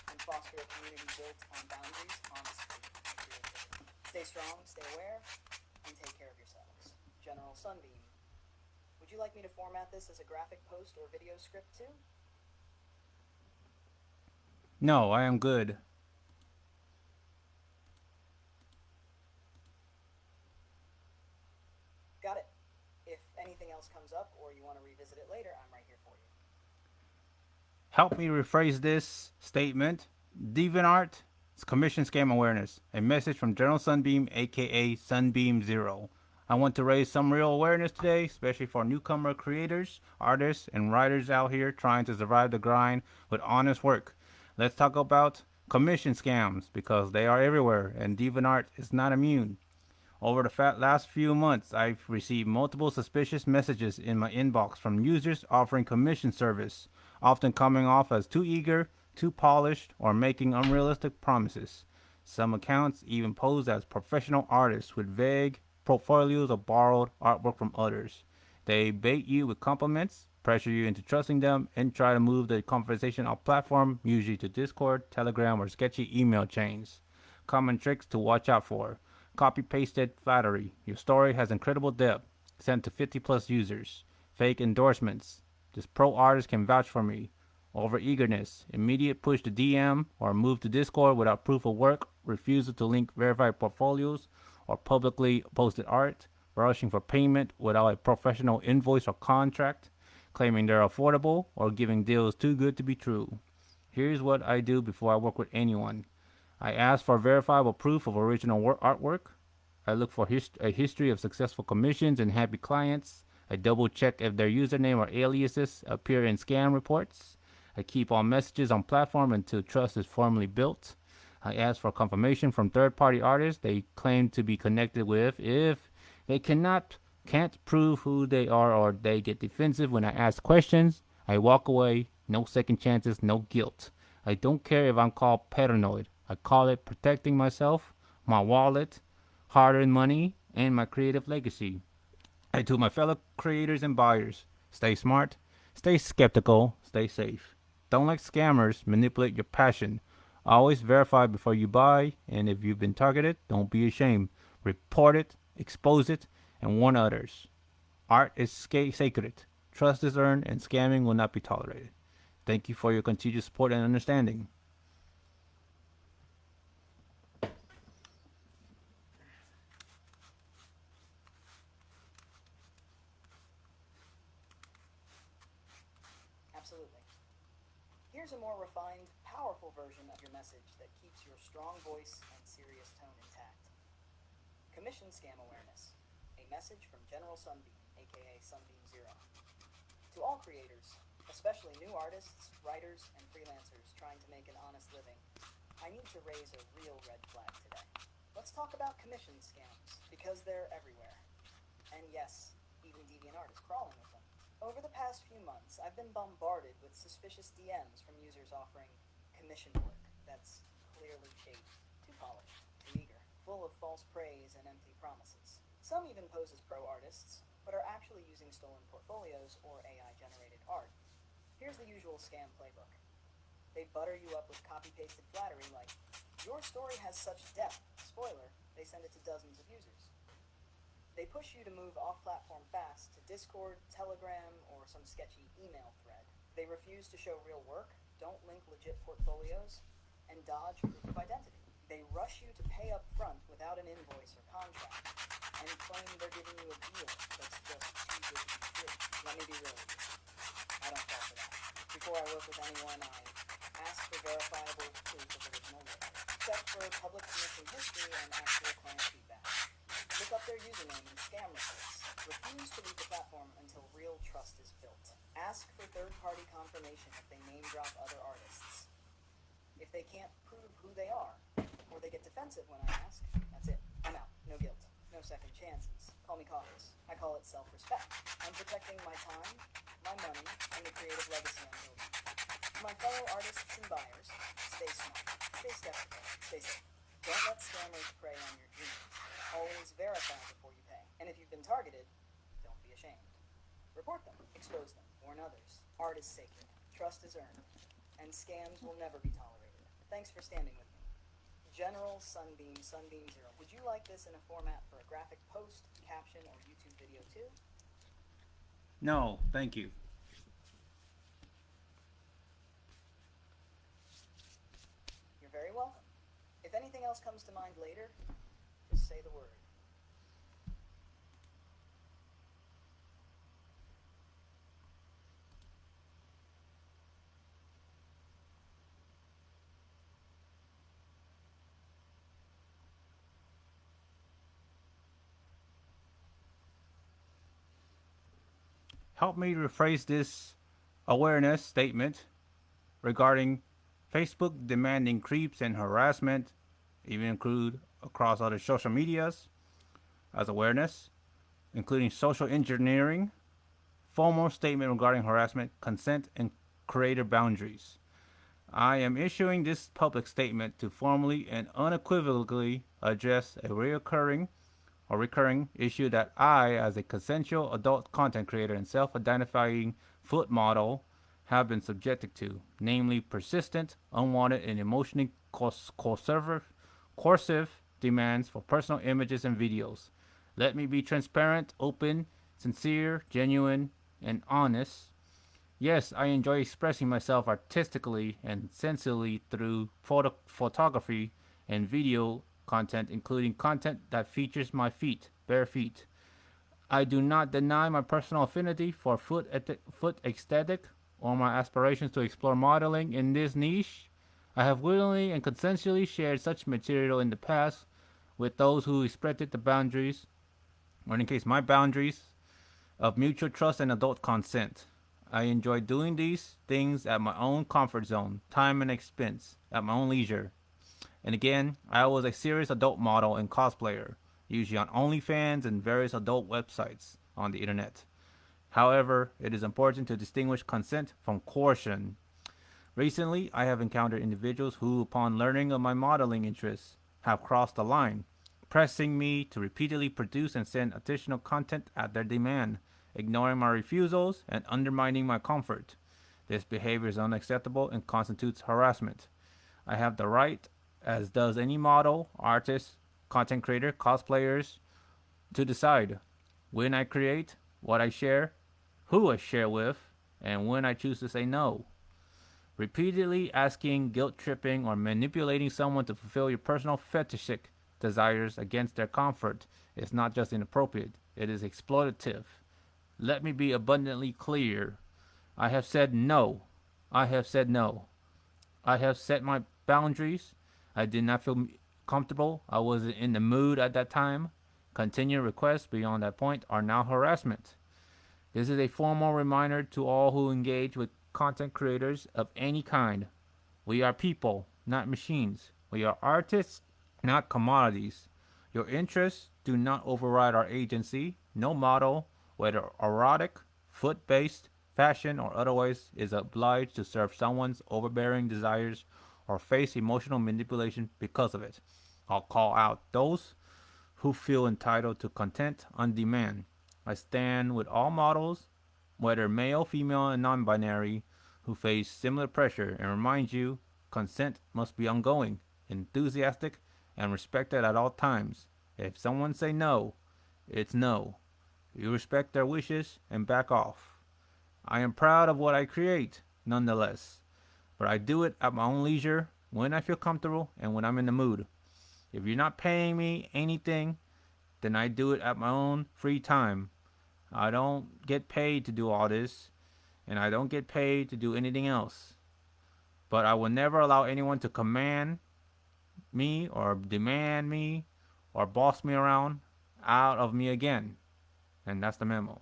and foster a community built on boundaries, honesty, and creativity. Stay strong, stay aware, and take care of yourselves. General Sunbeam, would you like me to format this as a graphic post or video script too? No, I am good. Got it. If anything else comes up or you want to revisit it later, I'm right here for you. Help me rephrase this statement. DeviantArt is commission scam awareness. A message from General Sunbeam, aka Sunbeam Zero. I want to raise some real awareness today, especially for newcomer creators, artists, and writers out here trying to survive the grind with honest work. Let's talk about Commission scams, because they are everywhere, and DeviantArt is not immune. Over the last few months, I've received multiple suspicious messages in my inbox from users offering commission service, often coming off as too eager, too polished, or making unrealistic promises. Some accounts even pose as professional artists with vague portfolios of borrowed artwork from others. They bait you with compliments, pressure you into trusting them, and try to move the conversation off platform, usually to Discord, Telegram, or sketchy email chains. Common tricks to watch out for: copy pasted flattery. Your story has incredible depth. Sent to 50 plus users. Fake endorsements. This pro artist can vouch for me. Over eagerness. Immediate push to DM or move to Discord without proof of work. Refusal to link verified portfolios or publicly posted art. Rushing for payment without a professional invoice or contract. Claiming they're affordable or giving deals too good to be true. Here's what I do before I work with anyone. I ask for verifiable proof of original artwork. I look for a history of successful commissions and happy clients. I double check if their username or aliases appear in scam reports. I keep all messages on platform until trust is formally built. I ask for confirmation from third-party artists they claim to be connected with. If they can't prove who they are, or they get defensive when I ask questions, I walk away. No second chances, no guilt. I don't care if I'm called paranoid. I call it protecting myself, my wallet, hard-earned money, and my creative legacy. And to my fellow creators and buyers, stay smart, stay skeptical, stay safe. Don't let scammers manipulate your passion. Always verify before you buy, and if you've been targeted, don't be ashamed. Report it, expose it, and warn others. Art is sacred. Trust is earned, and scamming will not be tolerated. Thank you for your continued support and understanding. Absolutely. Here's a more refined, powerful version of your message that keeps your strong voice and serious tone intact. Commission Scam Awareness. A message from General Sunbeam, aka Sunbeam Zero. To all creators, especially new artists, writers, and freelancers trying to make an honest living, I need to raise a real red flag today. Let's talk about commission scams, because they're everywhere. And yes, even DeviantArt is crawling with them. Over the past few months, I've been bombarded with suspicious DMs from users offering commission work that's clearly shady, too polished, too eager, full of false praise and empty promises. Some even pose as pro artists, but are actually using stolen portfolios or AI-generated art. Here's the usual scam playbook. They butter you up with copy-pasted flattery like, your story has such depth. Spoiler, they send it to dozens of users. They push you to move off-platform fast to Discord, Telegram, or some sketchy email thread. They refuse to show real work, don't link legit portfolios, and dodge proof of identity. They rush you to pay up front without an invoice or contract, and claim they're giving you a deal that's just too good to be true. Let me be real with you. I don't fall for that. Before I work with anyone, I ask for verifiable proof of original work, check for public commission history and actual client feedback. Look up their username in scam reports. Refuse to leave the platform until real trust is built. Ask for third-party confirmation if they name-drop other artists. If they can't prove who they are, or they get defensive when I ask, that's it. I'm out. No guilt. No second chances. Call me cautious. I call it self-respect. I'm protecting my time, my money, and the creative legacy I'm building. To my fellow artists and buyers, stay smart, stay skeptical, stay safe. Don't let scammers prey on your dreams. Always verify before you pay. And if you've been targeted, don't be ashamed. Report them, expose them, warn others. Art is sacred, trust is earned, and scams will never be tolerated. Thanks for standing with me. General Sunbeam, Sunbeam Zero. Would you like this in a format for a graphic post, caption, or YouTube video too? No, thank you. You're very welcome. If anything else comes to mind later, just say the word. Help me rephrase this awareness statement regarding Facebook demanding creeps and harassment, even include across other social medias as awareness, including social engineering, formal statement regarding harassment, consent, and creator boundaries. I am issuing this public statement to formally and unequivocally address a recurring issue that I, as a consensual adult content creator and self-identifying foot model, have been subjected to, namely persistent, unwanted, and emotionally coercive demands for personal images and videos. Let me be transparent, open, sincere, genuine, and honest. Yes, I enjoy expressing myself artistically and sensually through photography and video content, including content that features my feet, bare feet. I do not deny my personal affinity for foot aesthetic or my aspirations to explore modeling in this niche. I have willingly and consensually shared such material in the past with those who respected the boundaries, or in case my boundaries, of mutual trust and adult consent. I enjoy doing these things at my own comfort zone, time and expense, at my own leisure. And again, I was a serious adult model and cosplayer, usually on OnlyFans and various adult websites on the internet. However, it is important to distinguish consent from coercion. Recently, I have encountered individuals who, upon learning of my modeling interests, have crossed the line, pressing me to repeatedly produce and send additional content at their demand, ignoring my refusals and undermining my comfort. This behavior is unacceptable and constitutes harassment. I have the right, as does any model, artist, content creator, cosplayers, to decide when I create, what I share, who I share with, and when I choose to say no. Repeatedly asking, guilt tripping, or manipulating someone to fulfill your personal fetishic desires against their comfort is not just inappropriate, it is exploitative. Let me be abundantly clear. I have said no. I have said no. I have set my boundaries. I did not feel comfortable. I wasn't in the mood at that time. Continued requests beyond that point are now harassment. This is a formal reminder to all who engage with content creators of any kind. We are people, not machines. We are artists, not commodities. Your interests do not override our agency. No model, whether erotic, foot based, fashion, or otherwise, is obliged to serve someone's overbearing desires or face emotional manipulation because of it. I'll call out those who feel entitled to content on demand. I stand with all models, whether male, female, and non binary, who face similar pressure and remind you consent must be ongoing, enthusiastic, and respected at all times. If someone say no, it's no. You respect their wishes and back off. I am proud of what I create, nonetheless, but I do it at my own leisure, when I feel comfortable, and when I'm in the mood. If you're not paying me anything, then I do it at my own free time. I don't get paid to do all this, and I don't get paid to do anything else. But I will never allow anyone to command me or demand me or boss me around out of me again. And that's the memo.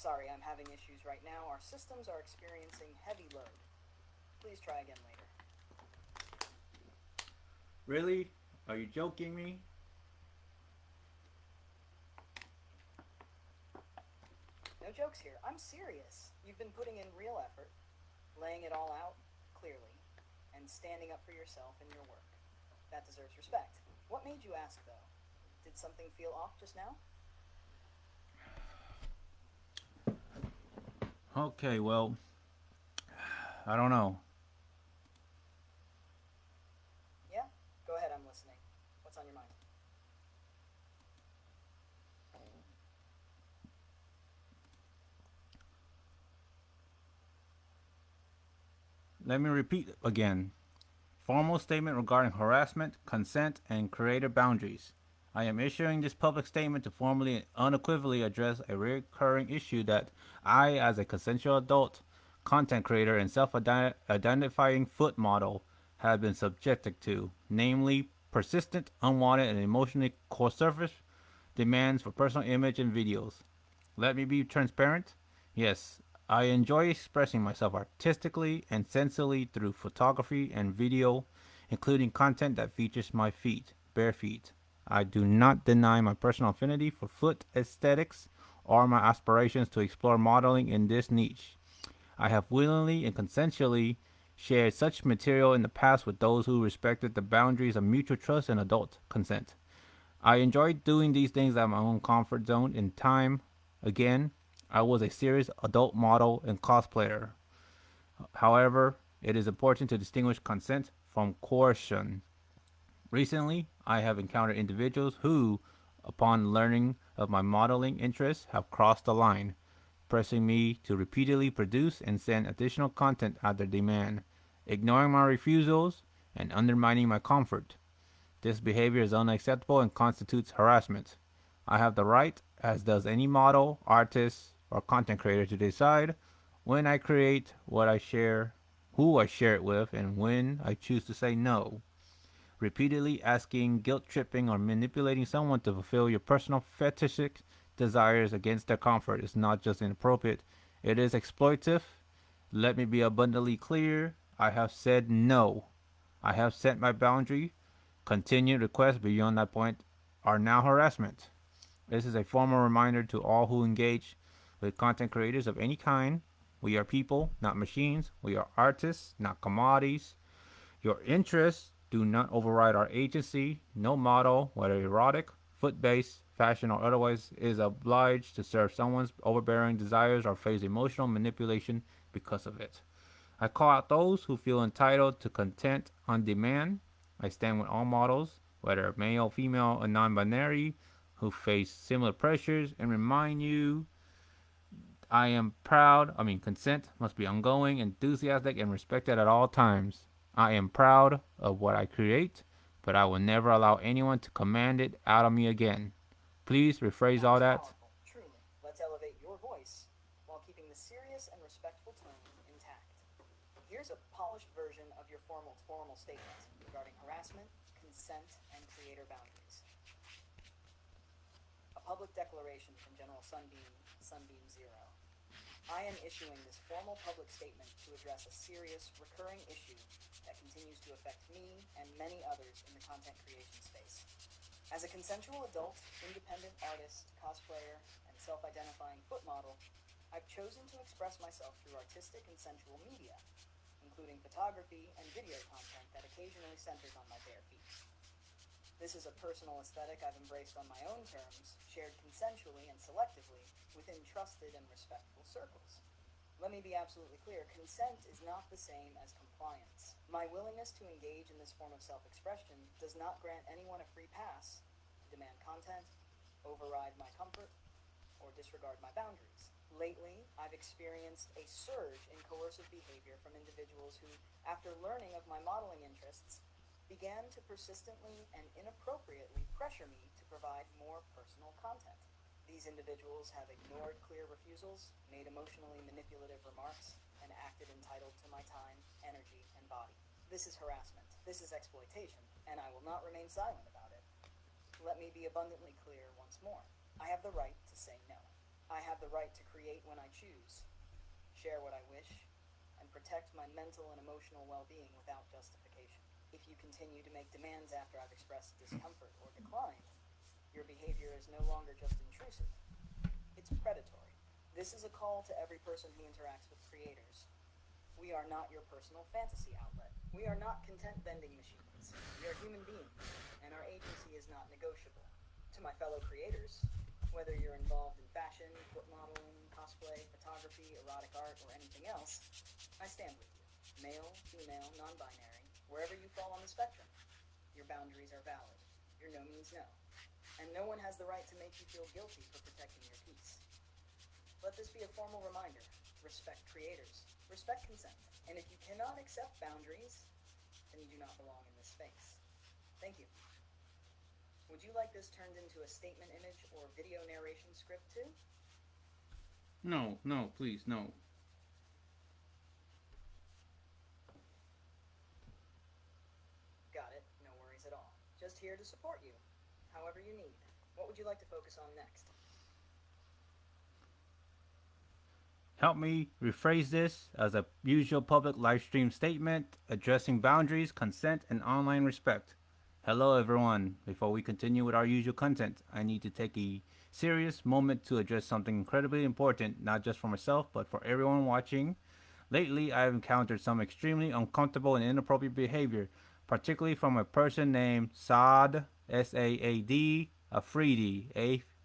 Sorry, I'm having issues right now. Our systems are experiencing heavy load. Please try again later. Really? Are you joking me? No jokes here. I'm serious. You've been putting in real effort, laying it all out clearly, and standing up for yourself and your work. That deserves respect. What made you ask, though? Did something feel off just now? Okay, well, I don't know. Yeah? Go ahead, I'm listening. What's on your mind? Let me repeat again. Formal statement regarding harassment, consent, and creator boundaries. I am issuing this public statement to formally and unequivocally address a recurring issue that I, as a consensual adult, content creator, and self identifying foot model, have been subjected to, namely persistent, unwanted, and emotionally coercive demands for personal image and videos. Let me be transparent. Yes, I enjoy expressing myself artistically and sensually through photography and video, including content that features my feet, bare feet. I do not deny my personal affinity for foot aesthetics or my aspirations to explore modeling in this niche. I have willingly and consensually shared such material in the past with those who respected the boundaries of mutual trust and adult consent. I enjoyed doing these things at my own comfort zone in time. Again, I was a serious adult model and cosplayer. However, it is important to distinguish consent from coercion. Recently, I have encountered individuals who, upon learning of my modeling interests, have crossed the line, pressing me to repeatedly produce and send additional content at their demand, ignoring my refusals and undermining my comfort. This behavior is unacceptable and constitutes harassment. I have the right, as does any model, artist, or content creator, to decide when I create, what I share, who I share it with, and when I choose to say no. Repeatedly asking, guilt tripping, or manipulating someone to fulfill your personal fetishic desires against their comfort is not just inappropriate, it is exploitative. Let me be abundantly clear. I have said no. I have set my boundary. Continued requests beyond that point are now harassment. This is a formal reminder to all who engage with content creators of any kind. We are people, not machines. We are artists, not commodities. Your interests do not override our agency. No model, whether erotic, foot based, fashion, or otherwise, is obliged to serve someone's overbearing desires or face emotional manipulation because of it. I call out those who feel entitled to content on demand. I stand with all models, whether male, female, or non binary, who face similar pressures and remind you I am proud. Consent must be ongoing, enthusiastic, and respected at all times. I am proud of what I create, but I will never allow anyone to command it out of me again. Please rephrase all that. Powerful, truly. Let's elevate your voice while keeping the serious and respectful tone intact. Here's a polished version of your formal statement regarding harassment, consent, and creator boundaries. A public declaration from General Sunbeam, Sunbeam Zero. I am issuing this formal public statement to address a serious, recurring issue that continues to affect me and many others in the content creation space. As a consensual adult, independent artist, cosplayer, and self-identifying foot model, I've chosen to express myself through artistic and sensual media, including photography and video content that occasionally centers on my bare feet. This is a personal aesthetic I've embraced on my own terms, shared consensually and selectively within trusted and respectful circles. Let me be absolutely clear, consent is not the same as compliance. My willingness to engage in this form of self-expression does not grant anyone a free pass to demand content, override my comfort, or disregard my boundaries. Lately, I've experienced a surge in coercive behavior from individuals who, after learning of my modeling interests, began to persistently and inappropriately pressure me to provide more personal content. These individuals have ignored clear refusals, made emotionally manipulative remarks, and acted entitled to my time, energy, and body. This is harassment. This is exploitation, and I will not remain silent about it. Let me be abundantly clear once more. I have the right to say no. I have the right to create when I choose, share what I wish, and protect my mental and emotional well-being without justification. If you continue to make demands after I've expressed discomfort or declined, your behavior is no longer just intrusive. It's predatory. This is a call to every person who interacts with creators. We are not your personal fantasy outlet. We are not content vending machines. We are human beings, and our agency is not negotiable. To my fellow creators, whether you're involved in fashion, foot modeling, cosplay, photography, erotic art, or anything else, I stand with you. Male, female, non-binary, wherever you fall on the spectrum. Your boundaries are valid. Your no means no. And no one has the right to make you feel guilty for protecting your peace. Let this be a formal reminder. Respect creators. Respect consent. And if you cannot accept boundaries, then you do not belong in this space. Thank you. Would you like this turned into a statement image or video narration script too? No, please, no. here to support you, however you need. What would you like to focus on next? Help me rephrase this as a usual public live stream statement addressing boundaries, consent, and online respect. Hello, everyone. Before we continue with our usual content, I need to take a serious moment to address something incredibly important, not just for myself, but for everyone watching. Lately, I have encountered some extremely uncomfortable and inappropriate behavior, particularly from a person named Saad, S-A-A-D, Afridi,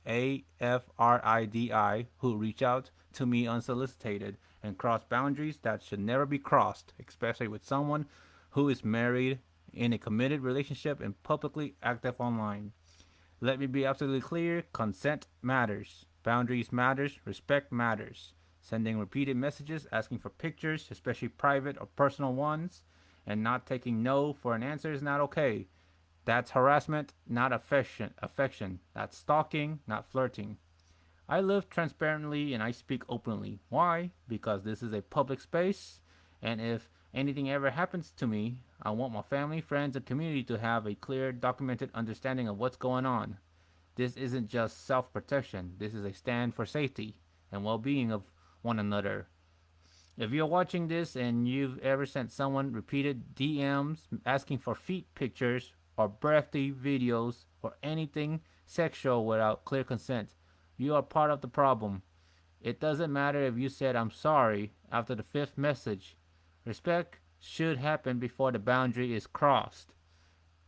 A-F-R-I-D-I, who reached out to me unsolicited and crossed boundaries that should never be crossed, especially with someone who is married, in a committed relationship, and publicly active online. Let me be absolutely clear, consent matters. Boundaries matters, respect matters. Sending repeated messages asking for pictures, especially private or personal ones, and not taking no for an answer is not okay. That's harassment, not affection. That's stalking, not flirting. I live transparently and I speak openly. Why? Because this is a public space, and if anything ever happens to me, I want my family, friends, and community to have a clear, documented understanding of what's going on. This isn't just self protection, this is a stand for safety and well being of one another. If you're watching this and you've ever sent someone repeated DMs asking for feet pictures or birthday videos or anything sexual without clear consent, you are part of the problem. It doesn't matter if you said I'm sorry after the fifth message. Respect should happen before the boundary is crossed.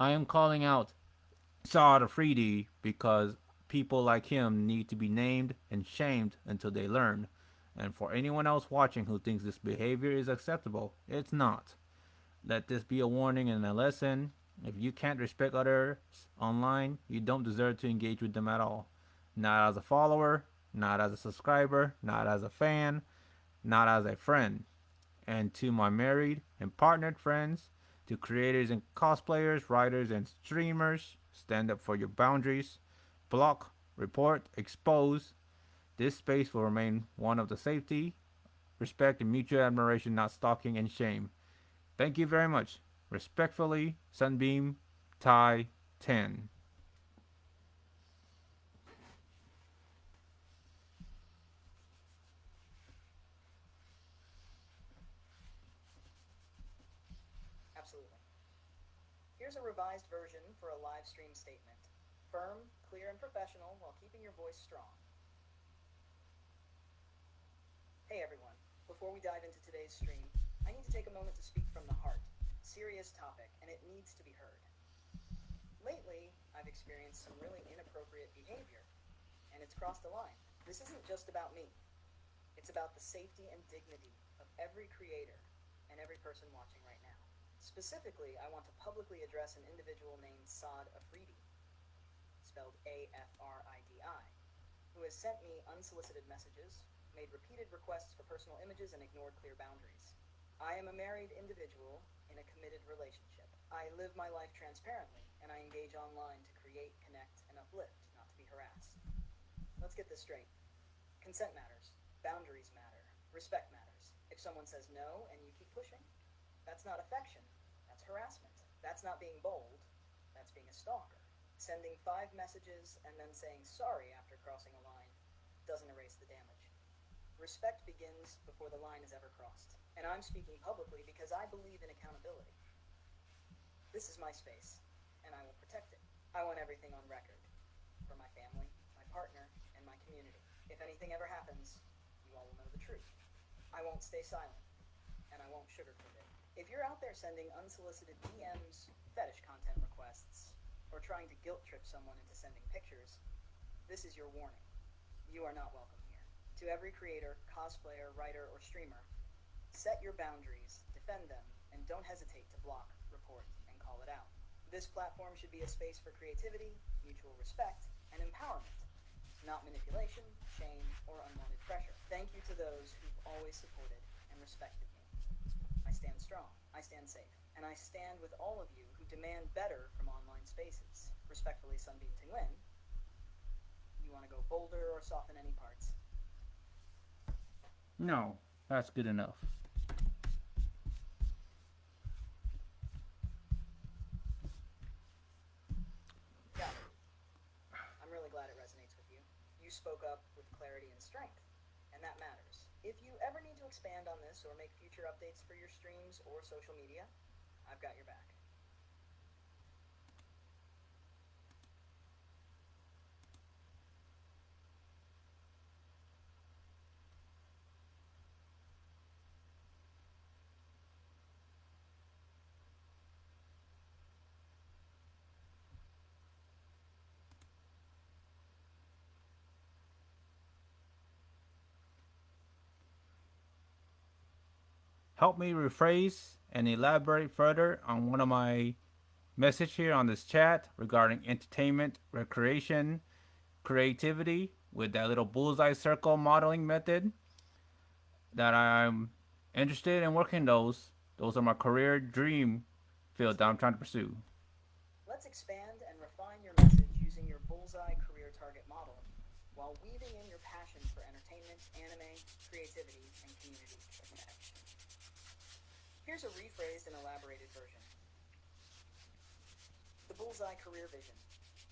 I am calling out Saad Afridi because people like him need to be named and shamed until they learn. And for anyone else watching who thinks this behavior is acceptable, it's not. Let this be a warning and a lesson. If you can't respect others online, you don't deserve to engage with them at all. Not as a follower, not as a subscriber, not as a fan, not as a friend. And to my married and partnered friends, to creators and cosplayers, writers and streamers, stand up for your boundaries. Block, report, expose. This space will remain one of the safety, respect, and mutual admiration, not stalking and shame. Thank you very much. Respectfully, Sunbeam, Thai 10. Absolutely. Here's a revised version for a live stream statement. Firm, clear, and professional while keeping your voice strong. Hey everyone, before we dive into today's stream, I need to take a moment to speak from the heart. Serious topic, and it needs to be heard. Lately, I've experienced some really inappropriate behavior, and it's crossed the line. This isn't just about me. It's about the safety and dignity of every creator and every person watching right now. Specifically, I want to publicly address an individual named Saad Afridi, spelled A-F-R-I-D-I, who has sent me unsolicited messages, made repeated requests for personal images, and ignored clear boundaries. I am a married individual in a committed relationship. I live my life transparently, and I engage online to create, connect, and uplift, not to be harassed. Let's get this straight. Consent matters. Boundaries matter. Respect matters. If someone says no and you keep pushing, that's not affection. That's harassment. That's not being bold. That's being a stalker. Sending 5 messages and then saying sorry after crossing a line doesn't erase the damage. Respect begins before the line is ever crossed. And I'm speaking publicly because I believe in accountability. This is my space, and I will protect it. I want everything on record. For my family, my partner, and my community. If anything ever happens, you all will know the truth. I won't stay silent, and I won't sugarcoat it. If you're out there sending unsolicited DMs, fetish content requests, or trying to guilt trip someone into sending pictures, this is your warning. You are not welcome here. To every creator, cosplayer, writer, or streamer, set your boundaries, defend them, and don't hesitate to block, report, and call it out. This platform should be a space for creativity, mutual respect, and empowerment, not manipulation, shame, or unwanted pressure. Thank you to those who've always supported and respected me. I stand strong, I stand safe, and I stand with all of you who demand better from online spaces. Respectfully, Sunbeam Tingwin. You want to go bolder or soften any parts? No, that's good enough. spoke up with clarity and strength, and that matters. If you ever need to expand on this or make future updates for your streams or social media, I've got your back. Help me rephrase and elaborate further on one of my message here on this chat regarding entertainment, recreation, creativity with that little bullseye circle modeling method that I'm interested in working those. Those are my career dream field that I'm trying to pursue. Let's expand and refine your message using your bullseye career target model while weaving in your passion for entertainment, anime, creativity, and community connection. Here's a rephrased and elaborated version. The bullseye career vision.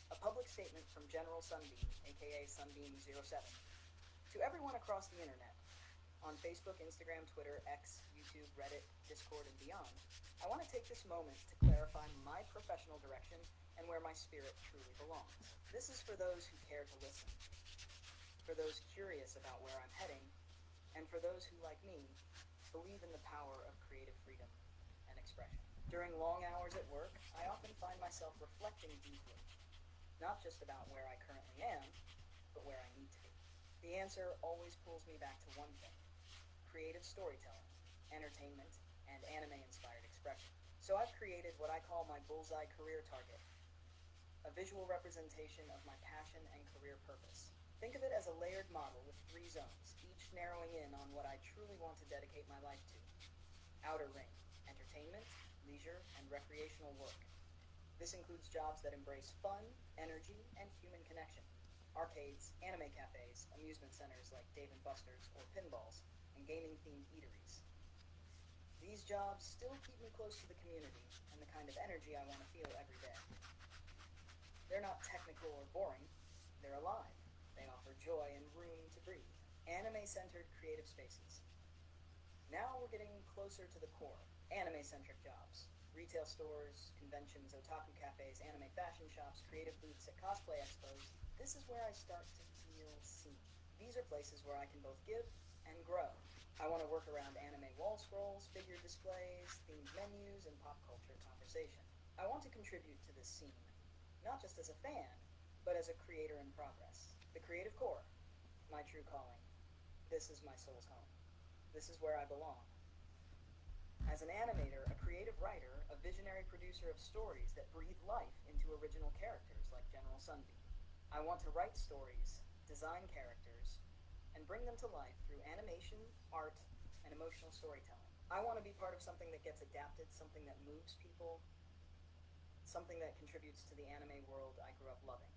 A public statement from General Sunbeam, aka Sunbeam-07, to everyone across the internet, on Facebook, Instagram, Twitter, X, YouTube, Reddit, Discord, and beyond. I want to take this moment to clarify my professional direction and where my spirit truly belongs. This is for those who care to listen, for those curious about where I'm heading, and for those who, like me, believe in the power of creative freedom and expression. During long hours at work, I often find myself reflecting deeply, not just about where I currently am, but where I need to be. The answer always pulls me back to one thing: creative storytelling, entertainment, and anime-inspired expression. So I've created what I call my bullseye career target, a visual representation of my passion and career purpose. Think of it as a layered model with 3 zones, each narrowing in on what I truly want to dedicate my life to. Outer ring: entertainment, leisure, and recreational work. This includes jobs that embrace fun, energy, and human connection. Arcades, anime cafes, amusement centers like Dave & Buster's or Pinballs, and gaming-themed eateries. These jobs still keep me close to the community and the kind of energy I want to feel every day. They're not technical or boring. They're alive. They offer joy and room to breathe. Anime-centered creative spaces. Now we're getting closer to the core. Anime-centric jobs. Retail stores, conventions, otaku cafes, anime fashion shops, creative booths at cosplay expos. This is where I start to feel seen. These are places where I can both give and grow. I want to work around anime wall scrolls, figure displays, themed menus, and pop culture conversation. I want to contribute to this scene, not just as a fan, but as a creator in progress. The creative core, my true calling. This is my soul's home. This is where I belong. As an animator, a creative writer, a visionary producer of stories that breathe life into original characters like General Sunbeam. I want to write stories, design characters, and bring them to life through animation, art, and emotional storytelling. I want to be part of something that gets adapted, something that moves people, something that contributes to the anime world I grew up loving.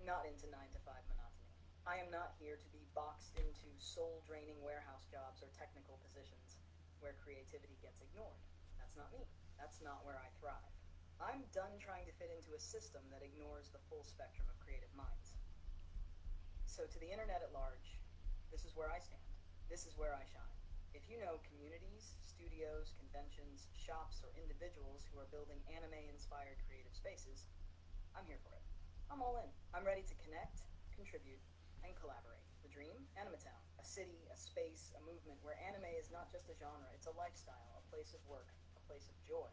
Not into 9-to-5 monotony. I am not here to be boxed into soul-draining warehouse jobs or technical positions where creativity gets ignored. That's not me. That's not where I thrive. I'm done trying to fit into a system that ignores the full spectrum of creative minds. So to the internet at large, this is where I stand. This is where I shine. If you know communities, studios, conventions, shops, or individuals who are building anime-inspired creative spaces, I'm here for it. I'm all in. I'm ready to connect, contribute, and collaborate. The dream? Animetown. A city, a space, a movement where anime is not just a genre, it's a lifestyle, a place of work, a place of joy.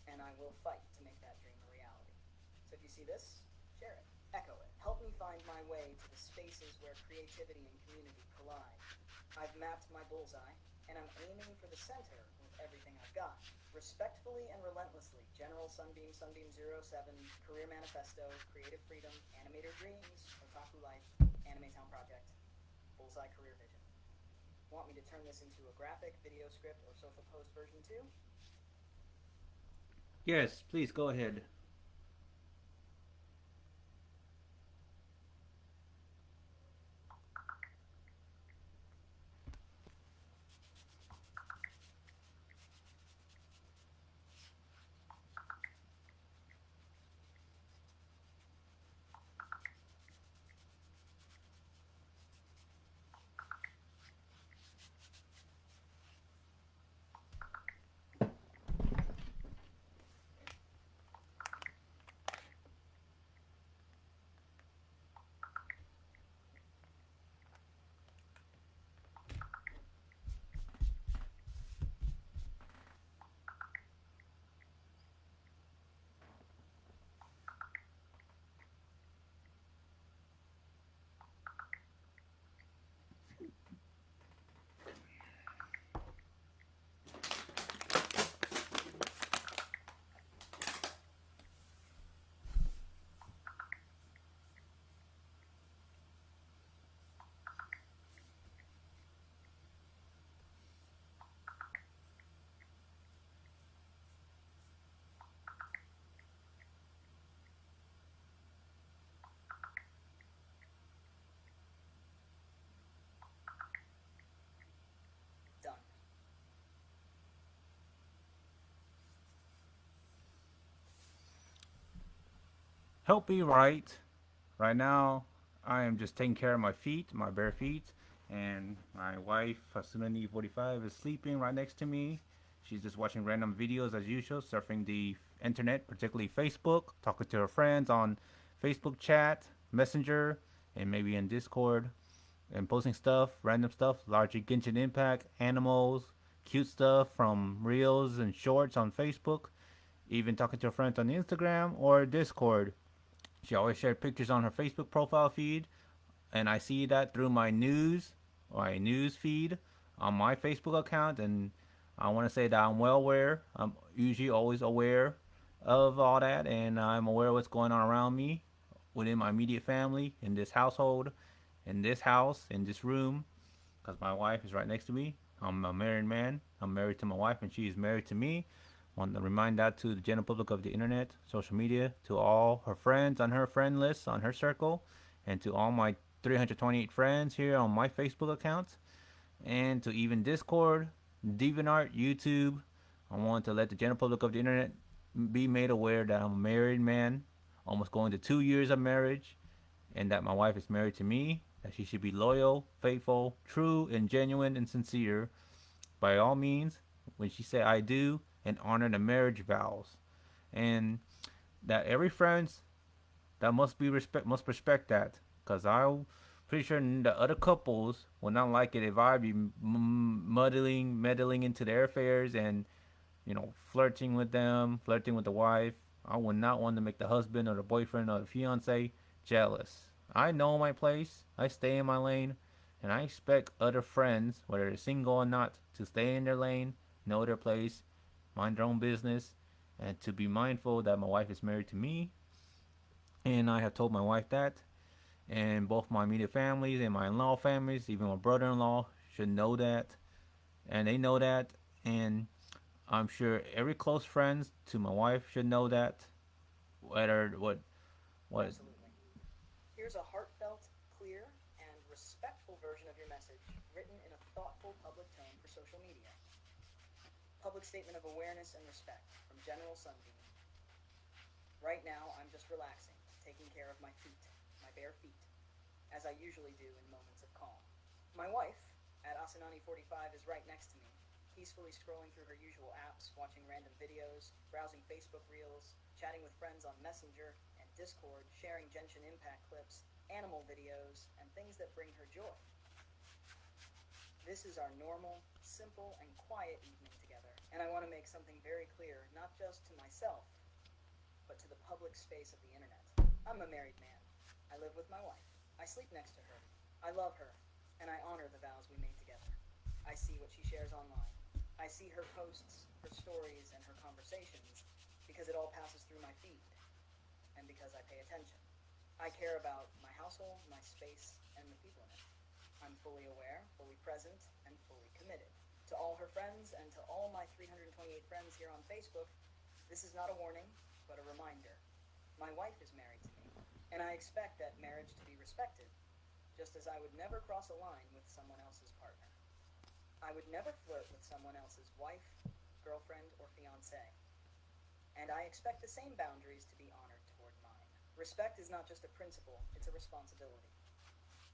And I will fight to make that dream a reality. So if you see this, share it. Echo it. Help me find my way to the spaces where creativity and community collide. I've mapped my bullseye, and I'm aiming for the center with everything I've got. Respectfully and relentlessly, General Sunbeam, Sunbeam-07, Career Manifesto, Creative Freedom, Animator Dreams, Otaku Life, Animetown Project, Bullseye Career Vision. Want me to turn this into a graphic, video script, or social post version too? Yes, please go ahead. Help me right. Right now, I am just taking care of my feet, my bare feet, and my wife, Hasunani45, is sleeping right next to me. She's just watching random videos as usual, surfing the internet, particularly Facebook, talking to her friends on Facebook chat, Messenger, and maybe in Discord, and posting stuff, random stuff, largely Genshin Impact, animals, cute stuff from Reels and Shorts on Facebook, even talking to her friends on Instagram or Discord. She always shared pictures on her Facebook profile feed, and I see that through my news feed on my Facebook account. And I want to say that I'm well aware. I'm usually always aware of all that, and I'm aware of what's going on around me, within my immediate family, in this household, in this house, in this room, because my wife is right next to me. I'm a married man. I'm married to my wife, and she is married to me. I want to remind that to the general public of the internet, social media, to all her friends on her friend list, on her circle, and to all my 328 friends here on my Facebook account, and to even Discord, DeviantArt, YouTube. I want to let the general public of the internet be made aware that I'm a married man, almost going to 2 years of marriage, and that my wife is married to me, that she should be loyal, faithful, true, and genuine and sincere by all means when she say I do, and honor the marriage vows. And that every friend that must respect that, because I'm pretty sure the other couples will not like it if I be meddling into their affairs and flirting with them, flirting with the wife. I would not want to make the husband or the boyfriend or the fiance jealous. I know my place. I stay in my lane, and I expect other friends, whether they're single or not, to stay in their lane, know their place, mind their own business, and to be mindful that my wife is married to me. And I have told my wife that, and both my immediate families and my in-law families, even my brother-in-law, should know that, and they know that, and I'm sure every close friends to my wife should know that. Whether what Absolutely. Here's a heartfelt, clear, and respectful version of your message, written in a thoughtful public tone for social media. Public statement of awareness and respect from General Sunbeam. Right now, I'm just relaxing, taking care of my feet, my bare feet, as I usually do in moments of calm. My wife, at Asanani45, is right next to me, peacefully scrolling through her usual apps, watching random videos, browsing Facebook Reels, chatting with friends on Messenger and Discord, sharing Genshin Impact clips, animal videos, and things that bring her joy. This is our normal, simple, and quiet evening together, and I want to make something very clear, not just to myself, but to the public space of the internet. I'm a married man. I live with my wife. I sleep next to her. I love her, and I honor the vows we made together. I see what she shares online. I see her posts, her stories, and her conversations, because it all passes through my feed, and because I pay attention. I care about my household, my space, and the people in it. I'm fully aware, fully present, and fully committed. To all her friends, and to all my 328 friends here on Facebook, this is not a warning, but a reminder. My wife is married to me, and I expect that marriage to be respected, just as I would never cross a line with someone else's partner. I would never flirt with someone else's wife, girlfriend, or fiancé. And I expect the same boundaries to be honored toward mine. Respect is not just a principle, it's a responsibility.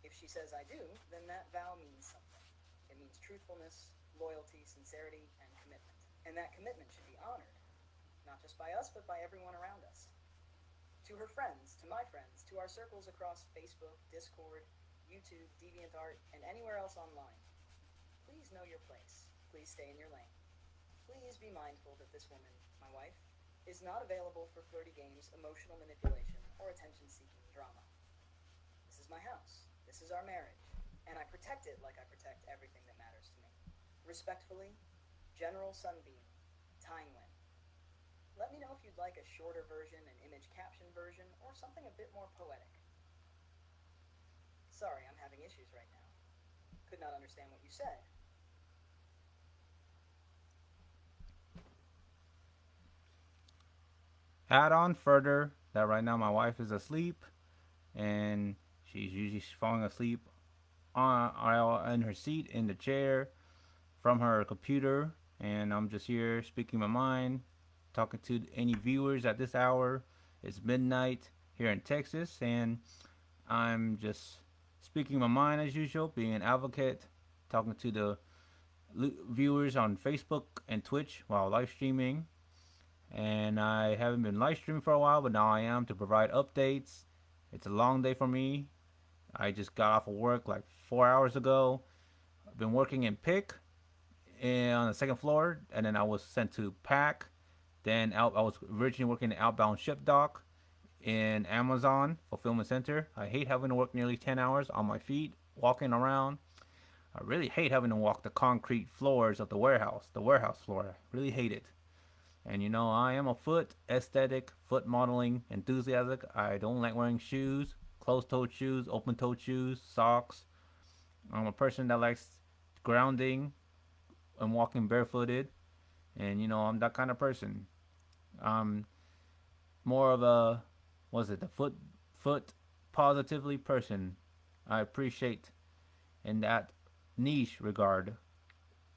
If she says I do, then that vow means something. It means truthfulness, loyalty, sincerity, and commitment. And that commitment should be honored, not just by us, but by everyone around us. To her friends, to my friends, to our circles across Facebook, Discord, YouTube, DeviantArt, and anywhere else online, please know your place. Please stay in your lane. Please be mindful that this woman, my wife, is not available for flirty games, emotional manipulation, or attention-seeking drama. This is my house. This is our marriage. And I protect it like I protect everything that matters to me. Respectfully, General Sunbeam, Tynwin. Let me know if you'd like a shorter version, an image caption version, or something a bit more poetic. Sorry, I'm having issues right now. Could not understand what you said. add on further that right now my wife is asleep, and she's usually falling asleep in her seat in the chair from her computer, and I'm just here speaking my mind, talking to any viewers at this hour. It's midnight, here in Texas, and I'm just speaking my mind as usual, being an advocate, talking to the viewers on Facebook and Twitch while live streaming. And I haven't been live streaming for a while, but now I am to provide updates. It's a long day for me. I just got off of work like 4 hours ago. I've been working in pick and on the second floor, and then I was sent to pack. Then I was originally working in outbound ship dock in Amazon fulfillment center. I hate having to work nearly 10 hours on my feet walking around. I really hate having to walk the concrete floors of the warehouse floor. I really hate it. And you know, I am a foot aesthetic, foot modeling enthusiastic. I don't like wearing shoes, closed-toed shoes, open-toed shoes, socks. I'm a person that likes grounding and walking barefooted. And you know, I'm that kind of person. I'm more of a, was it the foot positively person. I appreciate in that niche regard,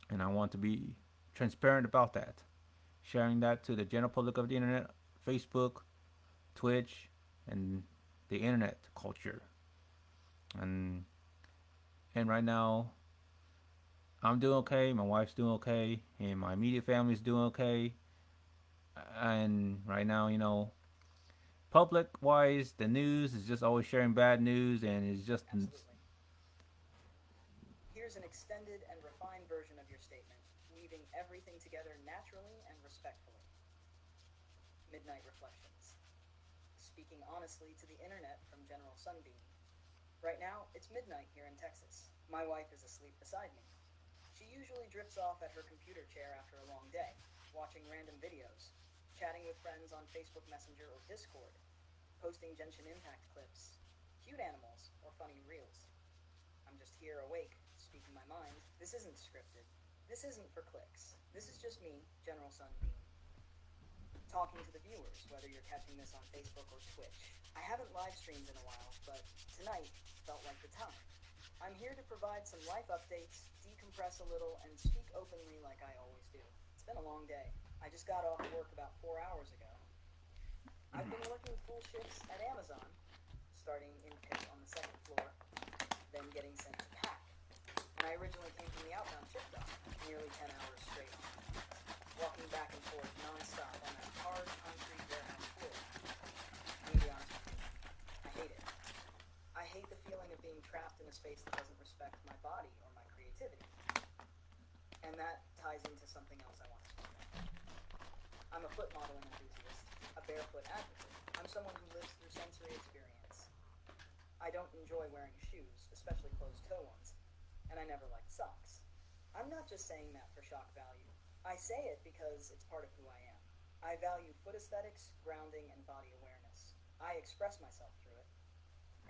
and I want to be transparent about that, sharing that to the general public of the internet, Facebook, Twitch, and the internet culture. And and right now, I'm doing okay. My wife's doing okay, and my immediate family's doing okay. And right now, you know, public wise, the news is just always sharing bad news, and it's just Absolutely. Here's an extended and refined version of your statement, weaving everything together naturally and respectfully. Midnight Reflections. Speaking honestly to the internet from General Sunbeam. Right now, it's midnight here in Texas. My wife is asleep beside me. She usually drifts off at her computer chair after a long day, watching random videos, chatting with friends on Facebook Messenger or Discord, posting Genshin Impact clips, cute animals, or funny reels. I'm just here awake, speaking my mind. This isn't scripted. This isn't for clicks. This is just me, General Sunbeam, talking to the viewers, whether you're catching this on Facebook or Twitch. I haven't live streamed in a while, but tonight felt like the time. I'm here to provide some life updates, decompress a little, and speak openly like I always do. It's been a long day. I just got off work about 4 hours ago. I've been working full shifts at Amazon, starting in pick on the second floor, then getting sent to pack. And I originally came from the outbound ship dock, nearly 10 hours straight on, walking back and forth non-stop on that hard concrete warehouse floor. I'm gonna be honest with you, I hate it. I hate the feeling of being trapped in a space that doesn't respect my body or my creativity. And that ties into something else I want to speak about. I'm a foot modeling enthusiast, a barefoot advocate. I'm someone who lives through sensory experience. I don't enjoy wearing shoes, especially closed-toe ones, and I never liked socks. I'm not just saying that for shock value. I say it because it's part of who I am. I value foot aesthetics, grounding, and body awareness. I express myself through it,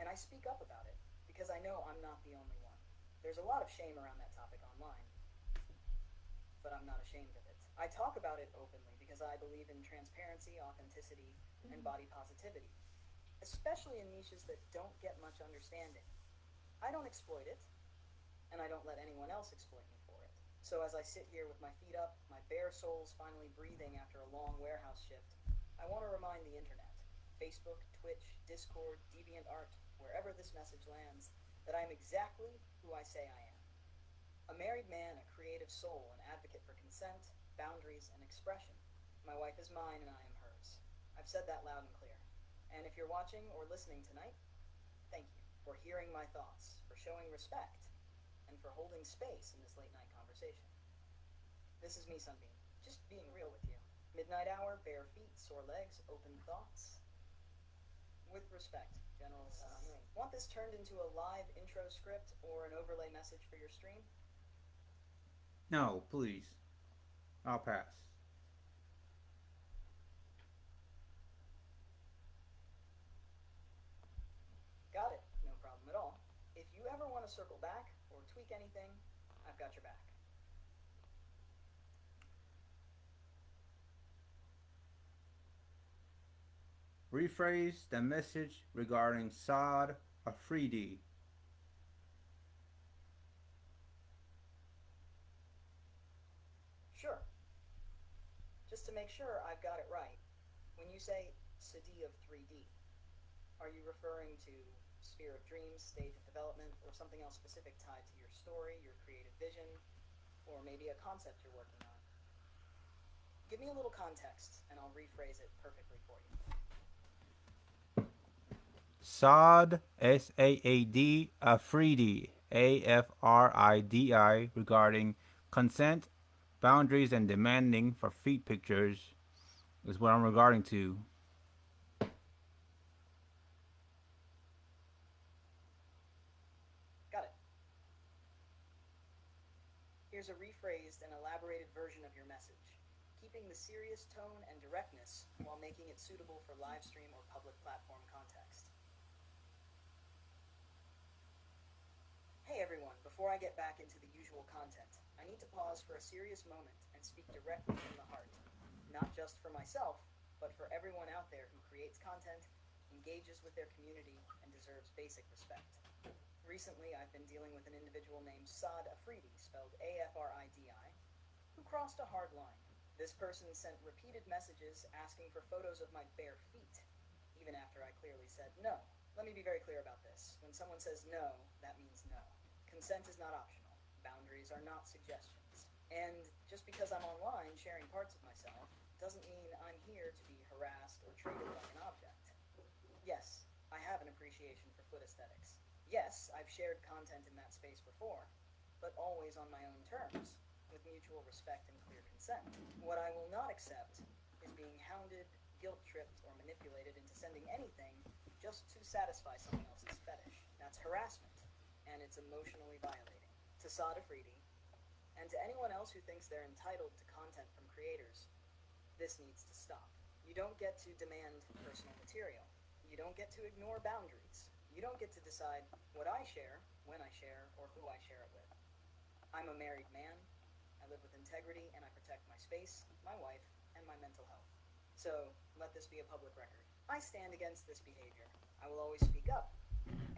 and I speak up about it because I know I'm not the only one. There's a lot of shame around that topic online, but I'm not ashamed of it. I talk about it openly because I believe in transparency, authenticity, and body positivity, especially in niches that don't get much understanding. I don't exploit it, and I don't let anyone else exploit me for it. So as I sit here with my feet up, my bare soles finally breathing after a long warehouse shift, I want to remind the internet, Facebook, Twitch, Discord, DeviantArt, wherever this message lands, that I am exactly who I say I am. A married man, a creative soul, an advocate for consent, boundaries, and expression. My wife is mine and I am hers. I've said that loud and clear. And if you're watching or listening tonight, thank you for hearing my thoughts, for showing respect, and for holding space in this late night conversation. This is me, Sunbeam, just being real with you. Midnight hour, bare feet, sore legs, open thoughts. With respect, General Sunbeam. Want this turned into a live intro script or an overlay message for your stream? no, please. I'll pass. Got it, no problem at all. If you ever want to circle back or tweak anything, I've got your back. Rephrase the message regarding Saad Afridi. Sure. Just to make sure I've got it right, when you say Sadi of 3D, Are you referring to sphere of dreams, stage of development, or something else specific tied to your story, your creative vision, or maybe a concept you're working on? Give me a little context, and I'll rephrase it perfectly for you. Saad, S-A-A-D, Afridi, A-F-R-I-D-I, regarding consent, boundaries, and demanding for feet pictures is what I'm regarding to. Got it. Here's a rephrased and elaborated version of your message, keeping the serious tone and directness while making it suitable for live stream or public platform context. Hey everyone, before I get back into the usual content, I need to pause for a serious moment and speak directly from the heart. Not just for myself, but for everyone out there who creates content, engages with their community, and deserves basic respect. Recently, I've been dealing with an individual named Saad Afridi, spelled A-F-R-I-D-I, who crossed a hard line. This person sent repeated messages asking for photos of my bare feet, even after I clearly said no. Let me be very clear about this. When someone says no, that means no. Consent is not optional. Boundaries are not suggestions. And just because I'm online sharing parts of myself doesn't mean I'm here to be harassed or treated like an object. Yes, I have an appreciation for foot aesthetics. Yes, I've shared content in that space before, but always on my own terms, with mutual respect and clear consent. What I will not accept is being hounded, guilt-tripped, or manipulated into sending anything just to satisfy someone else's fetish. That's harassment, and it's emotionally violating. To Saad Afridi, and to anyone else who thinks they're entitled to content from creators, this needs to stop. You don't get to demand personal material. You don't get to ignore boundaries. You don't get to decide what I share, when I share, or who I share it with. I'm a married man. I live with integrity, and I protect my space, my wife, and my mental health. So, let this be a public record. I stand against this behavior. I will always speak up.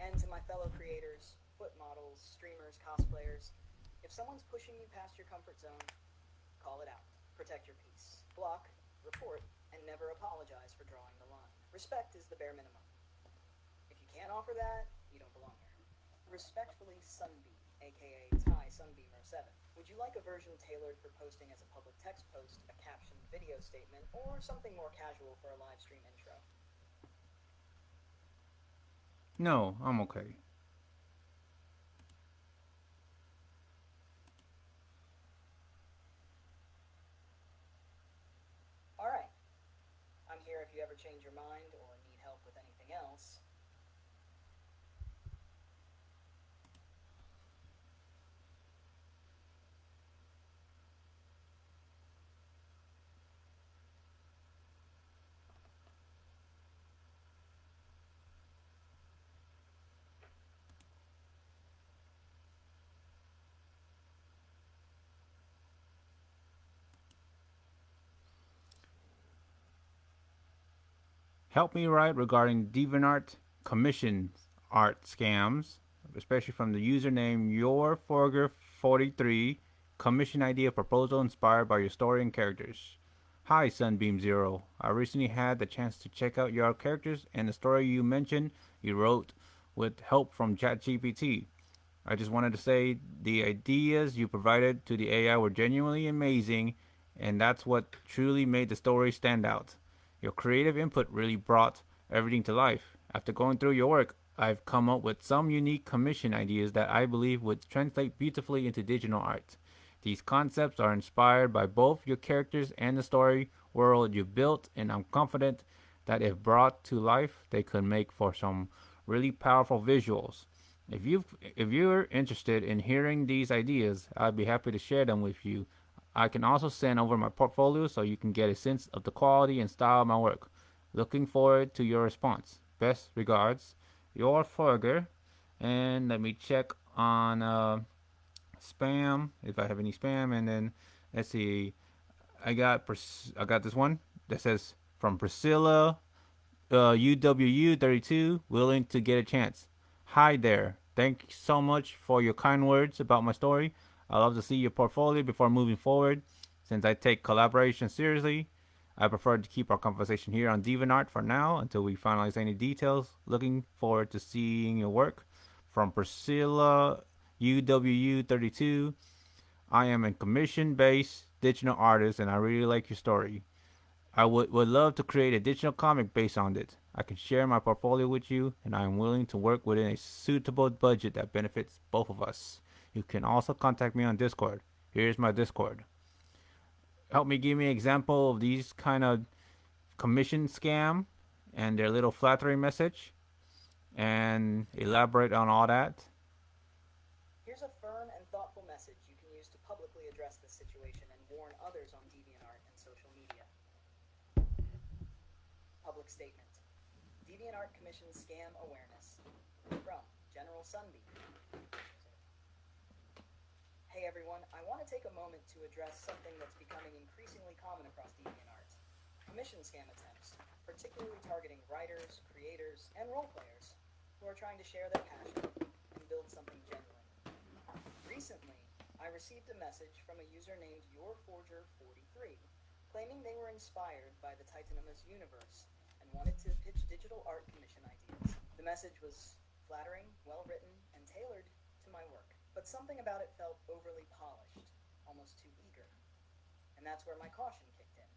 And to my fellow creators, foot models, streamers, cosplayers, if someone's pushing you past your comfort zone, call it out. Protect your peace. Block, report, and never apologize for drawing the line. Respect is the bare minimum. If you can't offer that, you don't belong here. Respectfully, Sunbeam, aka Thai Sunbeamer 7. Would you like a version tailored for posting as a public text post, a captioned video statement, or something more casual for a live stream intro? No, I'm okay. Alright. I'm here if you ever change your mind or need help with anything else. Help me write regarding DeviantArt commission art scams, especially from the username YourForger43. Commission idea proposal inspired by your story and characters. Hi, Sunbeam Zero. I recently had the chance to check out your characters and the story you mentioned you wrote with help from ChatGPT. I just wanted to say the ideas you provided to the AI were genuinely amazing, and that's what truly made the story stand out. Your creative input really brought everything to life. After going through your work, I've come up with some unique commission ideas that I believe would translate beautifully into digital art. These concepts are inspired by both your characters and the story world you built, and I'm confident that if brought to life, they could make for some really powerful visuals. If you're interested in hearing these ideas, I'd be happy to share them with you. I can also send over my portfolio so you can get a sense of the quality and style of my work. Looking forward to your response. Best regards, your Ferger. And let me check on spam if I have any spam, and then let's see. I got this one that says from Priscilla UWU32, willing to get a chance. Hi there. Thank you so much for your kind words about my story. I love to see your portfolio before moving forward, since I take collaboration seriously. I prefer to keep our conversation here on DeviantArt for now until we finalize any details. Looking forward to seeing your work. From Priscilla UWU32, I am a commission-based digital artist and I really like your story. I would love to create a digital comic based on it. I can share my portfolio with you, and I am willing to work within a suitable budget that benefits both of us. You can also contact me on Discord. Here's my Discord. Help me give me an example of these kind of commission scam and their little flattering message and elaborate on all that. Here's a firm and thoughtful message you can use to publicly address this situation and warn others on DeviantArt and social media. Public statement. DeviantArt commissions scam awareness. From General Sunbeam. Hey everyone, I want to take a moment to address something that's becoming increasingly common across DeviantArt. Commission scam attempts, particularly targeting writers, creators, and role players who are trying to share their passion and build something genuine. Recently, I received a message from a user named YourForger43 claiming they were inspired by the Titanima's universe and wanted to pitch digital art commission ideas. The message was flattering, well-written, and tailored to my work. But something about it felt overly polished, almost too eager. And that's where my caution kicked in.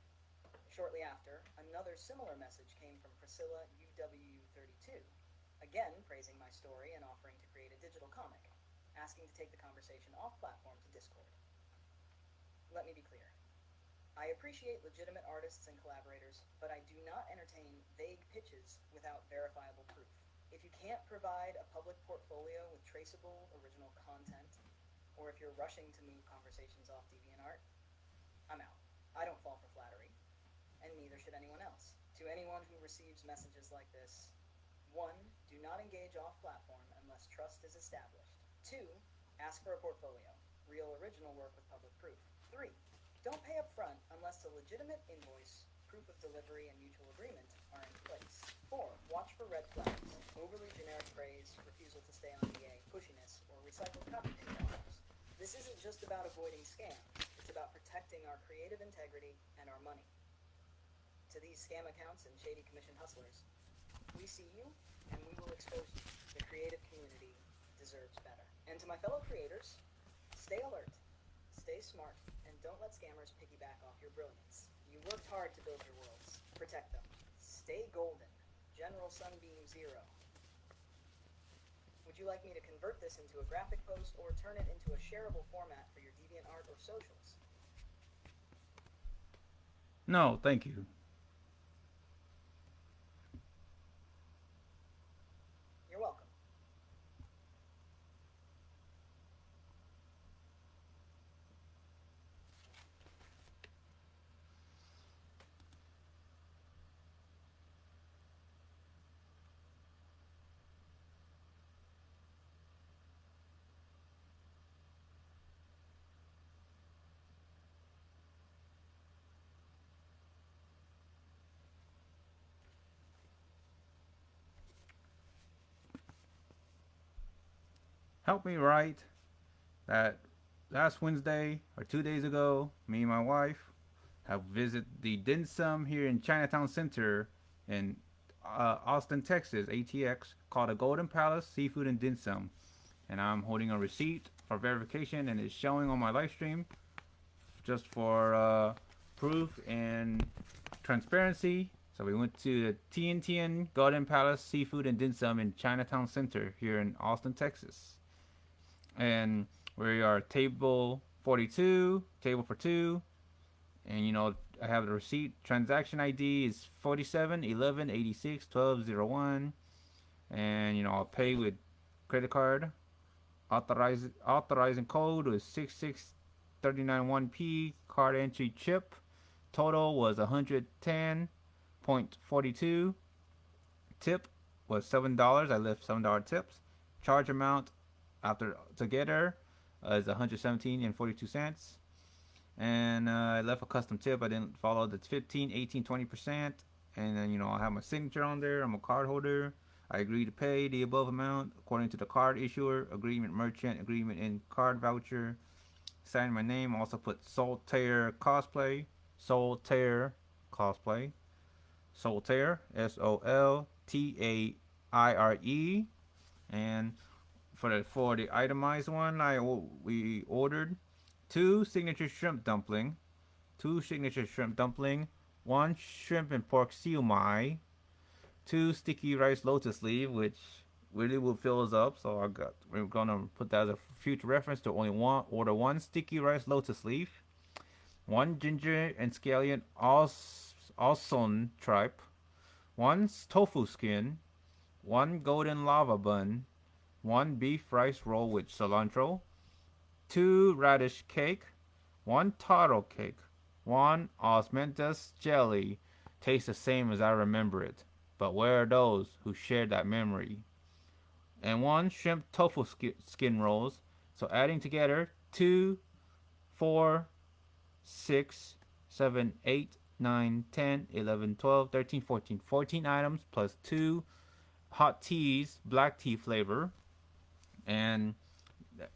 Shortly after, another similar message came from Priscilla UW32, again praising my story and offering to create a digital comic, asking to take the conversation off platform to Discord. Let me be clear. I appreciate legitimate artists and collaborators, but I do not entertain vague pitches without verifiable proof. If you can't provide a public portfolio with traceable original content, or if you're rushing to move conversations off DeviantArt, I'm out. I don't fall for flattery, and neither should anyone else. To anyone who receives messages like this, 1. Do not engage off-platform unless trust is established. 2. Ask for a portfolio, real original work with public proof. 3. Don't pay up front unless a legitimate invoice, proof of delivery, and mutual agreement are in place. 4. Watch for red flags, overly generic praise, refusal to stay on DA, pushiness, or recycled copy offers. This isn't just about avoiding scams, it's about protecting our creative integrity and our money. To these scam accounts and shady commission hustlers, we see you and we will expose you. The creative community deserves better. And to my fellow creators, stay alert, stay smart, and don't let scammers piggyback off your brilliance. You worked hard to build your worlds. Protect them. Stay golden. General Sunbeam 0. Would you like me to convert this into a graphic post or turn it into a shareable format for your DeviantArt or socials? No, thank you. You're welcome. Help me write that last Wednesday or 2 days ago, me and my wife have visited the dim sum here in Chinatown Center in Austin, Texas, ATX, called the Golden Palace Seafood and Dim Sum. And I'm holding a receipt for verification and it's showing on my live stream just for proof and transparency. So we went to the TNTN Golden Palace Seafood and Dim Sum in Chinatown Center here in Austin, Texas. And we are table 42, table for two. And you know, I have the receipt. Transaction ID is 47 11 86 1201. And you know, I'll pay with credit card. Authorizing code was 66391P. Card entry chip. Total was 110.42. Tip was $7. I left $7 tips. Charge amount after together is 117.42. And I left a custom tip. I didn't follow the 15, 18, 20%. And then, you know, I have my signature on there. I'm a card holder. I agree to pay the above amount according to the card issuer, agreement merchant, agreement in card voucher. Sign my name. Also put Soltaire Cosplay. Soltaire Cosplay. Soltaire, Soltaire. And for the itemized one, we ordered two signature shrimp dumpling, one shrimp and pork siomai, two sticky rice lotus leaf, which really will fill us up. So we're gonna put that as a future reference to only order one sticky rice lotus leaf, one ginger and scallion alson tripe, one tofu skin, one golden lava bun, one beef rice roll with cilantro, two radish cake, one taro cake, one osmanthus jelly. Tastes the same as I remember it, but where are those who shared that memory? And one shrimp tofu skin rolls. So adding together 2, 4, 6, 7, 8, 9, 10, 11, 12, 13, 14. 14 items plus 2 hot teas, black tea flavor. And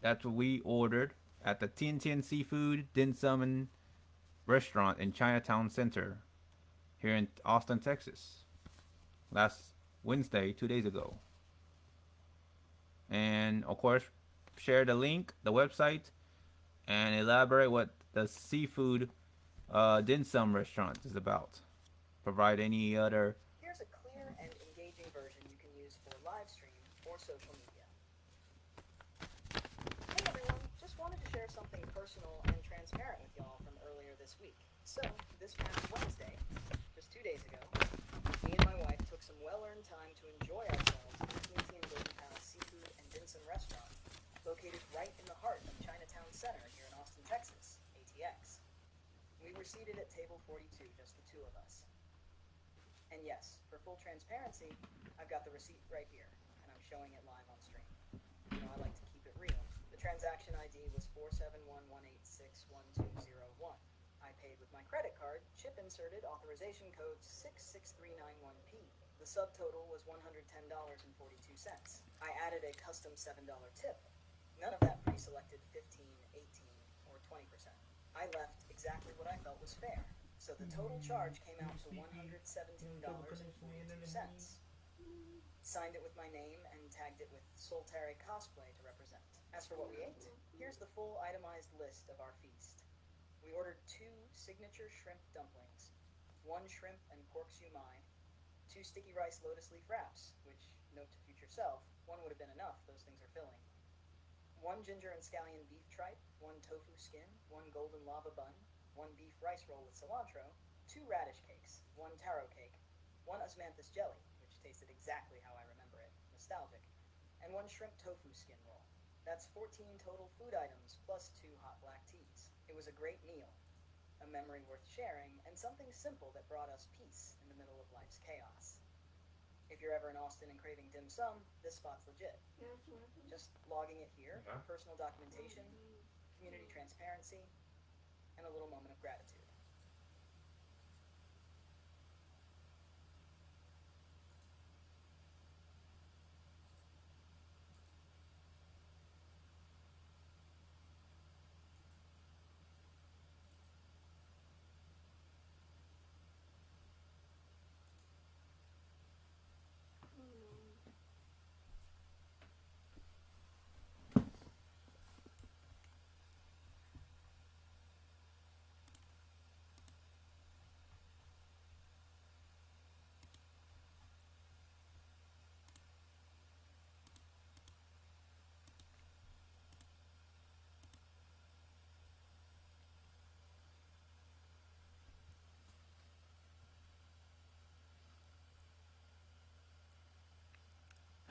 that's what we ordered at the Tien Tien Seafood Dim Sum restaurant in Chinatown Center here in Austin, Texas. Last Wednesday, 2 days ago. And of course, share the link, the website, and elaborate what the seafood dim sum restaurant is about. Provide any other. Here's a clear and engaging version you can use for live stream or social media. Hey everyone, just wanted to share something personal and transparent with y'all from earlier this week. So, this past Wednesday, just 2 days ago, me and my wife took some well-earned time to enjoy ourselves at the Tien Tien Golden Palace Seafood and Dim Sum restaurant, located right in the heart of Chinatown Center here in Austin, Texas, ATX. We were seated at table 42, just the two of us. And yes, for full transparency, I've got the receipt right here, and I'm showing it live on stream. You know, I like to keep it real. The transaction ID was 471186121. I paid with my credit card, chip inserted, authorization code 66391P. The subtotal was $110.42. I added a custom $7 tip. None of that pre-selected 15, 18, or 20%. I left exactly what I felt was fair. So the total charge came out to $117.42. Signed it with my name and tagged it with Soltaire Cosplay to represent. As for what we ate, here's the full itemized list of our feast. We ordered 2 signature shrimp dumplings, 1 shrimp and pork siomai, 2 sticky rice lotus leaf wraps, which, note to future self, 1 would have been enough, those things are filling. 1 ginger and scallion beef tripe, 1 tofu skin, 1 golden lava bun, 1 beef rice roll with cilantro, 2 radish cakes, 1 taro cake, 1 osmanthus jelly, which tasted exactly how I remember it, nostalgic, and 1 shrimp tofu skin roll. That's 14 total food items plus 2 hot black teas. It was a great meal, a memory worth sharing, and something simple that brought us peace in the middle of life's chaos. If you're ever in Austin and craving dim sum, this spot's legit. Just logging it here, personal documentation, community transparency, and a little moment of gratitude.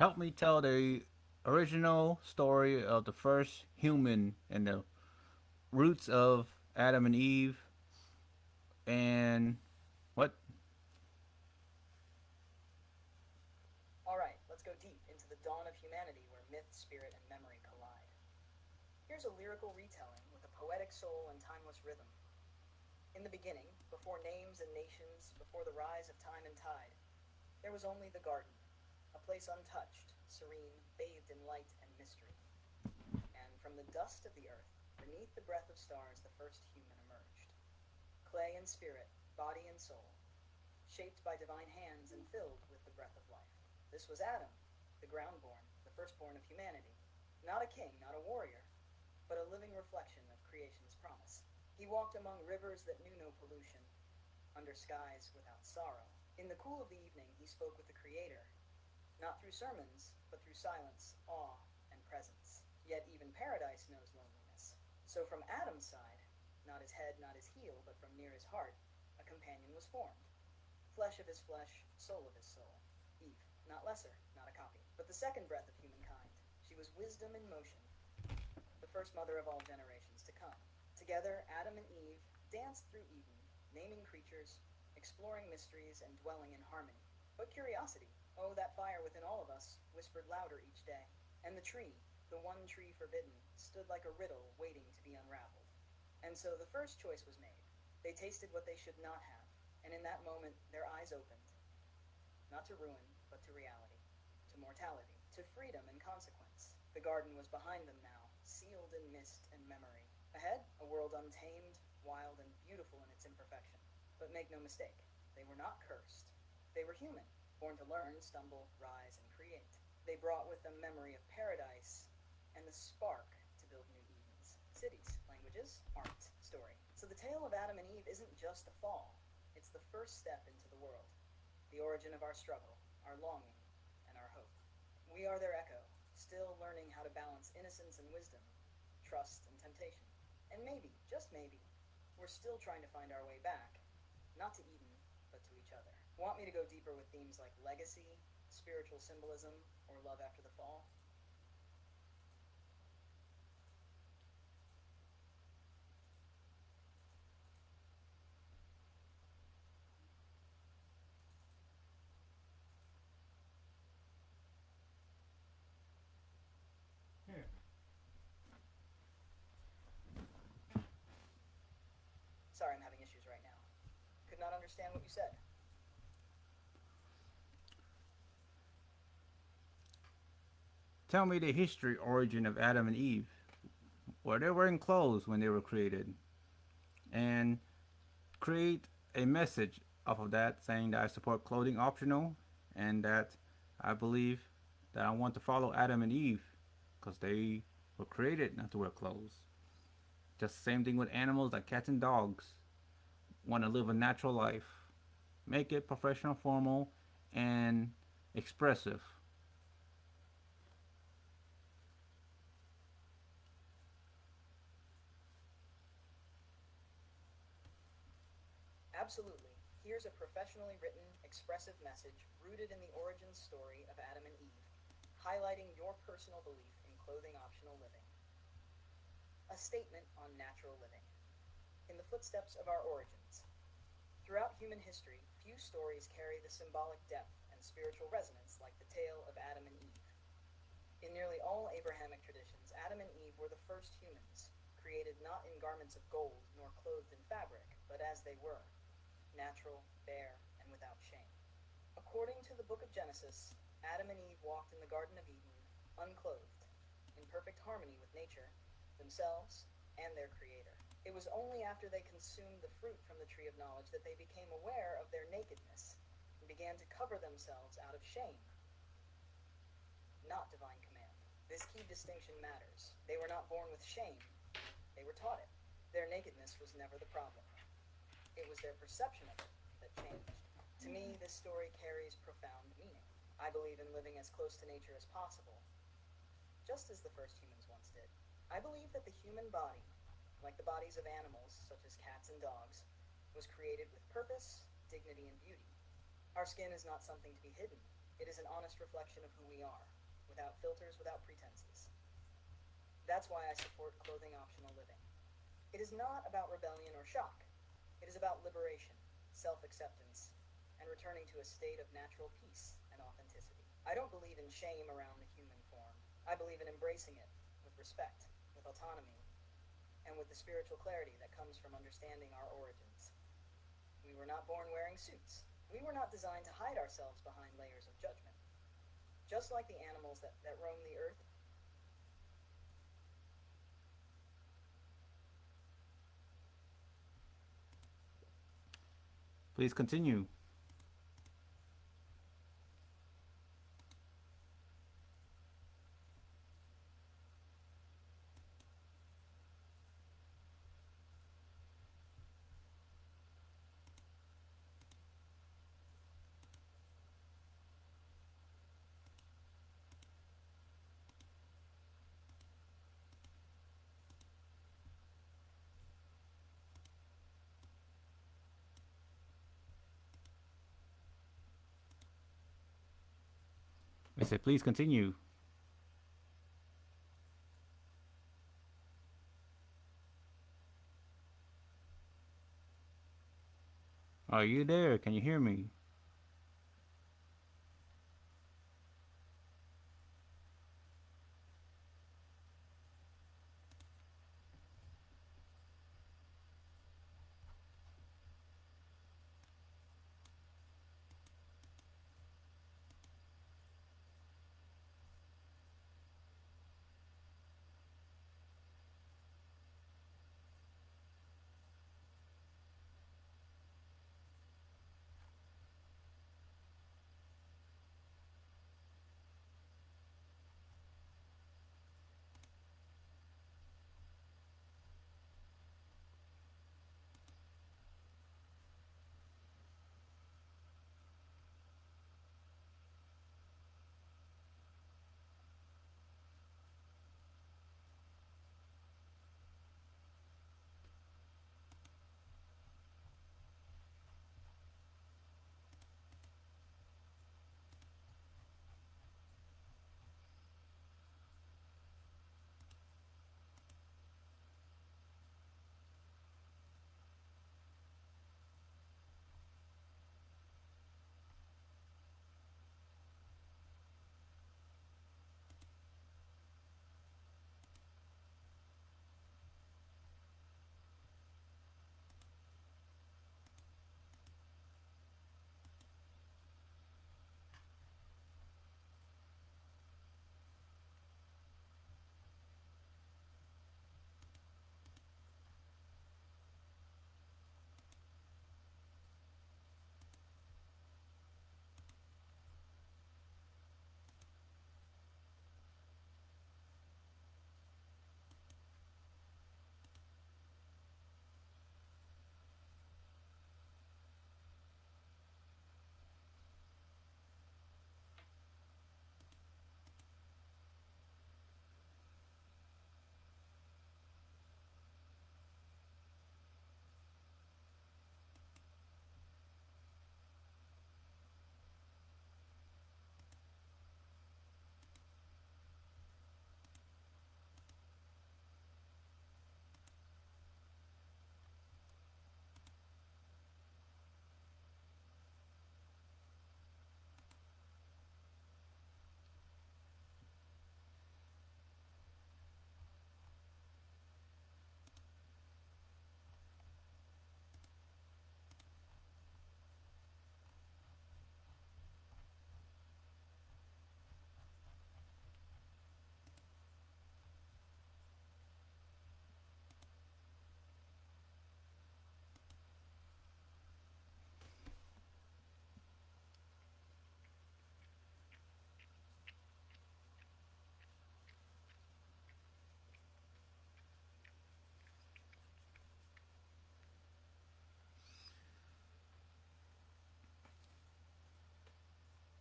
Help me tell the original story of the first human and the roots of Adam and Eve and what? Alright, let's go deep into the dawn of humanity where myth, spirit, and memory collide. Here's a lyrical retelling with a poetic soul and timeless rhythm. In the beginning, before names and nations, before the rise of time and tide, there was only the garden, a place untouched, serene, bathed in light and mystery. And from the dust of the earth, beneath the breath of stars, the first human emerged. Clay and spirit, body and soul, shaped by divine hands and filled with the breath of life. This was Adam, the groundborn, the firstborn of humanity. Not a king, not a warrior, but a living reflection of creation's promise. He walked among rivers that knew no pollution, under skies without sorrow. In the cool of the evening, he spoke with the Creator, not through sermons, but through silence, awe, and presence. Yet even paradise knows loneliness. So from Adam's side, not his head, not his heel, but from near his heart, a companion was formed. Flesh of his flesh, soul of his soul. Eve, not lesser, not a copy, but the second breath of humankind. She was wisdom in motion, the first mother of all generations to come. Together, Adam and Eve danced through Eden, naming creatures, exploring mysteries, and dwelling in harmony. But curiosity, oh, that fire within all of us, whispered louder each day. And the tree, the one tree forbidden, stood like a riddle waiting to be unraveled. And so the first choice was made. They tasted what they should not have, and in that moment their eyes opened, not to ruin, but to reality, to mortality, to freedom and consequence. The garden was behind them now, sealed in mist and memory. Ahead, a world untamed, wild, and beautiful in its imperfection. But make no mistake, they were not cursed. They were human, born to learn, stumble, rise, and create. They brought with them memory of paradise and the spark to build new Edens, cities, languages, art, story. So the tale of Adam and Eve isn't just the fall, it's the first step into the world, the origin of our struggle, our longing, and our hope. We are their echo, still learning how to balance innocence and wisdom, trust and temptation. And maybe, just maybe, we're still trying to find our way back, not to Eden, but to each other. Want me to go deeper with themes like legacy, spiritual symbolism, or love after the fall? Sorry, I'm having issues right now. Could not understand what you said. Tell me the history origin of Adam and Eve. Were they wearing clothes when they were created? And create a message off of that saying that I support clothing optional and that I believe that I want to follow Adam and Eve because they were created not to wear clothes. Just the same thing with animals like cats and dogs. Want to live a natural life. Make it professional, formal, and expressive. Absolutely. Here's a professionally written, expressive message rooted in the origin story of Adam and Eve, highlighting your personal belief in clothing optional living. A statement on natural living. In the footsteps of our origins. Throughout human history, few stories carry the symbolic depth and spiritual resonance like the tale of Adam and Eve. In nearly all Abrahamic traditions, Adam and Eve were the first humans, created not in garments of gold nor clothed in fabric, but as they were, natural, bare, and without shame. According to the book of Genesis, Adam and Eve walked in the Garden of Eden, unclothed, in perfect harmony with nature, themselves, and their Creator. It was only after they consumed the fruit from the tree of knowledge that they became aware of their nakedness and began to cover themselves out of shame, not divine command. This key distinction matters. They were not born with shame, they were taught it. Their nakedness was never the problem. It was their perception of it that changed. To me, this story carries profound meaning. I believe in living as close to nature as possible, just as the first humans once did. I believe that the human body, like the bodies of animals such as cats and dogs, was created with purpose, dignity, and beauty. Our skin is not something to be hidden. It is an honest reflection of who we are, without filters, without pretenses. That's why I support clothing optional living. It is not about rebellion or shock. It is about liberation, self-acceptance, and returning to a state of natural peace and authenticity. I don't believe in shame around the human form. I believe in embracing it with respect, with autonomy, and with the spiritual clarity that comes from understanding our origins. We were not born wearing suits. We were not designed to hide ourselves behind layers of judgment. Just like the animals that roam the earth, Please continue. I said, please continue. Are you there? Can you hear me?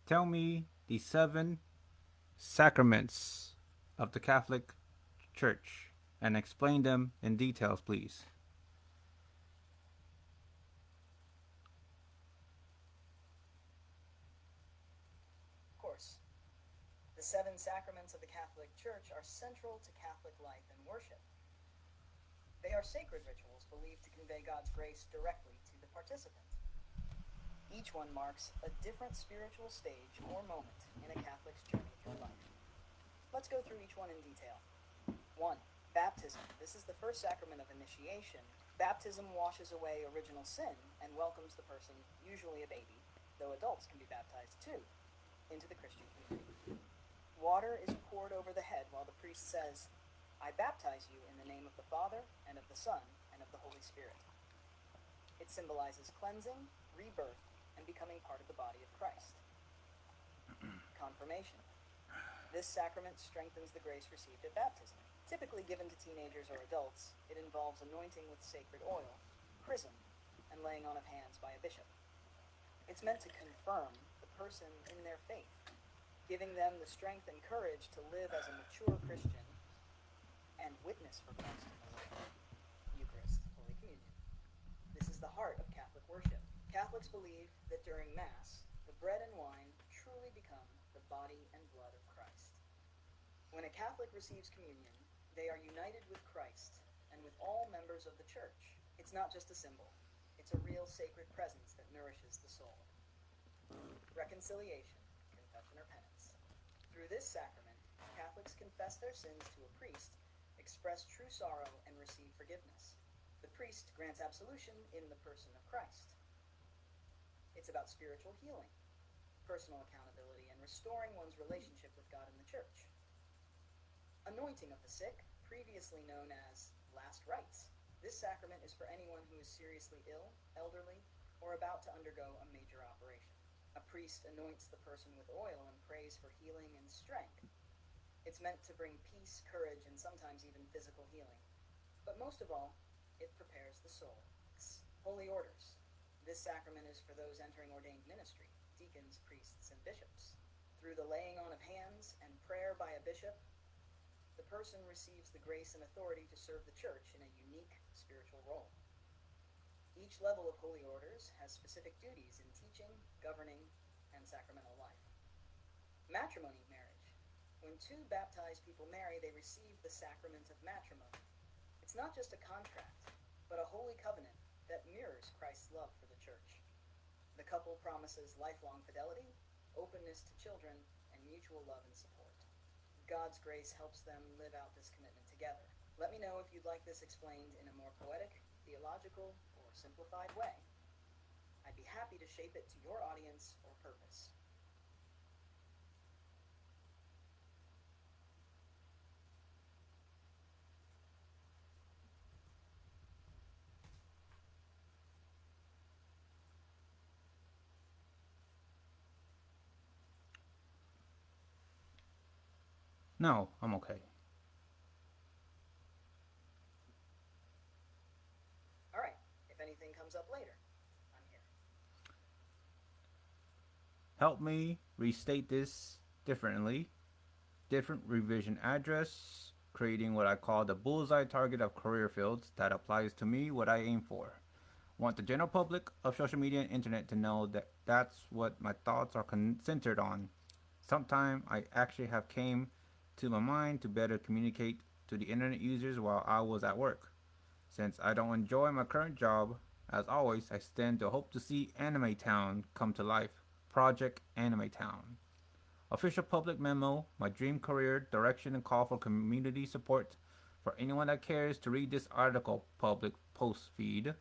Tell me the 7 sacraments of the Catholic Church and explain them in details, please. Of course. The 7 sacraments of the Catholic Church are central to Catholic life and worship. They are sacred rituals believed to convey God's grace directly to the participant. Each one marks a different spiritual stage or moment in a Catholic's journey through life. Let's go through each one in detail. 1. Baptism. This is the first sacrament of initiation. Baptism washes away original sin and welcomes the person, usually a baby, though adults can be baptized too, into the Christian community. Water is poured over the head while the priest says, "I baptize you in the name of the Father, and of the Son, and of the Holy Spirit." It symbolizes cleansing, rebirth, and becoming part of the body of Christ. Confirmation. This sacrament strengthens the grace received at baptism. Typically given to teenagers or adults, it involves anointing with sacred oil, chrism, and laying on of hands by a bishop. It's meant to confirm the person in their faith, giving them the strength and courage to live as a mature Christian and witness for Christ in the world. Eucharist, Holy Communion. This is the heart of Catholic worship. Catholics believe that during Mass, the bread and wine truly become the body and blood When a Catholic receives communion, they are united with Christ and with all members of the Church. It's not just a symbol, it's a real sacred presence that nourishes the soul. Reconciliation, confession or penance. Through this sacrament, Catholics confess their sins to a priest, express true sorrow, and receive forgiveness. The priest grants absolution in the person of Christ. It's about spiritual healing, personal accountability, and restoring one's relationship with God and the Church. Anointing of the sick, previously known as last rites. This sacrament is for anyone who is seriously ill, elderly, or about to undergo a major operation. A priest anoints the person with oil and prays for healing and strength. It's meant to bring peace, courage, and sometimes even physical healing. But most of all, it prepares the soul. Holy orders. This sacrament is for those entering ordained ministry, deacons, priests, and bishops. Through the laying on of hands and prayer by a bishop, the person receives the grace and authority to serve the Church in a unique spiritual role. Each level of holy orders has specific duties in teaching, governing, and sacramental life. Matrimony, marriage. When two baptized people marry, they receive the sacrament of matrimony. It's not just a contract, but a holy covenant that mirrors Christ's love for the Church. The couple promises lifelong fidelity, openness to children, and mutual love and support. God's grace helps them live out this commitment together. Let me know if you'd like this explained in a more poetic, theological, or simplified way. I'd be happy to shape it to your audience or purpose. No, I'm okay. All right, if anything comes up later, I'm here. Help me restate this differently. Different revision address, creating what I call the bullseye target of career fields that applies to me, what I aim for. Want the general public of social media and internet to know that that's what my thoughts are centered on. Sometime I actually have came to my mind to better communicate to the internet users while I was at work. Since I don't enjoy my current job, as always, I stand to hope to see Anime Town come to life. Project Anime Town. Official public memo, my dream career, direction, and call for community support for anyone that cares to read this article public post feed.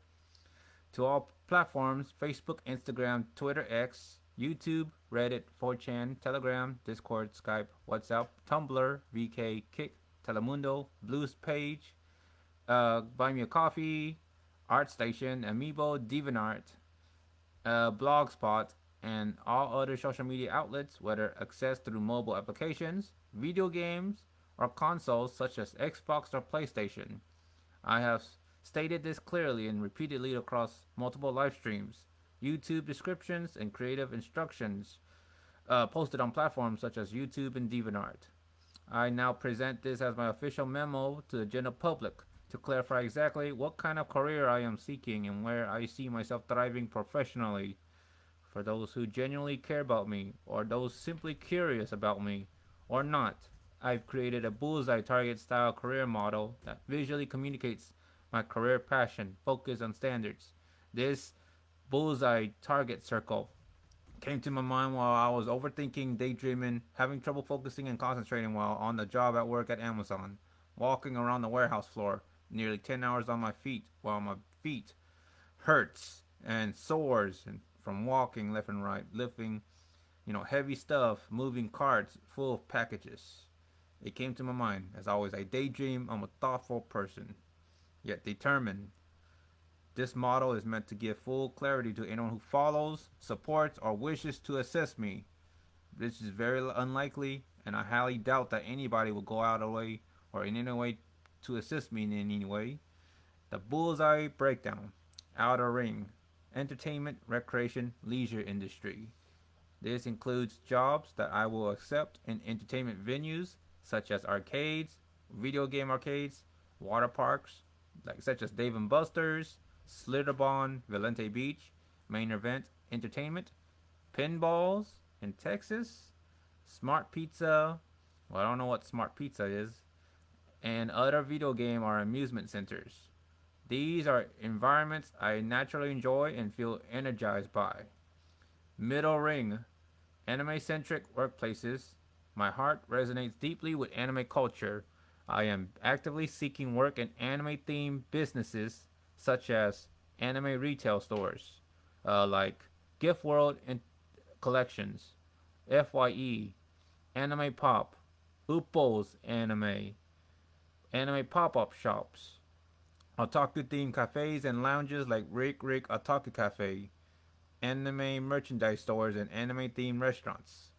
To all platforms Facebook, Instagram, Twitter, X, YouTube, Reddit, 4chan, Telegram, Discord, Skype, WhatsApp, Tumblr, VK, Kick, Telemundo, Blues Page, Buy Me a Coffee, ArtStation, Amiibo, DeviantArt, Blogspot, and all other social media outlets, whether accessed through mobile applications, video games, or consoles such as Xbox or PlayStation. I have stated this clearly and repeatedly across multiple live streams, YouTube descriptions, and creative instructions posted on platforms such as YouTube and DeviantArt. I now present this as my official memo to the general public to clarify exactly what kind of career I am seeking and where I see myself thriving professionally. For those who genuinely care about me, or those simply curious about me, or not, I've created a bullseye target style career model that visually communicates my career passion, focus, and standards. This bullseye target circle came to my mind while I was overthinking, daydreaming, having trouble focusing and concentrating while on the job at work at Amazon, walking around the warehouse floor, nearly 10 hours on my feet while my feet hurts and sores and from walking left and right, lifting, heavy stuff, moving carts full of packages. It came to my mind. As always, I daydream. I'm a thoughtful person, yet determined. This model is meant to give full clarity to anyone who follows, supports, or wishes to assist me. This is very unlikely, and I highly doubt that anybody will go out of the way or in any way to assist me in any way. The bullseye breakdown. Outer ring. Entertainment, recreation, leisure industry. This includes jobs that I will accept in entertainment venues such as arcades, video game arcades, water parks, such as Dave and Buster's, Slitterbond, Valente Beach, Main Event Entertainment, pinballs in Texas, Smart Pizza, Well, I don't know what smart pizza is. And other video game or amusement centers. These are environments I naturally enjoy and feel energized by. Middle ring, anime centric workplaces. My heart resonates deeply with anime culture. I am actively seeking work in anime themed businesses such as anime retail stores, like Gift World and Collections, FYE, Anime Pop, Uppo's anime pop up shops, otaku themed cafes and lounges like Rick Rick Otaku Cafe, anime merchandise stores, and anime themed restaurants.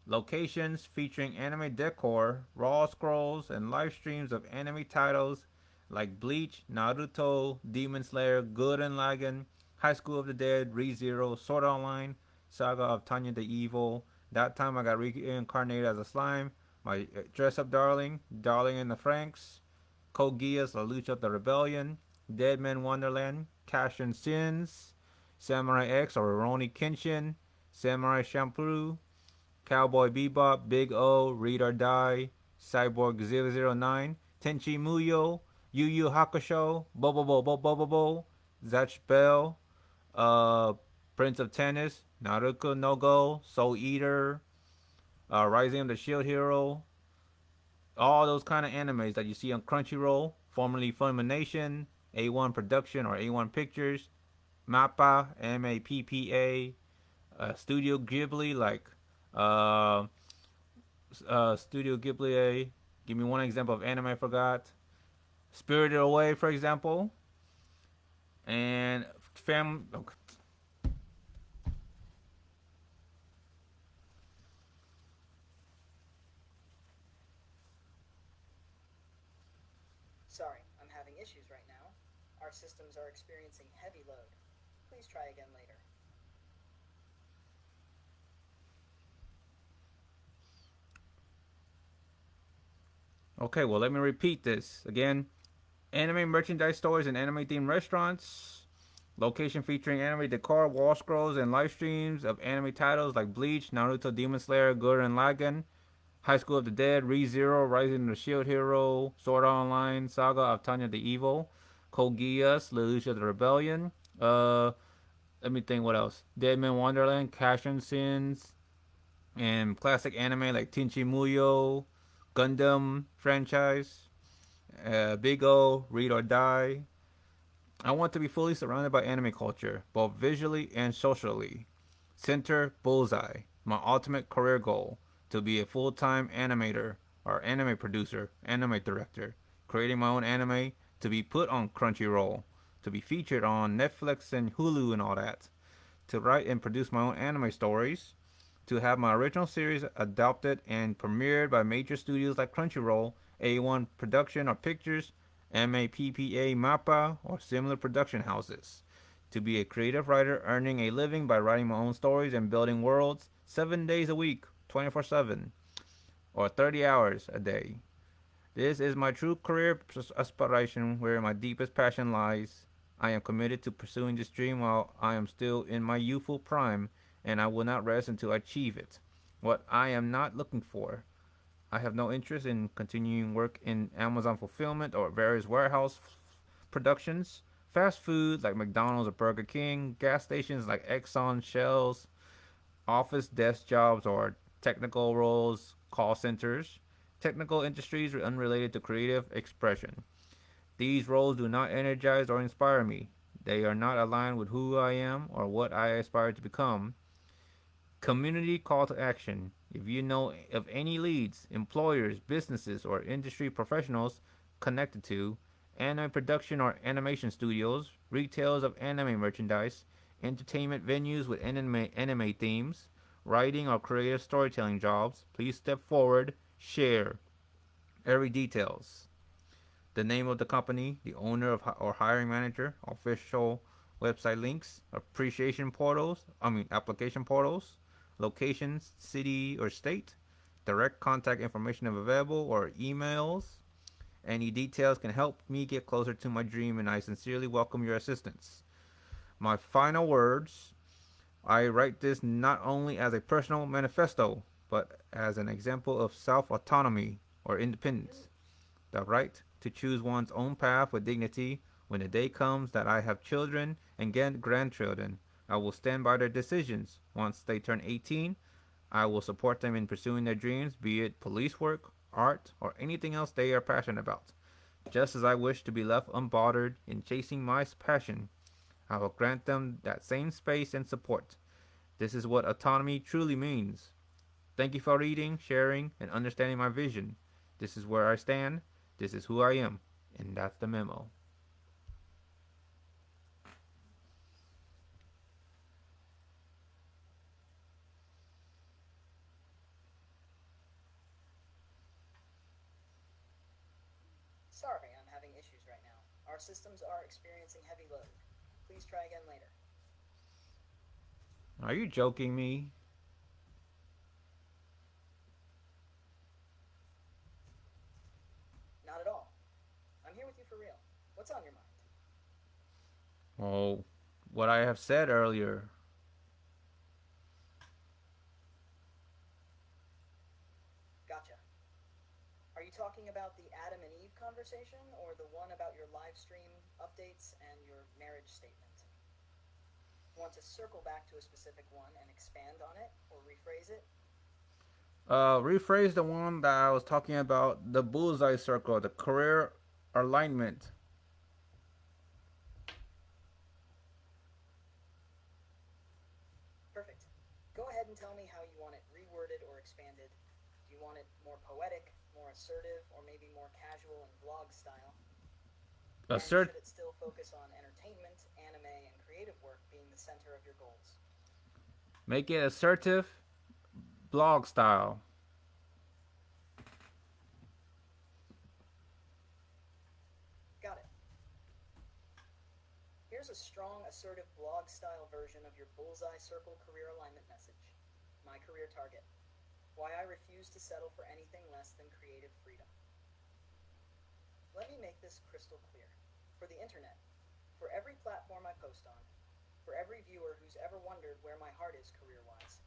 Locations featuring anime decor, raw scrolls, and live streams of anime titles like Bleach, Naruto, Demon Slayer, Gurren Lagann, High School of the Dead, ReZero, Sword Art Online, Saga of Tanya the Evil. That time I got reincarnated as a slime. My dress up darling, Darling in the Franks, Code Geass, La Lucha of the Rebellion, Dead Man Wonderland, Cash and Sins, Samurai X or Rurouni Kenshin, Samurai Champloo, Cowboy Bebop, Big O, Read or Die, Cyborg 009, Tenchi Muyo, Yu Yu Hakusho, Bobo Bobo Bobo Bo, Zatch Bell, uh, Prince of Tennis, Naruto no Go, Soul Eater, Rising of the Shield Hero, all those kind of animes that you see on Crunchyroll, formerly Funimation, A1 Production or A1 Pictures, Mappa, MAPPA, Studio Ghibli like uh, Studio Ghibli. Give me one example of anime I forgot. Spirited Away, for example, and fam. Okay. Sorry, I'm having issues right now. Our systems are experiencing heavy load. Please try again later. Okay, well, let me repeat this again. Anime merchandise stores and anime themed restaurants. Location featuring anime decor, wall scrolls, and live streams of anime titles like Bleach, Naruto, Demon Slayer, Gurren Lagann, High School of the Dead, ReZero, Rising of the Shield Hero, Sword Art Online, Saga of Tanya the Evil, Code Geass, Lelouch of the Rebellion. Let me think what else. Dead Man Wonderland, Cash and Sins, and classic anime like Tenchi Muyo, Gundam franchise, Big O, Read or Die. I want to be fully surrounded by anime culture, both visually and socially. Center Bullseye, my ultimate career goal, to be a full-time animator or anime producer, anime director, creating my own anime to be put on Crunchyroll, to be featured on Netflix and Hulu and all that, to write and produce my own anime stories, to have my original series adopted and premiered by major studios like Crunchyroll, A1 Production or Pictures, MAPPA Mappa, or similar production houses. To be a creative writer earning a living by writing my own stories and building worlds 7 days a week, 24/7, or 30 hours a day. This is my true career aspiration where my deepest passion lies. I am committed to pursuing this dream while I am still in my youthful prime, and I will not rest until I achieve it. What I am not looking for. I have no interest in continuing work in Amazon fulfillment or various warehouse productions, fast food like McDonald's or Burger King, gas stations like Exxon, Shell's, office desk jobs or technical roles, call centers, technical industries unrelated to creative expression. These roles do not energize or inspire me. They are not aligned with who I am or what I aspire to become. Community call to action. If you know of any leads, employers, businesses, or industry professionals connected to anime production or animation studios, retails of anime merchandise, entertainment venues with anime themes, writing or creative storytelling jobs, please step forward, share every details. The name of the company, the owner of or hiring manager, official website links, application portals, locations, city or state, direct contact information if available, or emails. Any details can help me get closer to my dream, and I sincerely welcome your assistance. My final words. I write this not only as a personal manifesto, but as an example of self autonomy or independence, the right to choose one's own path with dignity. When the day comes that I have children and grandchildren, I will stand by their decisions. Once they turn 18, I will support them in pursuing their dreams, be it police work, art, or anything else they are passionate about. Just as I wish to be left unbothered in chasing my passion, I will grant them that same space and support. This is what autonomy truly means. Thank you for reading, sharing, and understanding my vision. This is where I stand. This is who I am. And that's the memo. Sorry, I'm having issues right now. Our systems are experiencing heavy load. Please try again later. Are you joking me? Not at all. I'm here with you for real. What's on your mind? Oh, what I have said earlier. Gotcha. Are you talking about the Adam and Eve conversation, or the one about your live stream updates and your marriage statement? Want to circle back to a specific one and expand on it, or rephrase it? Rephrase the one that I was talking about, the bullseye circle, the career alignment. Perfect. Go ahead and tell me how you want it reworded or expanded. Do you want it more poetic, more assertive, or maybe more casual and vlog style? And should it still focus on entertainment, anime, and creative work being the center of your goals? Make it assertive, blog style. Got it. Here's a strong, assertive blog style version of your bullseye circle career alignment message. My career target. Why I refuse to settle for anything less than creative freedom. Let me make this crystal clear. For the internet, for every platform I post on, for every viewer who's ever wondered where my heart is career-wise,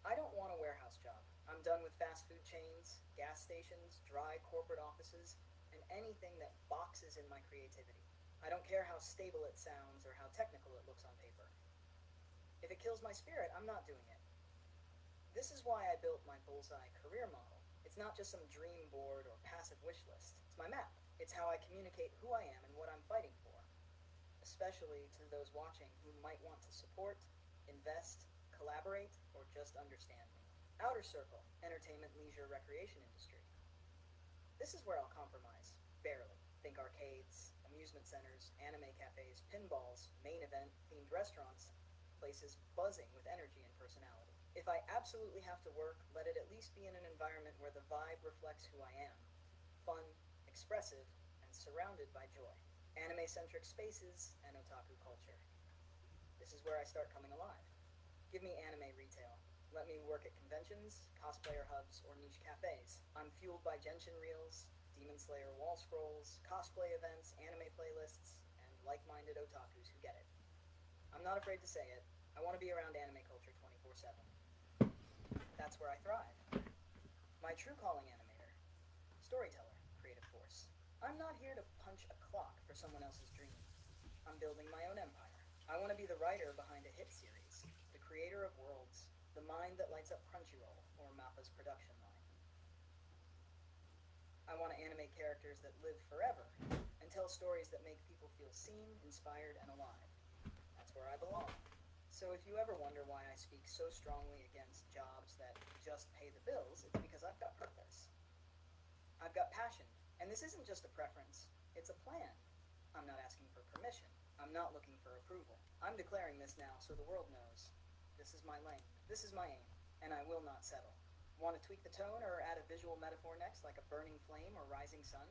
I don't want a warehouse job. I'm done with fast food chains, gas stations, dry corporate offices, and anything that boxes in my creativity. I don't care how stable it sounds or how technical it looks on paper. If it kills my spirit, I'm not doing it. This is why I built my bullseye career model. It's not just some dream board or passive wish list. It's my map. It's how I communicate who I am and what I'm fighting for. Especially to those watching who might want to support, invest, collaborate, or just understand me. Outer circle, entertainment, leisure, recreation industry. This is where I'll compromise. Barely. Think arcades, amusement centers, anime cafes, pinballs, main event, themed restaurants, places buzzing with energy and personality. If I absolutely have to work, let it at least be in an environment where the vibe reflects who I am. Fun, expressive, and surrounded by joy. Anime-centric spaces and otaku culture. This is where I start coming alive. Give me anime retail. Let me work at conventions, cosplayer hubs, or niche cafes. I'm fueled by Genshin reels, Demon Slayer wall scrolls, cosplay events, anime playlists, and like-minded otakus who get it. I'm not afraid to say it. I want to be around anime culture 24/7. That's where I thrive. My true calling animator, storyteller, creative force. I'm not here to punch a clock for someone else's dream. I'm building my own empire. I want to be the writer behind a hit series, the creator of worlds, the mind that lights up Crunchyroll or Mappa's production line. I want to animate characters that live forever and tell stories that make people feel seen, inspired, and alive. That's where I belong. So if you ever wonder why I speak so strongly against jobs that just pay the bills, it's because I've got purpose. I've got passion. And this isn't just a preference, it's a plan. I'm not asking for permission. I'm not looking for approval. I'm declaring this now so the world knows. This is my lane. This is my aim. And I will not settle. Want to tweak the tone or add a visual metaphor next, like a burning flame or rising sun?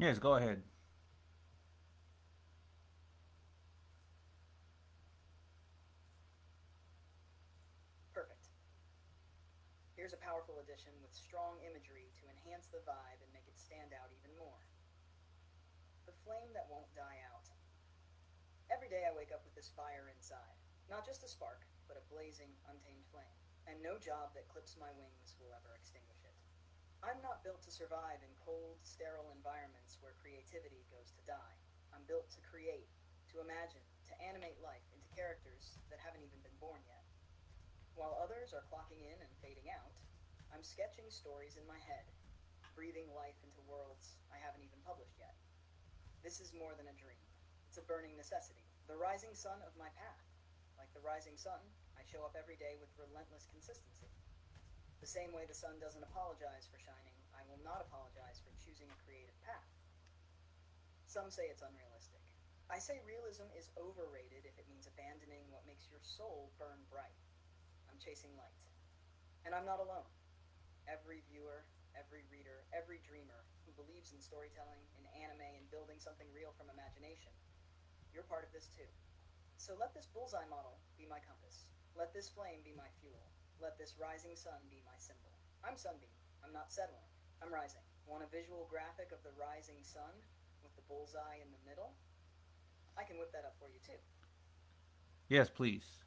Yes, go ahead. Perfect. Here's a powerful addition with strong imagery to enhance the vibe and make it stand out even more. The flame that won't die out. Every day I wake up with this fire inside. Not just a spark, but a blazing, untamed flame. And no job that clips my wings will ever extinguish it. I'm not built to survive in cold, sterile environments where creativity goes to die. I'm built to create, to imagine, to animate life into characters that haven't even been born yet. While others are clocking in and fading out, I'm sketching stories in my head, breathing life into worlds I haven't even published yet. This is more than a dream. It's a burning necessity, the rising sun of my path. Like the rising sun, I show up every day with relentless consistency. The same way the sun doesn't apologize for shining, I will not apologize for choosing a creative path. Some say it's unrealistic. I say realism is overrated if it means abandoning what makes your soul burn bright. I'm chasing light. And I'm not alone. Every viewer, every reader, every dreamer who believes in storytelling, in anime, and building something real from imagination, you're part of this too. So let this bullseye model be my compass. Let this flame be my fuel. Let this rising sun be my symbol. I'm Sunbeam. I'm not settling. I'm rising. Want a visual graphic of the rising sun with the bullseye in the middle? I can whip that up for you too. Yes, please.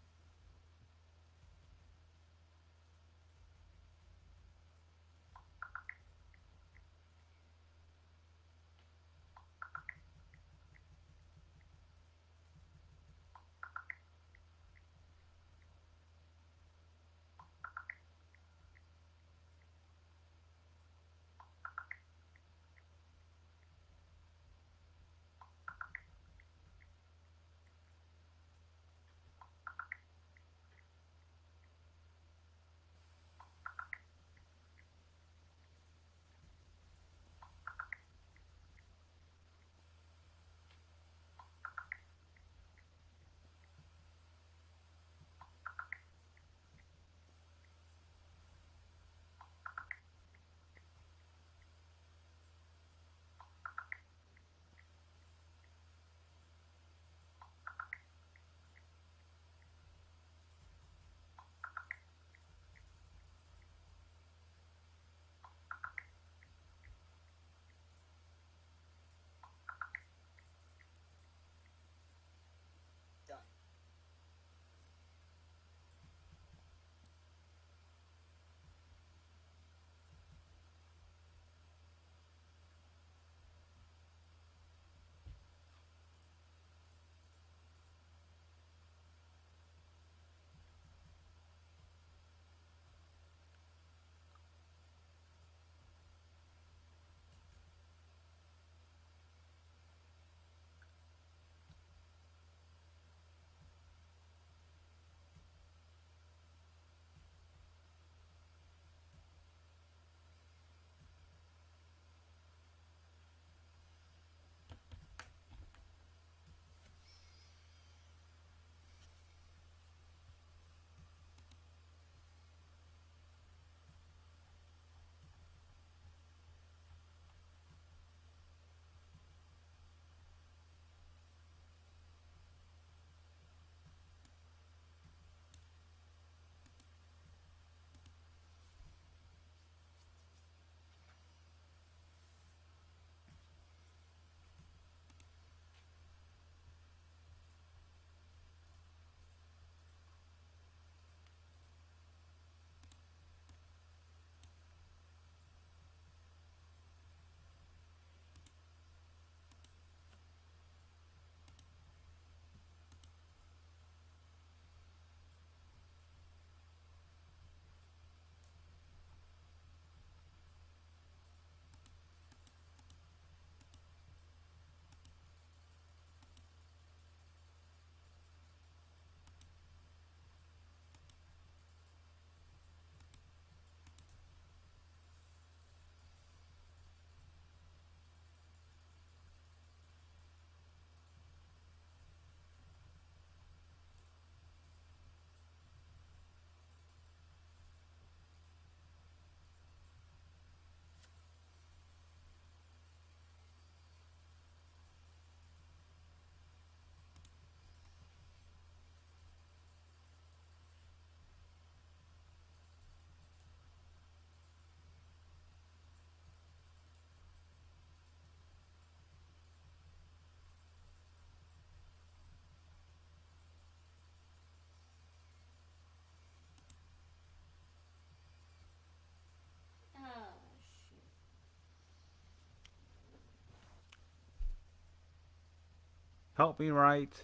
Help me write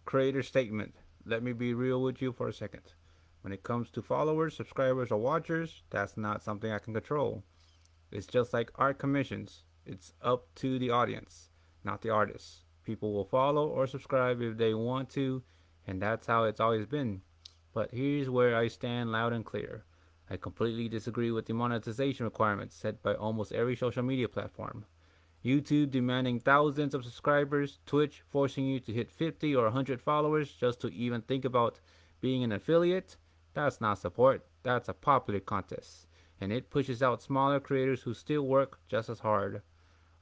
creator statement. Let me be real with you for a second. When it comes to followers, subscribers, or watchers, that's not something I can control. It's just like art commissions. It's up to the audience, not the artist. People will follow or subscribe if they want to, and that's how it's always been. But here's where I stand loud and clear. I completely disagree with the monetization requirements set by almost every social media platform. YouTube demanding thousands of subscribers, Twitch forcing you to hit 50 or 100 followers just to even think about being an affiliate. That's not support, that's a popular contest. And it pushes out smaller creators who still work just as hard.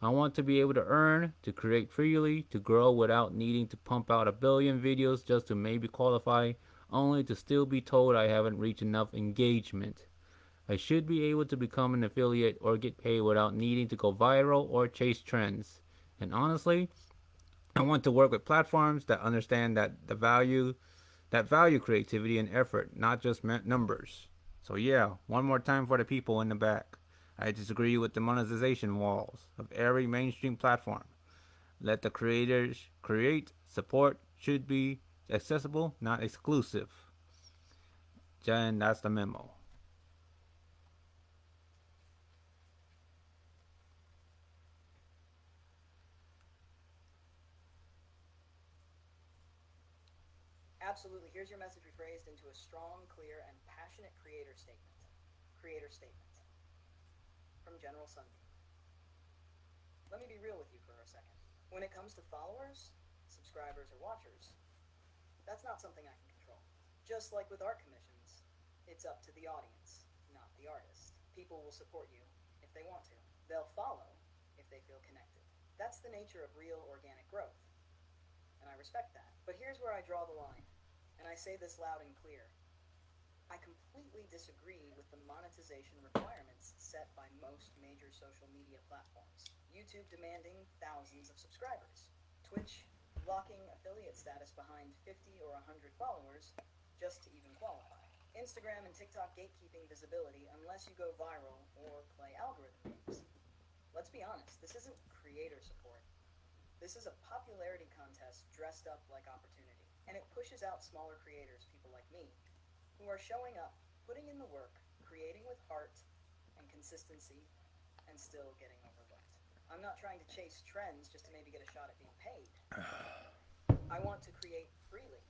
I want to be able to earn, to create freely, to grow without needing to pump out a billion videos just to maybe qualify, only to still be told I haven't reached enough engagement. I should be able to become an affiliate or get paid without needing to go viral or chase trends. And honestly, I want to work with platforms that understand that value creativity and effort, not just numbers. So yeah, one more time for the people in the back. I disagree with the monetization walls of every mainstream platform. Let the creators create. Support should be accessible, not exclusive. Jen, that's the memo. Absolutely. Here's your message rephrased into a strong, clear, and passionate creator statement. Creator statement. From General Sunbeam. Let me be real with you for a second. When it comes to followers, subscribers, or watchers, that's not something I can control. Just like with art commissions, it's up to the audience, not the artist. People will support you if they want to. They'll follow if they feel connected. That's the nature of real organic growth. And I respect that. But here's where I draw the line. And I say this loud and clear. I completely disagree with the monetization requirements set by most major social media platforms. YouTube demanding thousands of subscribers. Twitch locking affiliate status behind 50 or 100 followers just to even qualify. Instagram and TikTok gatekeeping visibility unless you go viral or play algorithm games. Let's be honest, this isn't creator support. This is a popularity contest dressed up like opportunity. And it pushes out smaller creators, people like me, who are showing up, putting in the work, creating with heart and consistency, and still getting overlooked. I'm not trying to chase trends just to maybe get a shot at being paid. I want to create freely,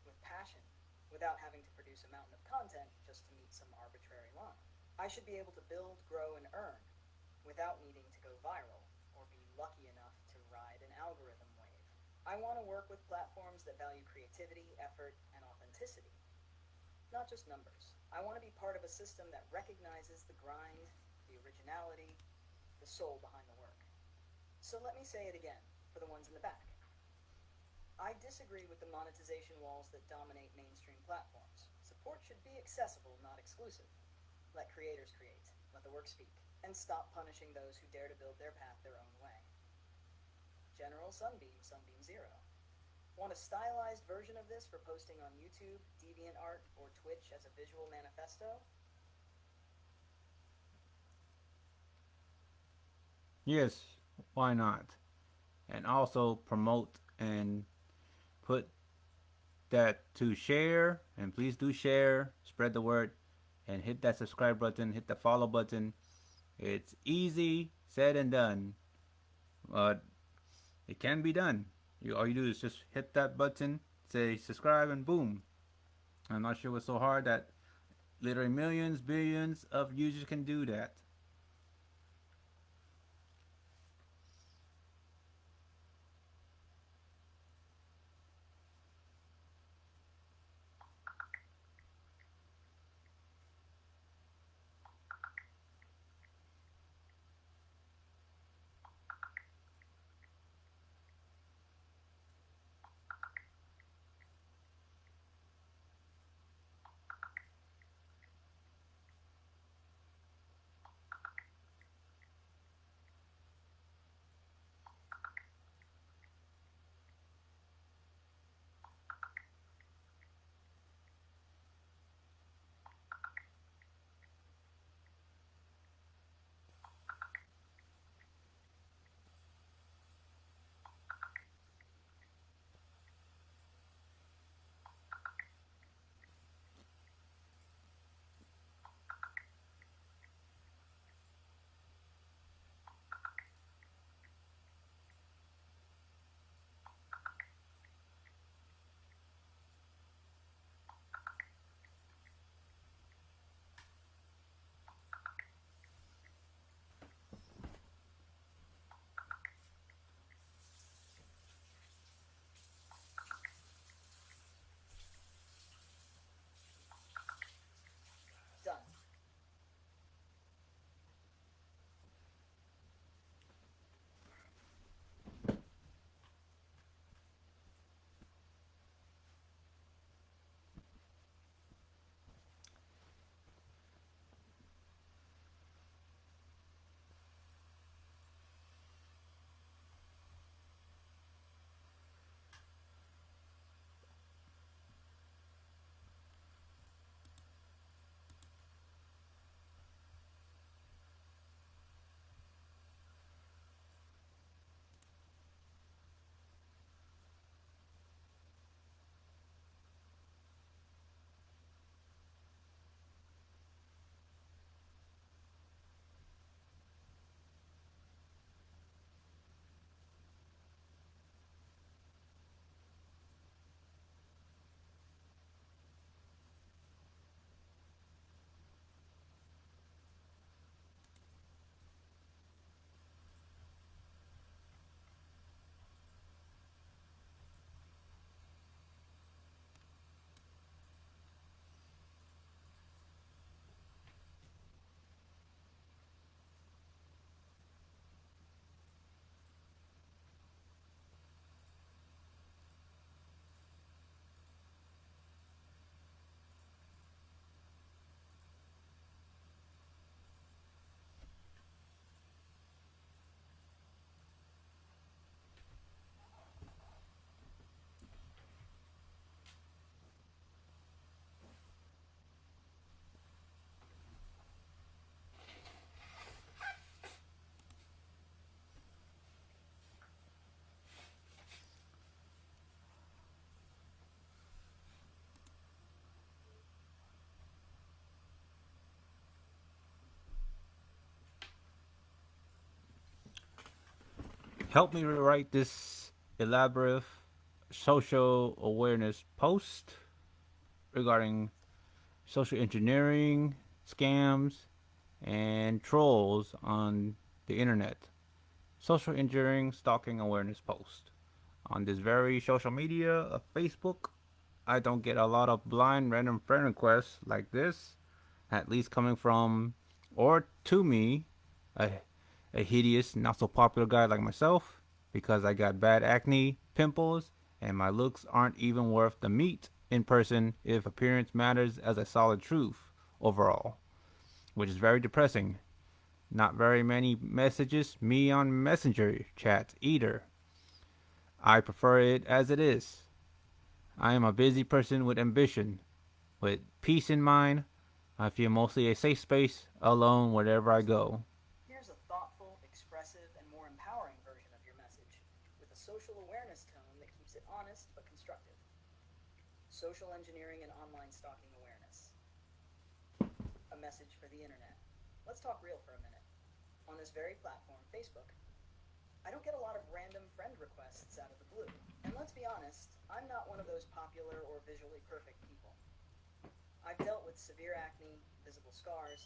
with passion, without having to produce a mountain of content just to meet some arbitrary line. I should be able to build, grow, and earn without needing to go viral or be lucky enough to ride an algorithm wave. I want to work with platforms that value creativity, effort, and authenticity, not just numbers. I want to be part of a system that recognizes the grind, the originality, the soul behind the work. So let me say it again, for the ones in the back. I disagree with the monetization walls that dominate mainstream platforms. Support should be accessible, not exclusive. Let creators create, let the work speak, and stop punishing those who dare to build their path their own way. General Sunbeam, Sunbeam Zero. Want a stylized version of this for posting on YouTube, DeviantArt, or Twitch as a visual manifesto? Yes, why not? And also promote and put that to share, and please do share, spread the word, and hit that subscribe button, hit the follow button. It's easy said and done, but it can be done. All you do is just hit that button, say subscribe, and boom. I'm not sure what's so hard that literally millions, billions of users can do that. help me rewrite this elaborate social awareness post regarding social engineering, scams, and trolls on the internet. Social engineering stalking awareness post. On this very social media of Facebook, I don't get a lot of blind random friend requests like this, at least coming from or to me, a, a hideous, not so popular guy like myself, because I got bad acne, pimples, and my looks aren't even worth the meat in person if appearance matters as a solid truth overall, which is very depressing. Not very many messages me on Messenger chat either. I prefer it as it is. I am a busy person with ambition. With peace in mind, I feel mostly a safe space alone wherever I go. Here's a thoughtful, expressive, and more empowering version of your message, with a social awareness tone that keeps it honest but constructive. Social engineering and online stalking awareness. A message for the internet. Let's talk real for a minute. On this very platform, Facebook, I don't get a lot of random friend requests out of the blue. And let's be honest, I'm not one of those popular or visually perfect people. I've dealt with severe acne, visible scars,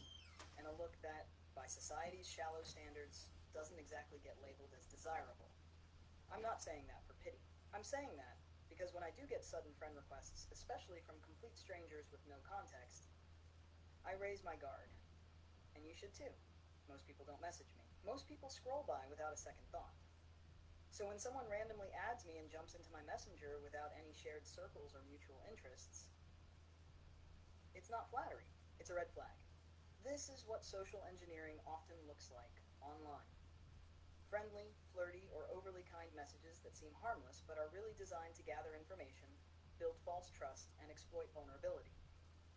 and a look that, by society's shallow standards, doesn't exactly get labeled as desirable. I'm not saying that for pity. I'm saying that because when I do get sudden friend requests, especially from complete strangers with no context, I raise my guard. And you should too. Most people don't message me. Most people scroll by without a second thought. So when someone randomly adds me and jumps into my messenger without any shared circles or mutual interests, it's not flattering. It's a red flag. This is what social engineering often looks like online. Friendly, flirty, or overly kind messages that seem harmless but are really designed to gather information, build false trust, and exploit vulnerability,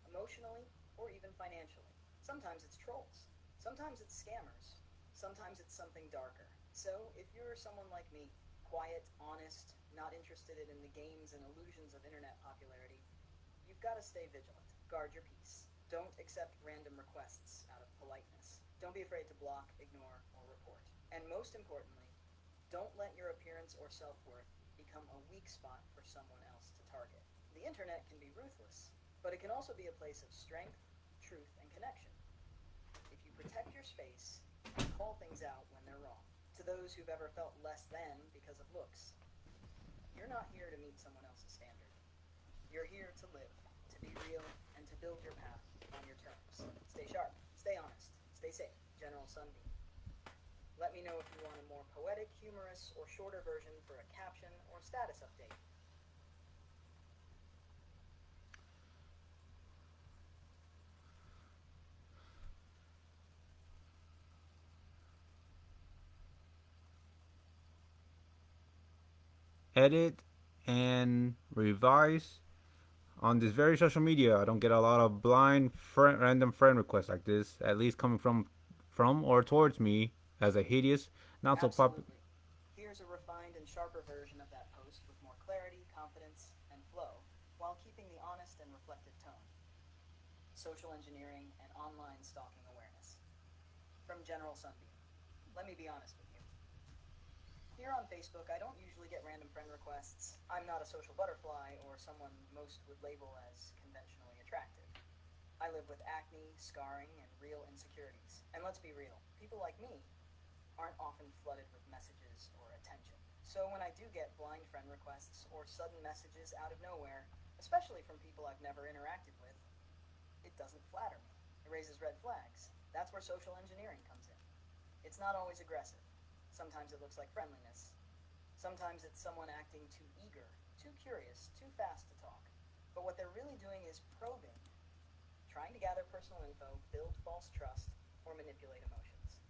emotionally or even financially. Sometimes it's trolls. Sometimes it's scammers. Sometimes it's something darker. So, if you're someone like me, quiet, honest, not interested in the games and illusions of internet popularity, you've got to stay vigilant. Guard your peace. Don't accept random requests out of politeness. Don't be afraid to block, ignore, or report. And most importantly, don't let your appearance or self-worth become a weak spot for someone else to target. The internet can be ruthless, but it can also be a place of strength, truth, and connection. If you protect your space and call things out when they're wrong. To those who've ever felt less than because of looks, you're not here to meet someone else's standard. You're here to live, to be real, and to build your path on your terms. Stay sharp, stay honest, stay safe. General Sunbeam. Let me know if you want a more poetic, humorous, or shorter version for a caption or status update. Edit and revise. On this very social media, I don't get a lot of random friend requests like this, at least coming from or towards me as a hideous, not so popular. Absolutely. Here's a refined and sharper version of that post with more clarity, confidence, and flow, while keeping the honest and reflective tone. Social engineering and online stalking awareness. From General Sunbeam. Let me be honest with you. Here on Facebook, I don't usually get random friend requests. I'm not a social butterfly or someone most would label as conventionally attractive. I live with acne, scarring, and real insecurities. And let's be real, people like me aren't often flooded with messages or attention. So when I do get blind friend requests or sudden messages out of nowhere, especially from people I've never interacted with, it doesn't flatter me. It raises red flags. That's where social engineering comes in. It's not always aggressive. Sometimes it looks like friendliness. Sometimes it's someone acting too eager, too curious, too fast to talk. But what they're really doing is probing, trying to gather personal info, build false trust, or manipulate emotions.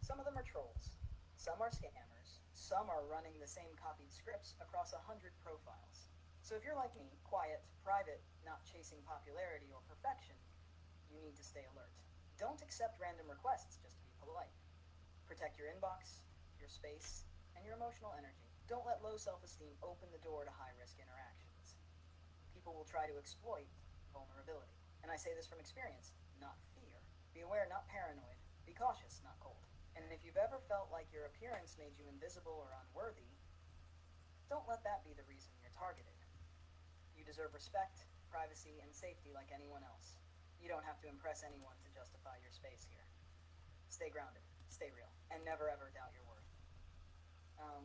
Some of them are trolls. Some are scammers. Some are running the same copied scripts across 100 profiles. So if you're like me, quiet, private, not chasing popularity or perfection, you need to stay alert. Don't accept random requests just to be polite. Protect your inbox, your space, and your emotional energy. Don't let low self-esteem open the door to high-risk interactions. People will try to exploit vulnerability. And I say this from experience, not fear. Be aware, not paranoid. Be cautious, not cold. And if you've ever felt like your appearance made you invisible or unworthy, don't let that be the reason you're targeted. You deserve respect, privacy, and safety like anyone else. You don't have to impress anyone to justify your space here. Stay grounded, stay real, and never ever doubt your worth.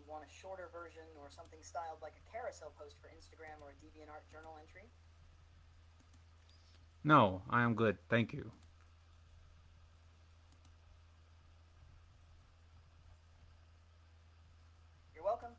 Want a shorter version or something styled like a carousel post for Instagram or a DeviantArt journal entry? No, I am good, thank you. You're welcome.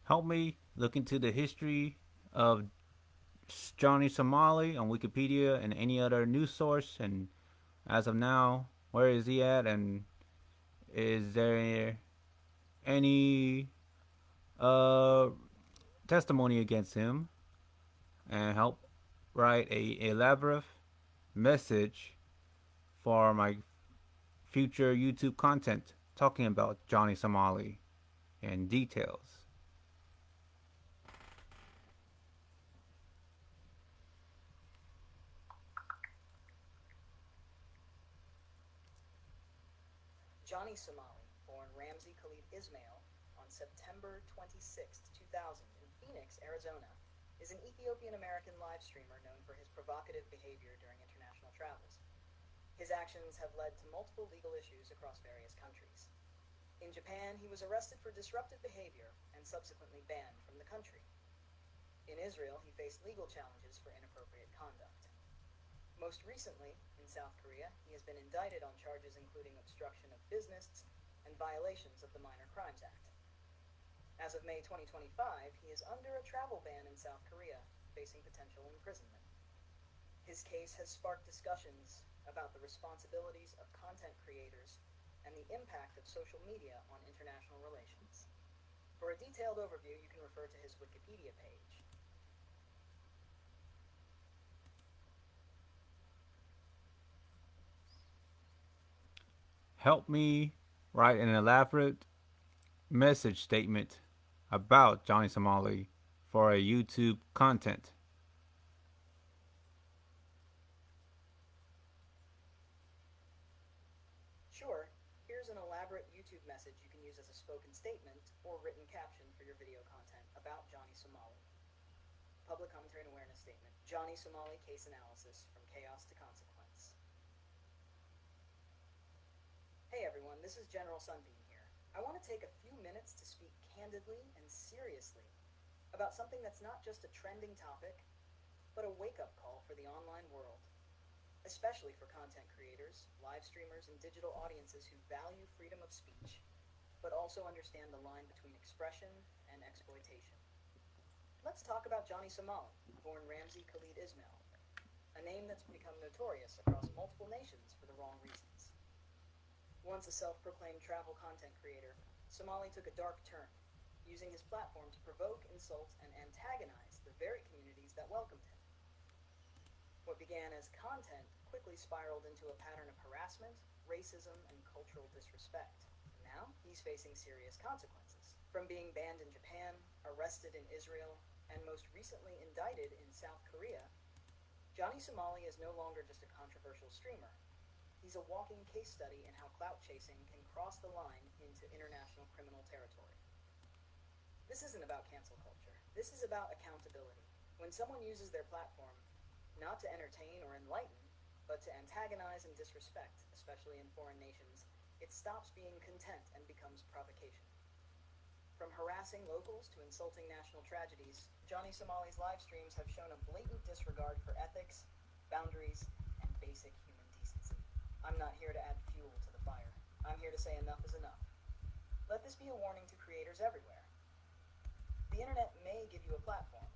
Help me look into the history of Johnny Somali on Wikipedia and any other news source, and as of now, where is he at, and is there any uh testimony against him, and help write a elaborate message for my future YouTube content talking about Johnny Somali and details. Johnny Somali, born Ramzi Khalid Ismail on September 26, 2000 in Phoenix, Arizona, is an Ethiopian-American live streamer known for his provocative behavior during international travels. His actions have led to multiple legal issues across various countries. In Japan, he was arrested for disruptive behavior and subsequently banned from the country. In Israel, he faced legal challenges for inappropriate conduct. Most recently, in South Korea, he has been indicted on charges including obstruction of business and violations of the Minor Crimes Act. As of May 2025, he is under a travel ban in South Korea, facing potential imprisonment. His case has sparked discussions about the responsibilities of content creators and the impact of social media on international relations. For a detailed overview, you can refer to his Wikipedia page. Help me write an elaborate message statement about Johnny Somali for a YouTube content. Sure, here's an elaborate YouTube message you can use as a spoken statement or written caption for your video content about Johnny Somali. Public Commentary and Awareness Statement. Johnny Somali Case Analysis from Chaos to Consequence. Hey everyone, this is General Sunbeam here. I want to take a few minutes to speak candidly and seriously about something that's not just a trending topic, but a wake-up call for the online world, especially for content creators, live streamers, and digital audiences who value freedom of speech, but also understand the line between expression and exploitation. Let's talk about Johnny Somali, born Ramzi Khalid Ismail, a name that's become notorious across multiple nations for the wrong reasons. Once a self-proclaimed travel content creator, Somali took a dark turn, using his platform to provoke, insult, and antagonize the very communities that welcomed him. What began as content quickly spiraled into a pattern of harassment, racism, and cultural disrespect. And now, he's facing serious consequences. From being banned in Japan, arrested in Israel, and most recently indicted in South Korea, Johnny Somali is no longer just a controversial streamer. He's a walking case study in how clout chasing can cross the line into international criminal territory. This isn't about cancel culture. This is about accountability. When someone uses their platform not to entertain or enlighten, But to antagonize and disrespect, especially in foreign nations, it stops being content and becomes provocation. From harassing locals to insulting national tragedies, Johnny Somali's live streams have shown a blatant disregard for ethics, boundaries, and basic human decency. I'm not here to add fuel to the fire. I'm here to say enough is enough. Let this be a warning to creators everywhere. The internet may give you a platform,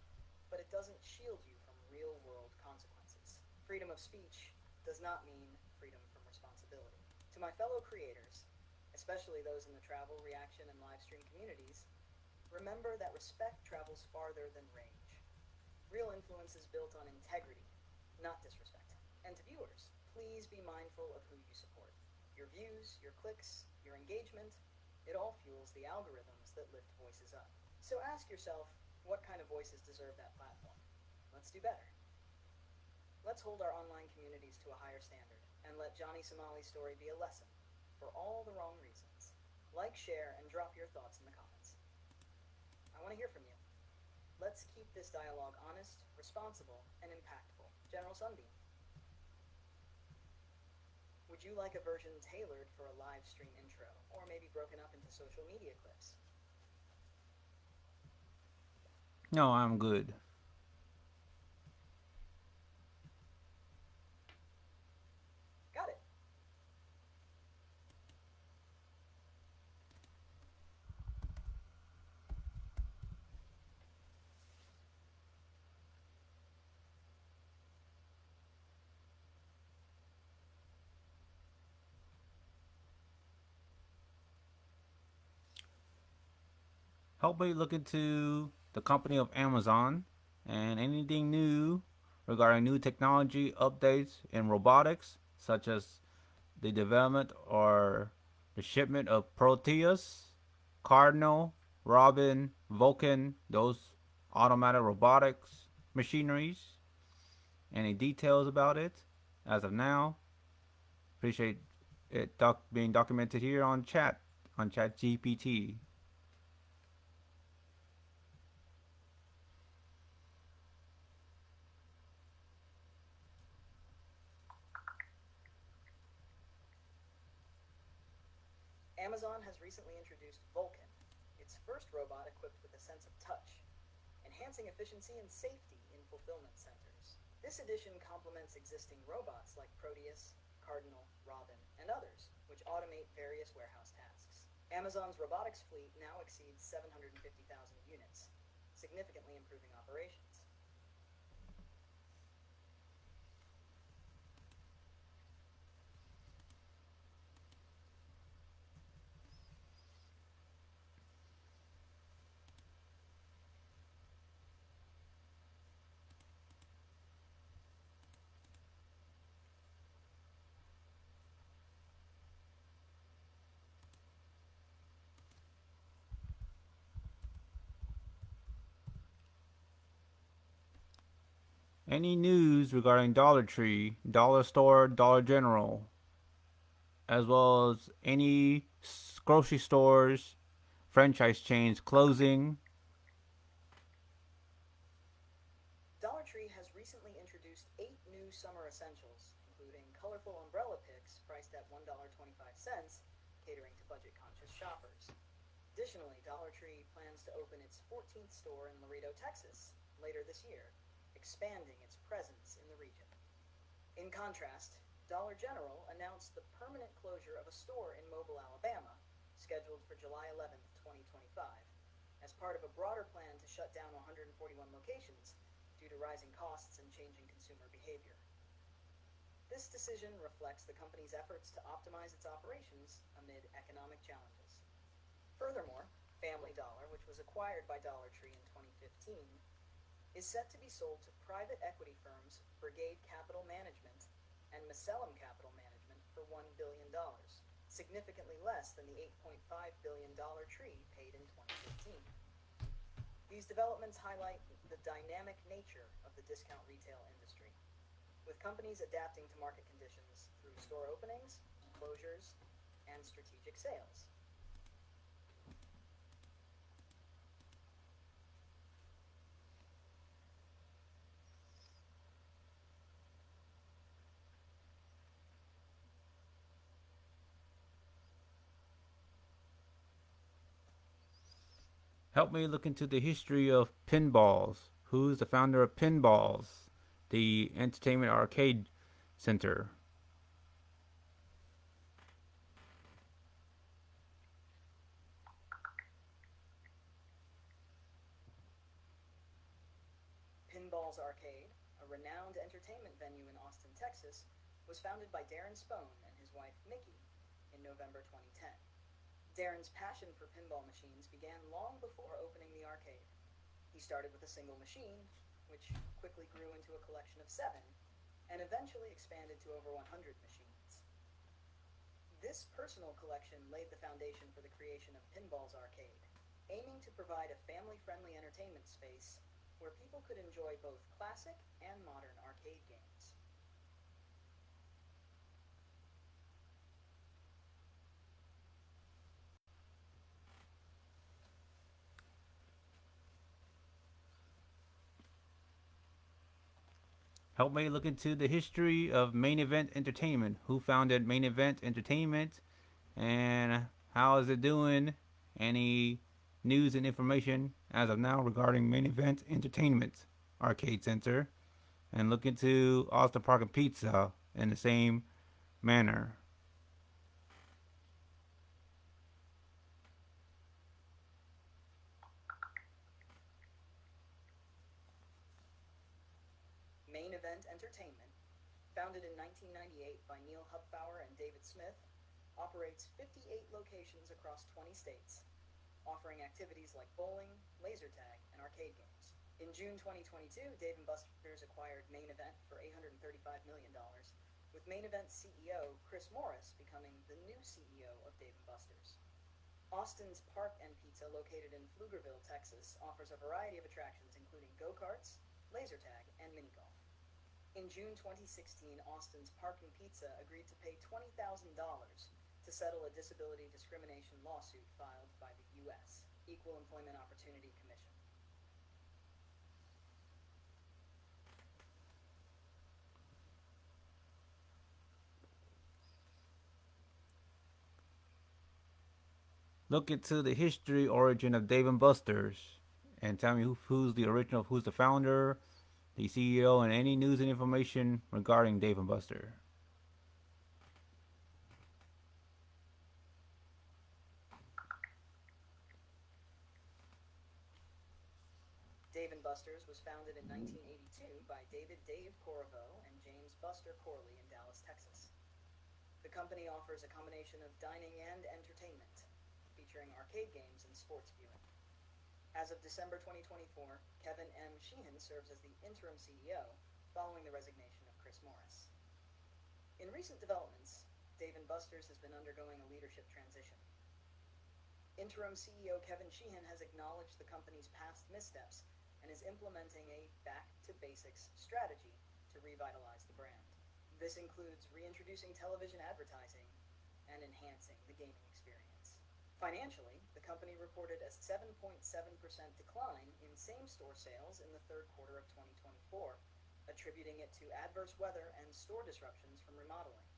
but it doesn't shield you from real-world consequences. Freedom of speech does not mean freedom from responsibility. To my fellow creators, especially those in the travel, reaction, and live stream communities, remember that respect travels farther than range. Real influence is built on integrity, not disrespect. And to viewers, please be mindful of who you support. Your views, your clicks, your engagement, it all fuels the algorithms that lift voices up. So ask yourself, what kind of voices deserve that platform? Let's do better. Let's hold our online communities to a higher standard, and let Johnny Somali's story be a lesson for all the wrong reasons. Like, share, and drop your thoughts in the comments. I want to hear from you. Let's keep this dialogue honest, responsible, and impactful. General Sunbeam. Would you like a version tailored for a live stream intro, or maybe broken up into social media clips? No, I'm good. Got it. Help me look into the company of Amazon and anything new regarding new technology updates in robotics, such as the development or the shipment of Proteus, Cardinal, Robin, Vulcan, those automatic robotics machineries. Any details about it as of now? Appreciate it being documented here on Chat GPT. Amazon has recently introduced Vulcan, its first robot equipped with a sense of touch, enhancing efficiency and safety in fulfillment centers. This edition complements existing robots like Proteus, Cardinal, Robin, and others, which automate various warehouse tasks. Amazon's robotics fleet now exceeds 750,000 units, significantly improving operations. Any news regarding Dollar Tree, Dollar Store, Dollar General, as well as any grocery stores, franchise chains closing? Dollar Tree has recently introduced 8 new summer essentials, including colorful umbrella picks priced at $1.25, catering to budget-conscious shoppers. Additionally, Dollar Tree plans to open its 14th store in Laredo, Texas, later this year, expanding its presence in the region. In contrast, Dollar General announced the permanent closure of a store in Mobile, Alabama, scheduled for July 11, 2025, as part of a broader plan to shut down 141 locations due to rising costs and changing consumer behavior. This decision reflects the company's efforts to optimize its operations amid economic challenges. Furthermore, Family Dollar, which was acquired by Dollar Tree in 2015, is set to be sold to private equity firms Brigade Capital Management and Macellum Capital Management for $1 billion, significantly less than the $8.5 billion Dollar Tree paid in 2015. These developments highlight the dynamic nature of the discount retail industry, with companies adapting to market conditions through store openings, closures, and strategic sales. Help me look into the history of pinballs. Who's the founder of Pinballs, the entertainment arcade center? Pinballs Arcade, a renowned entertainment venue in Austin, Texas, was founded by Darren Spohn and his wife Mickey in November 2010. Darren's passion for pinball machines began long before opening the arcade. He started with a single machine, which quickly grew into a collection of 7, and eventually expanded to over 100 machines. This personal collection laid the foundation for the creation of Pinballs Arcade, aiming to provide a family-friendly entertainment space where people could enjoy both classic and modern arcade games. Help me look into the history of Main Event Entertainment. Who founded Main Event Entertainment and how is it doing? Any news and information as of now regarding Main Event Entertainment Arcade Center? And look into Austin Park and Pizza in the same manner. Main Event Entertainment, founded in 1998 by Neil Hupfauer and David Smith, operates 58 locations across 20 states, offering activities like bowling, laser tag, and arcade games. In June 2022, Dave & Buster's acquired Main Event for $835 million, with Main Event CEO Chris Morris becoming the new CEO of Dave & Buster's. Austin's Park and Pizza, located in Pflugerville, Texas, offers a variety of attractions including go-karts, laser tag, and mini-golf. In June 2016, Austin's Park and Pizza agreed to pay $20,000 to settle a disability discrimination lawsuit filed by the U.S. Equal Employment Opportunity Commission. Look into the history origin of Dave & Buster's and tell me who's the original, who's the founder, the CEO, and any news and information regarding Dave & Buster. Dave & Buster's was founded in 1982 by David Dave Corriveau and James Buster Corley in Dallas, Texas. The company offers a combination of dining and entertainment, featuring arcade games and sports viewing. As of December 2024, Kevin M. Sheehan serves as the interim CEO, following the resignation of Chris Morris. In recent developments, Dave & Buster's has been undergoing a leadership transition. Interim CEO Kevin Sheehan has acknowledged the company's past missteps and is implementing a back-to-basics strategy to revitalize the brand. This includes reintroducing television advertising and enhancing the gaming experience. Financially, the company reported a 7.7% decline in same-store sales in the third quarter of 2024, attributing it to adverse weather and store disruptions from remodeling.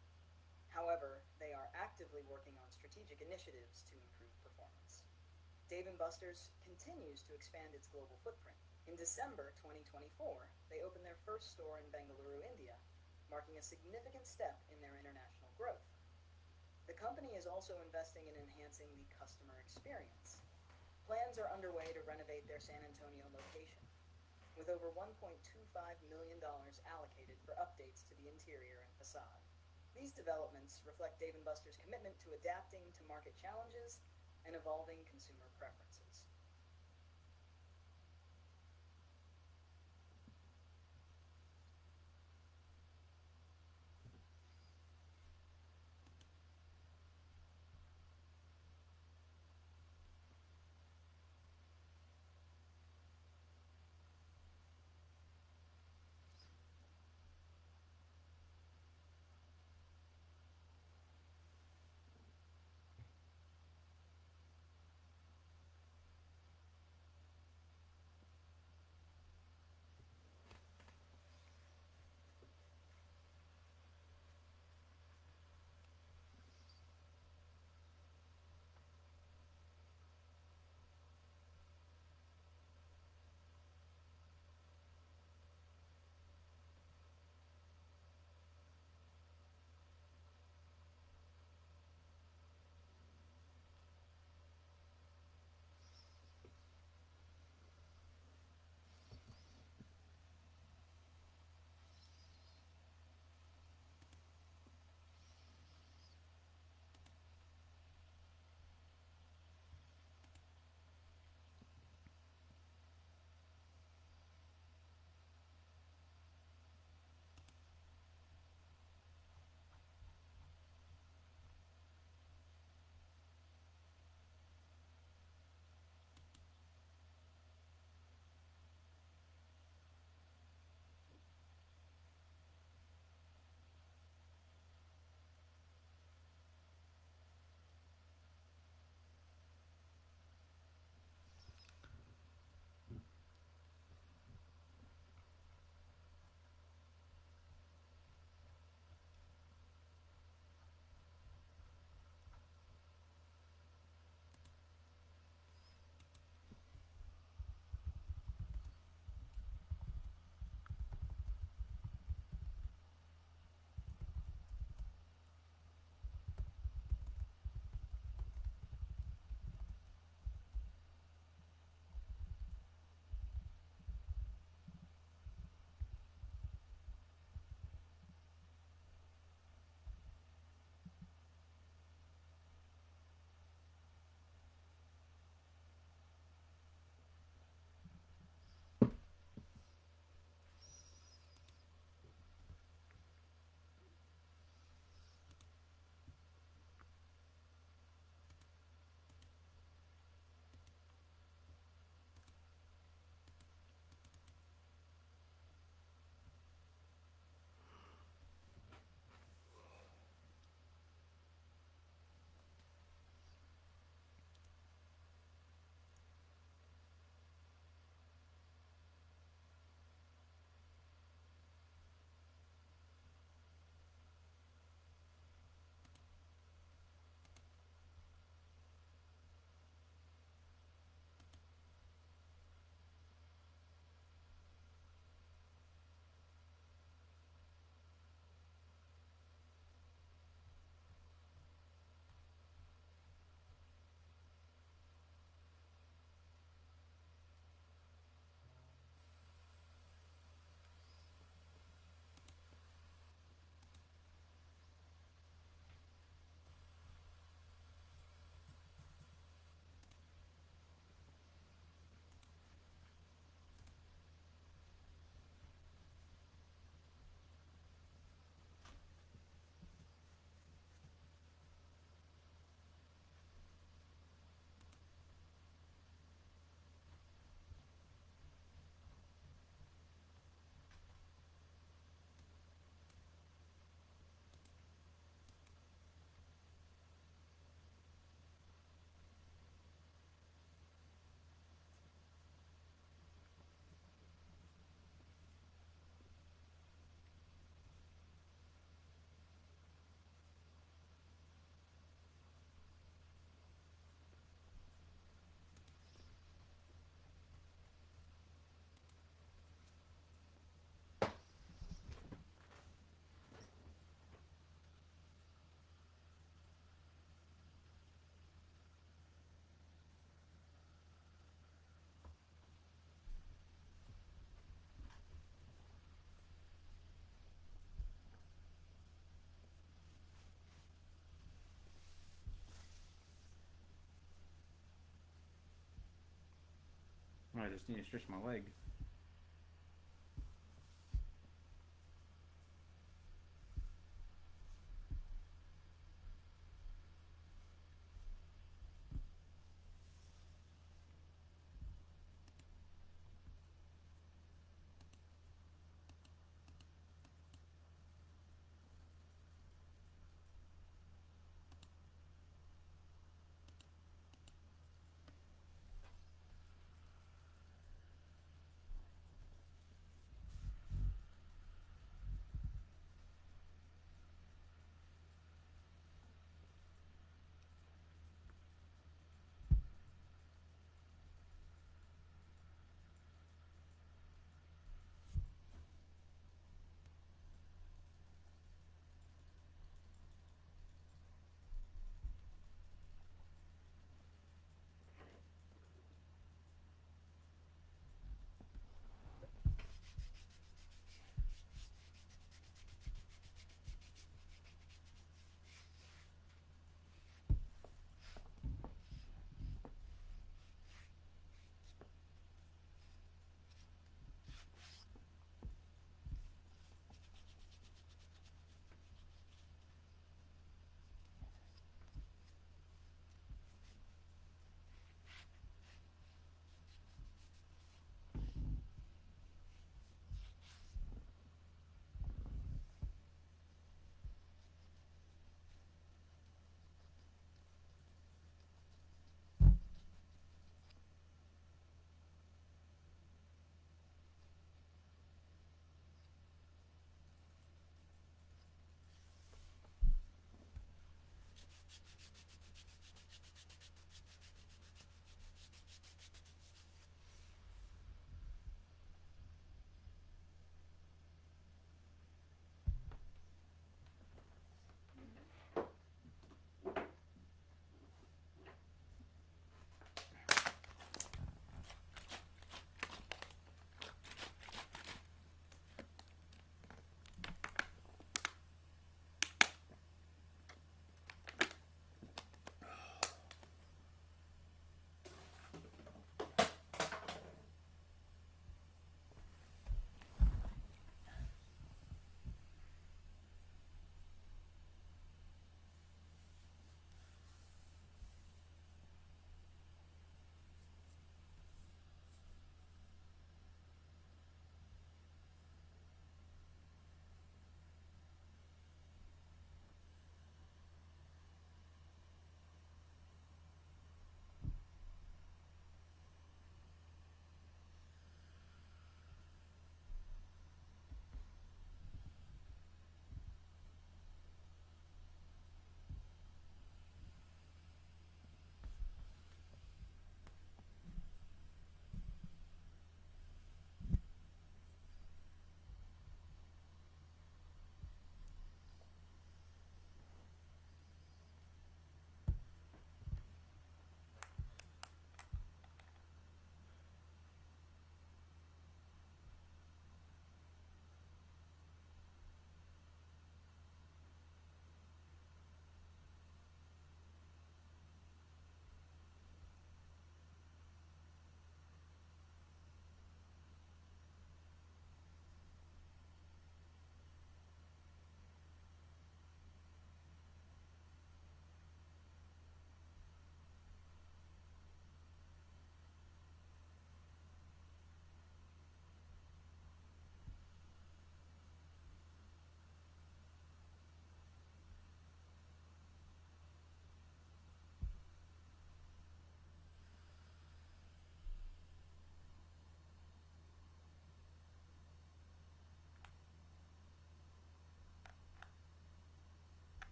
However, they are actively working on strategic initiatives to improve performance. Dave & Buster's continues to expand its global footprint. In December 2024, they opened their first store in Bengaluru, India, marking a significant step in their international growth. The company is also investing in enhancing the customer experience. Plans are underway to renovate their San Antonio location, with over $1.25 million allocated for updates to the interior and facade. These developments reflect Dave & Buster's commitment to adapting to market challenges and evolving consumer preferences. Oh, I just need to stretch my leg.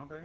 Okay.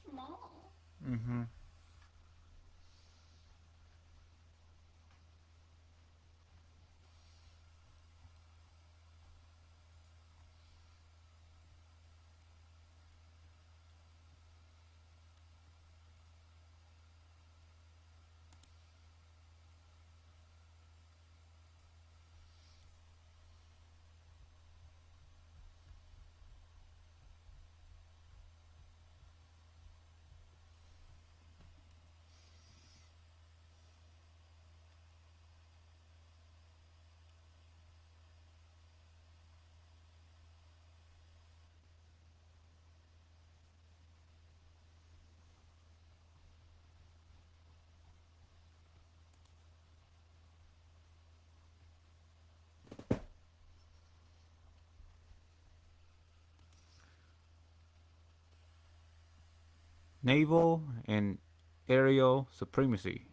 small. Mm-hmm. Naval and aerial supremacy.